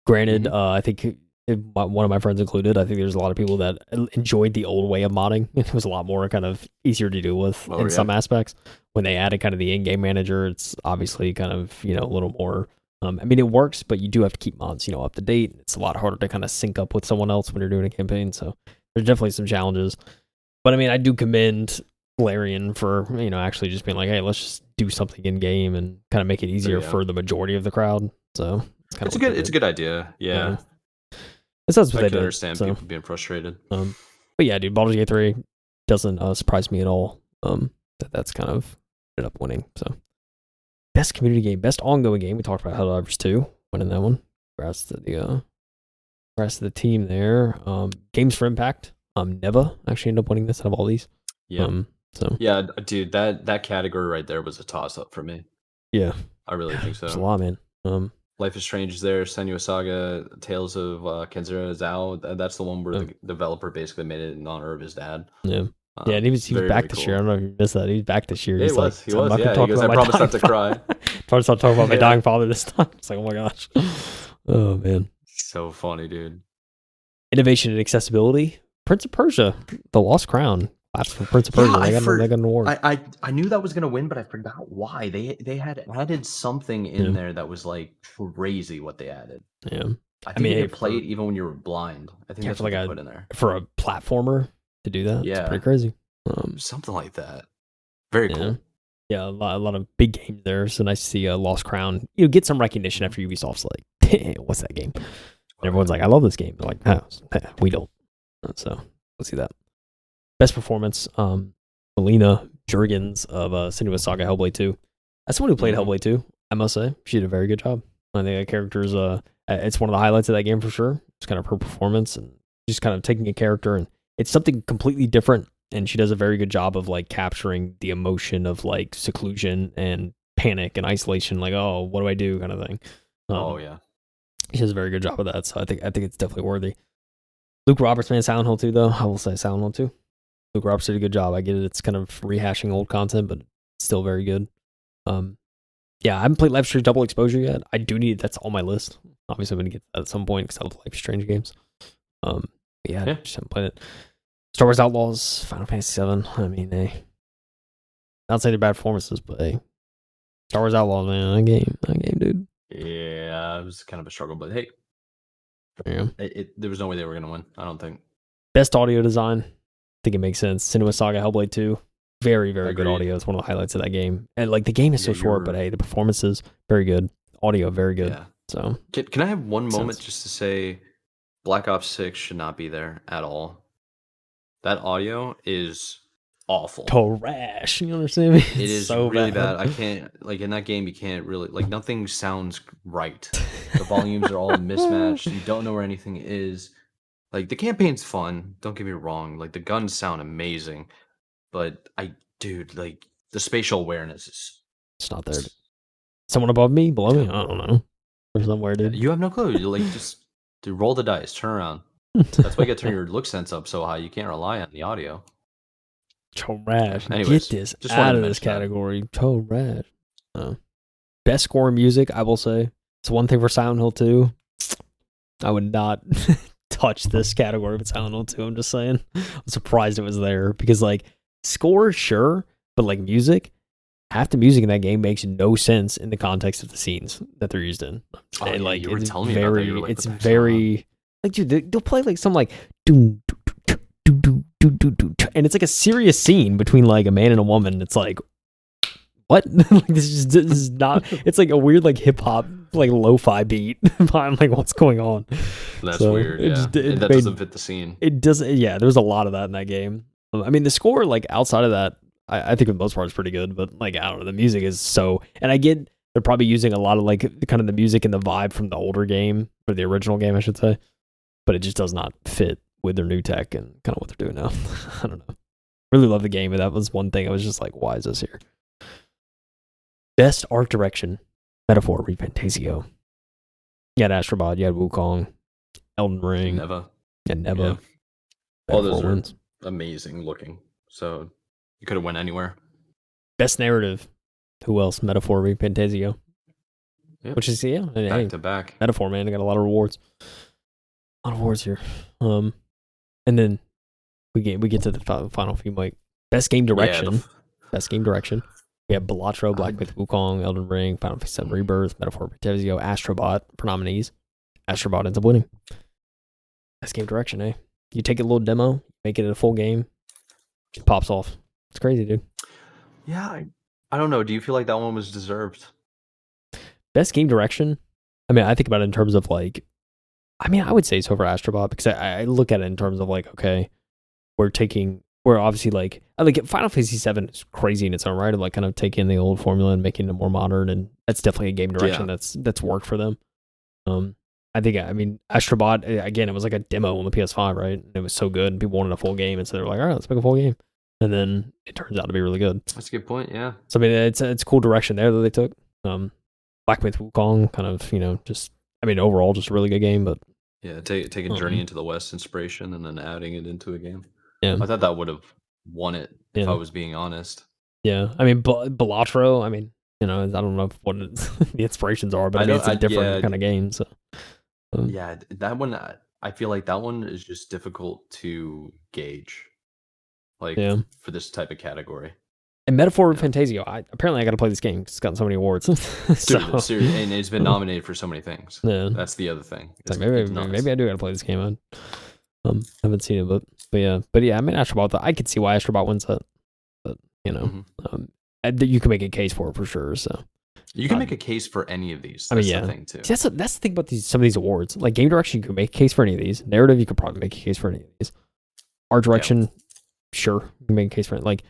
Granted, I think one of my friends included, I think there's a lot of people that enjoyed the old way of modding. It was a lot more kind of easier to deal with in some aspects. When they added kind of the in-game manager, it's obviously kind of, a little more, I mean, it works, but you do have to keep mods, up to date. It's a lot harder to kind of sync up with someone else when you're doing a campaign. So there's definitely some challenges. But I mean, I do commend Larian for, actually just being like, hey, let's just do something in game and kind of make it easier for the majority of the crowd. So it's a good idea. Yeah. That's what I they can understand people being frustrated. But yeah, dude, Baldur's Gate 3 doesn't surprise me at all. That's kind of ended up winning. So best community game, best ongoing game. We talked about Helldivers 2, winning that one. Congrats to the rest of the team there. Games for Impact. Neva actually ended up winning this out of all these. Yeah. Yeah, dude, that category right there was a toss up for me. Yeah, I really think so. There's a lot, man. Life is Strange is there. Senua Saga, Tales of Kenzura Zhao. That's the one where the developer basically made it in honor of his dad. Yeah. Yeah, and he was back this year. I don't know if you missed that. He was back this year. Yeah, he was. Yeah, he goes, I promised not to cry. Promised not to talk about my dying father this time. It's like, oh my gosh. Oh, man. So funny, dude. Innovation and accessibility. Prince of Persia, The Lost Crown. That's for Prince of Persia. They got an award. I knew that was going to win, but I forgot why. They had added something in there that was like crazy what they added. Yeah. I mean, you could play it even when you were blind. I think that's what they put in there. For a platformer to do that? Yeah. It's pretty crazy. Something like that. Very cool. Yeah, a lot of big games there. So nice to see Lost Crown. Get some recognition after Ubisoft's like, what's that game? And everyone's like, I love this game. They're like, no, we don't. So let's see that. Best performance, Melina Jurgens of Senua Saga Hellblade 2. As someone who played Hellblade 2, I must say, she did a very good job. I think that character's, it's one of the highlights of that game for sure. It's kind of her performance and just kind of taking a character and it's something completely different. And she does a very good job of like capturing the emotion of like seclusion and panic and isolation. Like, oh, what do I do kind of thing. She does a very good job of that. So I think it's definitely worthy. Luke Roberts, man, Silent Hill 2, though. I will say Silent Hill 2. Luke Roberts did a good job. I get it. It's kind of rehashing old content, but still very good. Yeah, I haven't played Life is Strange Double Exposure yet. I do need that's on my list. Obviously, I'm going to get that at some point because I love Life is Strange games. I just haven't played it. Star Wars Outlaws, Final Fantasy 7. I mean, not saying they're bad performances, but hey, Star Wars Outlaws, man, that game, dude. Yeah, it was kind of a struggle, but hey. Yeah. There was no way they were going to win, I don't think. Best audio design. I think it makes sense. Senua Saga Hellblade 2. Very, very good audio. It's one of the highlights of that game. And like the game is so short, but hey, the performances, very good. Audio, very good. Yeah. So Can I have one moment just to say Black Ops 6 should not be there at all? That audio is awful. Trash. You understand me? It is so really bad. I can't, like, in that game, you can't really, like, nothing sounds right. The volumes are all mismatched. You don't know where anything is. Like, the campaign's fun. Don't get me wrong. Like, the guns sound amazing. But, like, the spatial awareness is... It's not there. Someone above me? Below me? I don't know. Or somewhere, dude. You have no clue. You, like, just roll the dice. Turn around. That's why you got to turn your look sense up so high. You can't rely on the audio. Trash. Anyways, get this out of this category. Trash. Best score in music, I will say. It's one thing for Silent Hill 2. I would not touch this category with Silent Hill 2. I'm just saying. I'm surprised it was there because, like, score, sure, but like music, half the music in that game makes no sense in the context of the scenes that they're used in. And like, you were telling me about that. Like, it's very like, dude, they'll play like some like doom, and it's like a serious scene between like a man and a woman. It's like, what? Like, this is not. It's like a weird like hip hop like lo-fi beat. I'm like, what's going on? That's weird. Yeah, that doesn't fit the scene. It doesn't. Yeah, there's a lot of that in that game. I mean, the score like outside of that, I think for the most part it's pretty good, but like I don't know, the music is so, and I get they're probably using a lot of like kind of the music and the vibe from the older game, or the original game I should say, but it just does not fit with their new tech and kind of what they're doing now. I don't know. Really love the game, but that was one thing I was just like, why is this here? Best art direction, Metaphor Refantasio. You had Astro Bot, you had Wukong, Elden Ring, Neva. and Neva. All those are amazing looking. So you could have went anywhere. Best narrative. Who else? Metaphor Refantasio. Yep. Which is back to back. Metaphor, man. I got a lot of rewards. A lot of awards here. And then we get to the final few, Mike. Best game direction. Best game direction. We have Balatro, Black Myth Wukong, Elden Ring, Final Fantasy VII Rebirth, Metaphor Refantasio, Astro Bot for nominees. Astro Bot ends up winning. Best game direction, eh? You take a little demo, make it a full game, it pops off. It's crazy, dude. Yeah, I don't know. Do you feel like that one was deserved? Best game direction? I mean, I think about it in terms of like, I mean, I would say it's over Astro Bot because I look at it in terms of like, okay, we're obviously like Final Fantasy VII is crazy in its own right, of like kind of taking the old formula and making it more modern, and that's definitely a game direction that's worked for them. I think, I mean, Astro Bot, again, it was like a demo on the PS5, right? And it was so good, and people wanted a full game, and so they were like, all right, let's make a full game. And then it turns out to be really good. That's a good point, yeah. So, I mean, it's a cool direction there that they took. Black Myth Wukong, kind of, just, I mean, overall, just a really good game, but... Yeah, taking Journey into the West inspiration and then adding it into a game. Yeah. I thought that would have won it, if I was being honest. Yeah, I mean, Balatro, I mean, I don't know what the inspirations are, but I mean, it's a different kind of game, so... Yeah, that one, I feel like that one is just difficult to gauge, like, for this type of category. And Metaphor Fantasio, apparently I got to play this game because it's gotten so many awards. Seriously, and it's been nominated for so many things. Yeah. That's the other thing. Like maybe I do got to play this game. I haven't seen it, but yeah, I mean, Astro Bot, I could see why Astro Bot wins that, but, you can make a case for it for sure, so. You can make a case for any of these. That's the thing, too. See, that's the thing about some of these awards. Like, game direction, you can make a case for any of these. Narrative, you could probably make a case for any of these. Art direction, sure, you can make a case for it. Like,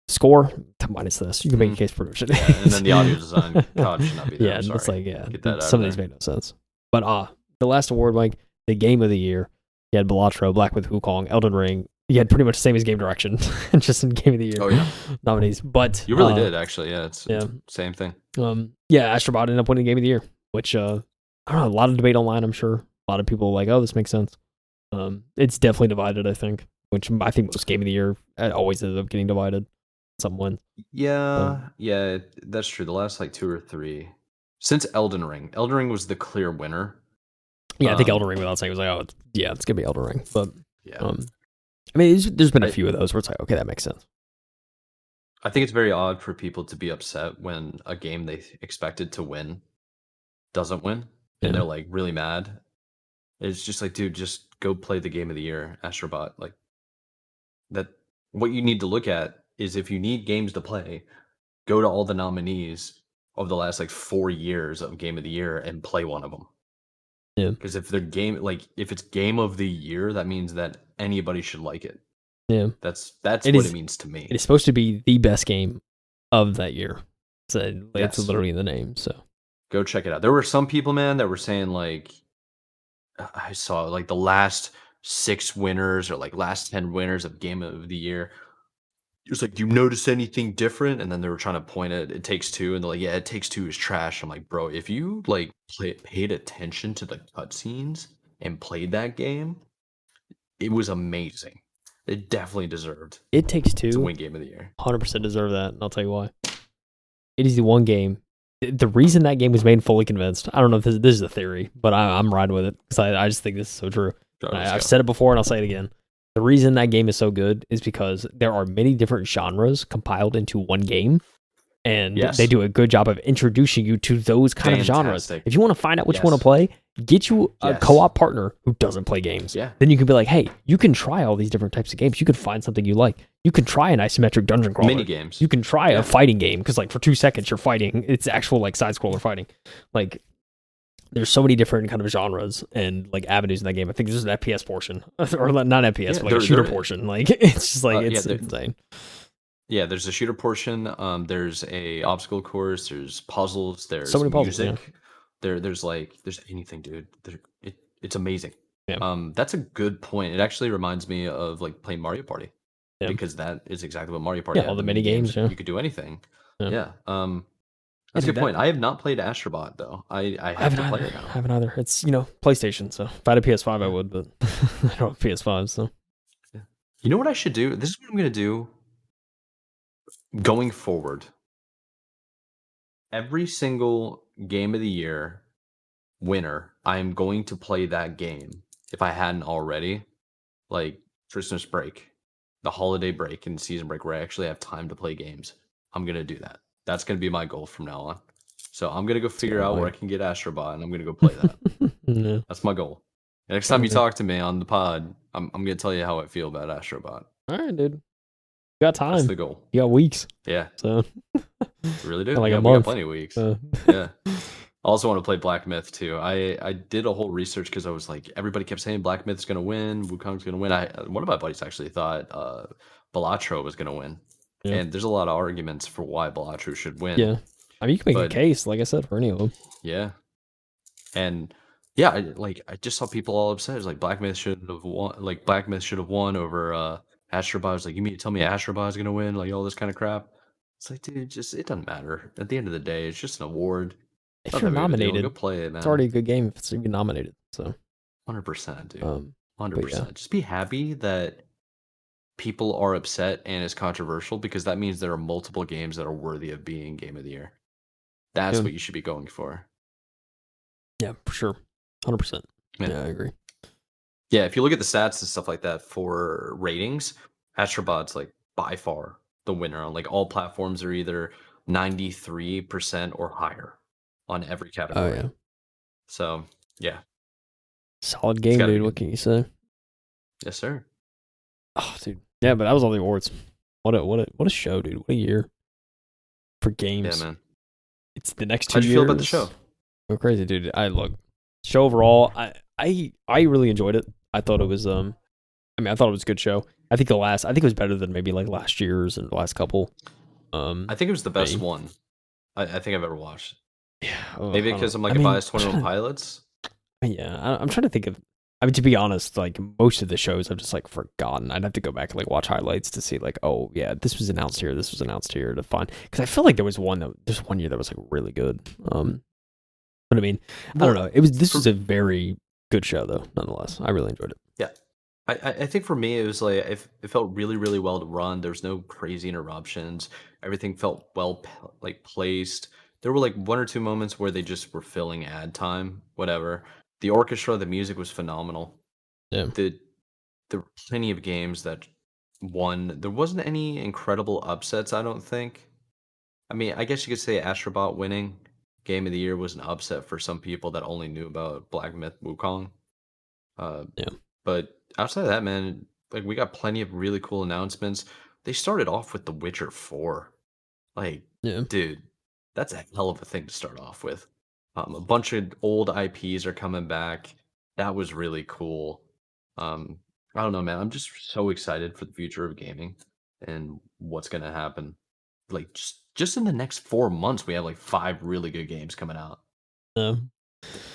score, minus this, you can make a case for it. Yeah, and then the audio design, God, should not be there. Yeah, it's like, some of these make no sense. But, the last award, like, the game of the year, you had Balatro, Black Myth Wukong, Elden Ring. You had pretty much the same as game direction, just in game of the year nominees. But you really did, actually. Yeah, it's same thing. Astro Bot ended up winning game of the year, which I don't know, a lot of debate online. I'm sure a lot of people are like, oh, this makes sense. It's definitely divided, I think. Which I think most game of the year always ends up getting divided. Some win. Yeah, that's true. The last like 2 or 3 since Elden Ring was the clear winner. Yeah, I think Elden Ring, without saying, was like, oh, it's gonna be Elden Ring. But I mean, there's been a few of those where it's like, okay, that makes sense. I think it's very odd for people to be upset when a game they expected to win doesn't win, and they're like really mad. It's just like, dude, just go play the game of the year, Astro Bot. Like that. What you need to look at is if you need games to play, go to all the nominees of the last like 4 years of game of the year and play one of them. Yeah. Because if if it's game of the year, that means that anybody should like it. Yeah. That's what it means to me. It is supposed to be the best game of that year. So it's literally in the name. So go check it out. There were some people, man, that were saying like, I saw like the last 6 winners or like last 10 winners of game of the year. It was like, do you notice anything different? And then they were trying to point at It Takes Two, and they're like, yeah, It Takes Two is trash. I'm like, bro, if you like paid attention to the cutscenes and played that game, it was amazing. It definitely deserved It Takes Two to win game of the year. 100% deserve that, and I'll tell you why. It is the one game. The reason that game was made, fully convinced. I don't know if this is a theory, but I'm riding with it because I just think this is so true. I've said it before and I'll say it again. The reason that game is so good is because there are many different genres compiled into one game, and they do a good job of introducing you to those kind of genres. If you want to find out which one to play, get you a co-op partner who doesn't play games. Yeah. Then you can be like, hey, you can try all these different types of games. You can find something you like. You can try an isometric dungeon crawler. Mini games. You can try a fighting game because like for 2 seconds you're fighting. It's actual like side scroller fighting. Like there's so many different kind of genres and like avenues in that game. I think this is an FPS portion, or not FPS, but like a shooter portion. Like it's just like it's insane. Yeah, there's a shooter portion. There's a obstacle course. There's puzzles. So There's many puzzles. Yeah. music. There's anything, dude. It's amazing. Yeah. That's a good point. It actually reminds me of like playing Mario Party, Yeah. because that is exactly what Mario Party Yeah. had. All the The mini mini games, games. Yeah. you could do anything. Yeah. Yeah. Yeah, That's a dude, good that point. I have not played Astro Bot though. I I have haven't to play either. it I now. haven't either. It's PlayStation, so if I had a PS5, I Yeah. would, but I don't have PS5, so Yeah. You know what I should do? This is what I'm gonna do going forward. Every single game of the year winner, I am going to play that game if I hadn't already, like Christmas break, the holiday break, and season break, where I actually have time to play games. I'm gonna do that. That's gonna be my goal from now on. So I'm gonna go let's figure go. out where I Like, can get Astro Bot, and I'm gonna go play that. yeah. That's my goal. Next time Oh, you dude. talk to me on the pod, I'm gonna tell you how I feel about Astro Bot. All right, dude. You got That's time. the goal. You got weeks, Yeah, so we really do. like Yeah, a we got month. plenty of weeks. Uh, Yeah. I also want to play Black Myth too. I did a whole research because I was like, everybody kept saying Black Myth's gonna win, Wukong's gonna win. One of my buddies actually thought Balatro was gonna win, yeah. and there's a lot of arguments for why Balatro should win. Yeah. I mean, you can make a But case, like I said, for any of them. yeah, and yeah, I just saw people all upset. It's like Black Myth should have won. Like Black Myth should have won over Astrobot. It's like, you mean to tell me Astrobot is gonna win? Like all this kind of crap. It's like, dude, just it doesn't matter. At the end of the day, it's just an award. If Not you're that big of a deal. Go nominated, play it, it's man. already a good game if it's even nominated. So, 100%, dude. but yeah, 100%. Just be happy that people are upset and it's controversial, because that means there are multiple games that are worthy of being Game of the Year. That's yeah, what you should be going for. yeah, for sure, 100%. Yeah. Yeah, I agree. Yeah, if you look at the stats and stuff like that for ratings, Astrobot's like by far the winner on like all platforms are either 93% or higher on every Oh category. yeah, So, yeah, solid it's game, got to be dude. What good. can you say? Yes, sir. Oh, dude. Yeah, but that was all the awards. What a show, dude. What a year for games. Yeah, man. It's the next 2 How'd you years. feel about the show? Go crazy, dude. Show overall. I really enjoyed it. I thought it was I thought it was a good show. I think it was better than maybe like last year's and the last couple. I think it was the best Maybe. one I think I've ever watched. Yeah. Maybe I don't because I'm know. like a biased 21 Pilots. Yeah, I'm trying to think of. I mean, to be honest, like most of the shows, I've just like forgotten. I'd have to go back and like watch highlights to see like, oh yeah, this was announced here, this was announced here to find. Because I feel like there's one year that was like really good. But I mean, I don't know. This was a very good show though, nonetheless. I really enjoyed it. Yeah. I think for me, it was like, it felt really, really well to run. There was no crazy interruptions. Everything felt well like placed. There were like one or two moments where they just were filling ad time, whatever. The orchestra, the music was phenomenal. Yeah. There were plenty of games that won. There wasn't any incredible upsets, I don't think. I mean, I guess you could say Astrobot winning Game of the Year was an upset for some people that only knew about Black Myth Wukong. Uh, Yeah. but outside of that, man, like we got plenty of really cool announcements. They started off with The Witcher 4. Like, Yeah. dude, that's a hell of a thing to start off with. A bunch of old IPs are coming back. That was really cool. I don't know, man. I'm just so excited for the future of gaming and what's gonna happen. Like just in the next 4 months, we have like 5 really good games coming out. Yeah.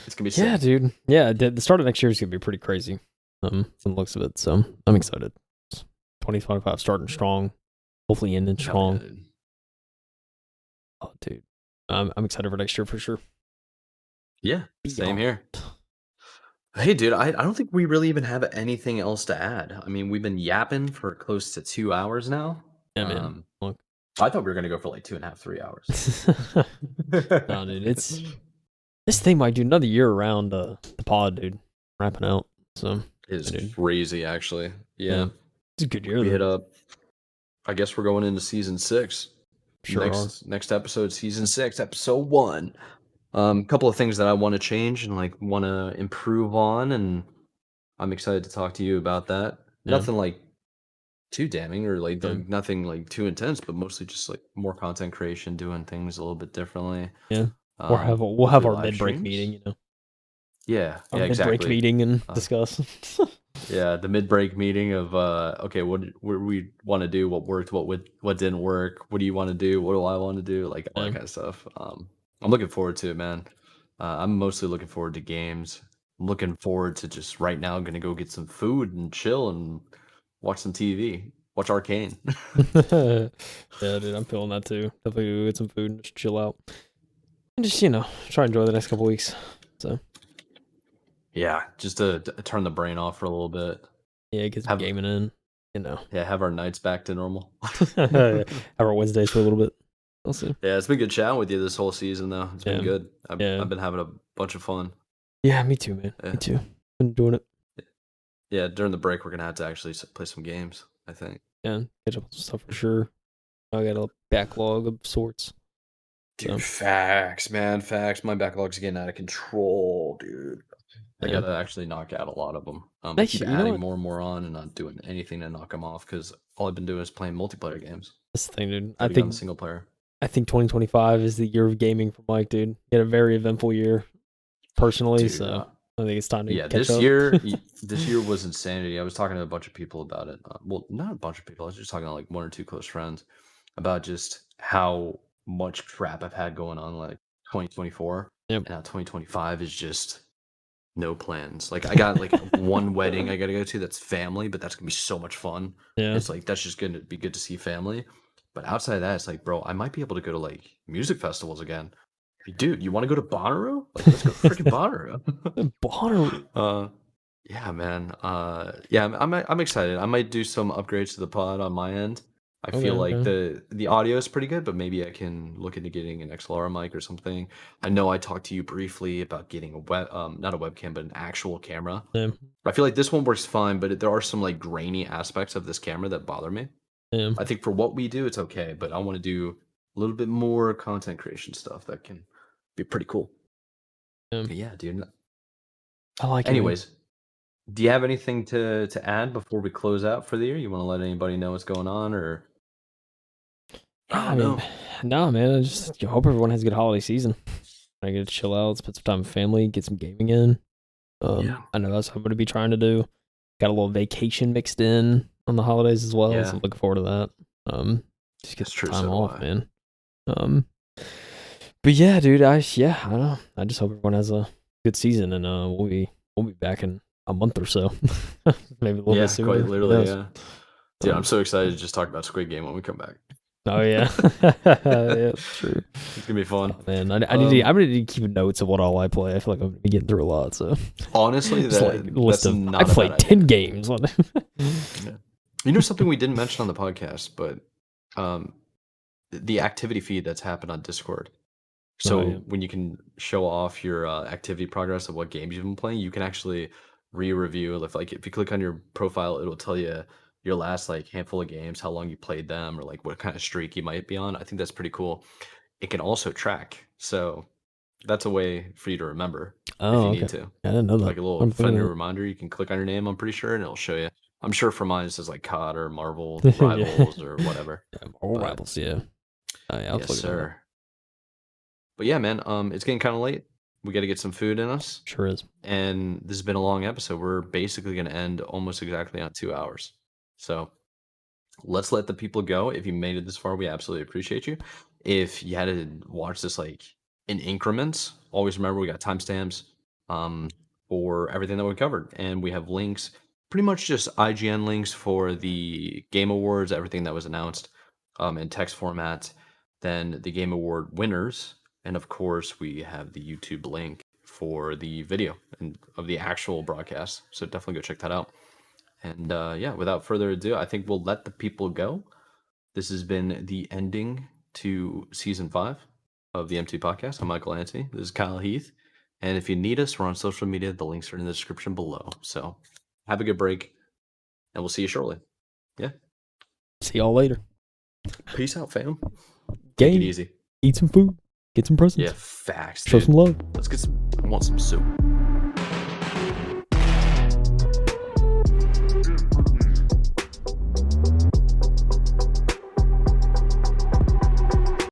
It's gonna be Yeah, sick. dude. Yeah, the start of next year is gonna be pretty crazy. From the looks of it, so I'm excited. 2025 starting strong, hopefully ending Hell yeah, strong. dude. Oh, dude, I'm excited for next year for sure. Yeah, same here. Hey, dude, I don't think we really even have anything else to add. I mean, we've been yapping for close to 2 hours now. Yeah, man. Look, I thought we were gonna go for like 2.5, 3 hours. no, dude, this thing might do another year around the pod, dude. Wrapping out, so It's dude. crazy, actually. Yeah, It's a good year. we Though. hit up. I guess we're going into season 6. Sure Next episode, season 6, episode 1. Couple of things that I want to change and like want to improve on, and I'm excited to talk to you about that. Yeah. Nothing like too damning or like Yeah. nothing like too intense, but mostly just like more content creation, doing things a little bit differently. Yeah. We'll have our hopefully live mid break streams. meeting, you know. Yeah, Our yeah, mid-break exactly. meeting and discuss. Yeah, the mid-break meeting of okay, what we want to do, what worked, what didn't work, what do you want to do, what do I want to do, like all that Yeah. kind of stuff. I'm looking forward to it, man. I'm mostly looking forward to games. I'm looking forward to just right now. I'm gonna go get some food and chill and watch some TV, watch Arcane. Yeah, dude, I'm feeling that too. Definitely go get some food and just chill out. And just, try and enjoy the next couple weeks. So, Yeah, just to turn the brain off for a little bit. yeah, get some Have gaming in, yeah, have our nights back to normal. Have our Wednesdays for a little bit. We'll see. Yeah, it's been good chatting with you this whole season, though. It's been Yeah. good. Yeah. I've been having a bunch of fun. Yeah, me too, man. Yeah. Me too. Been enjoying it. Yeah, during the break, we're gonna have to actually play some games, I think. Yeah, catch up on some stuff for sure. I got a backlog of sorts. Dude, So, facts, man, facts. My backlog's getting out of control, dude. I yeah. gotta actually knock out a lot of them. I Nice. keep You know adding what? more and more on and not doing anything to knock them off because all I've been doing is playing multiplayer games. That's the thing, dude. Gotta get on the single player. I think 2025 is the year of gaming for Mike, dude. He had a very eventful year personally, Dude, so I think it's time to yeah, catch this up. year, this year was insanity. I was talking to a bunch of people about it. Well, not a bunch of people. I was just talking to like one or two close friends about just how much crap I've had going on, like 2024, Yep. and now 2025 is just no plans. Like I got like one wedding I gotta go to that's family, but that's gonna be so much fun. Yeah. It's like that's just gonna be good to see family. But outside of that, it's like, bro, I might be able to go to like music festivals again. Dude, you want to go to Bonnaroo? Like, let's go to freaking Bonnaroo. Bonnaroo. Yeah, man. Yeah, I'm excited. I might do some upgrades to the pod on my end. I feel like Okay. the audio is pretty good, but maybe I can look into getting an XLR mic or something. I know I talked to you briefly about getting a not a webcam, but an actual camera. Yeah. I feel like this one works fine, but there are some like grainy aspects of this camera that bother me. Yeah. I think for what we do, it's okay, but I want to do a little bit more content creation stuff that can be pretty cool. Yeah. But yeah, dude. I like it. Anyways, do you have anything to add before we close out for the year? You want to let anybody know what's going on, or Yeah, I don't know. no, man. I just hope everyone has a good holiday season. I get to chill out, spend some time with family, get some gaming in. Yeah. I know that's what I'm going to be trying to do. Got a little vacation mixed in on the holidays as well, so I'm looking forward to that. Just get some time off, man. But yeah, dude, I don't know. I just hope everyone has a good season, and we'll be back in a month or so, maybe a little bit sooner. Quite literally, yeah. Dude, I'm so excited to just talk about Squid Game when we come back. Oh yeah, yeah, that's true. It's gonna be fun, man. I need to keep notes of what all I play. I feel like I'm gonna be getting through a lot. So honestly, list of I played 10 games. Yeah. You know something we didn't mention on the podcast, but the activity feed that's happened on Discord. So when you can show off your activity progress of what games you've been playing, you can actually re-review. If you click on your profile, it'll tell you your last like handful of games, how long you played them, or like what kind of streak you might be on. I think that's pretty cool. It can also track, so that's a way for you to remember if you need to. I didn't know that. Like a little friendly reminder. You can click on your name, I'm pretty sure, and it'll show you. I'm sure for mine it says like COD or Marvel Rivals or whatever. Yeah, Marvel Rivals, yeah. Yes, sir. But yeah, man, it's getting kind of late. We got to get some food in us. Sure is. And this has been a long episode. We're basically going to end almost exactly on 2 hours. So let's let the people go. If you made it this far, we absolutely appreciate you. If you had to watch this like in increments, always remember we got timestamps for everything that we covered. And we have links, pretty much just IGN links for the Game Awards, everything that was announced in text format. Then the Game Award winners. And of course, we have the YouTube link for the video and of the actual broadcast. So definitely go check that out. And yeah, without further ado, I think we'll let the people go. This has been the ending to season 5 of the M2 podcast. I'm Michael Anthony. This is Kyle Heath. And if you need us, we're on social media. The links are in the description below. So have a good break, and we'll see you shortly. Yeah. See y'all later. Peace out, fam. Take it easy. Eat some food. Get some presents. Yeah, facts. Show dude. some love. Let's get some. I want some soup.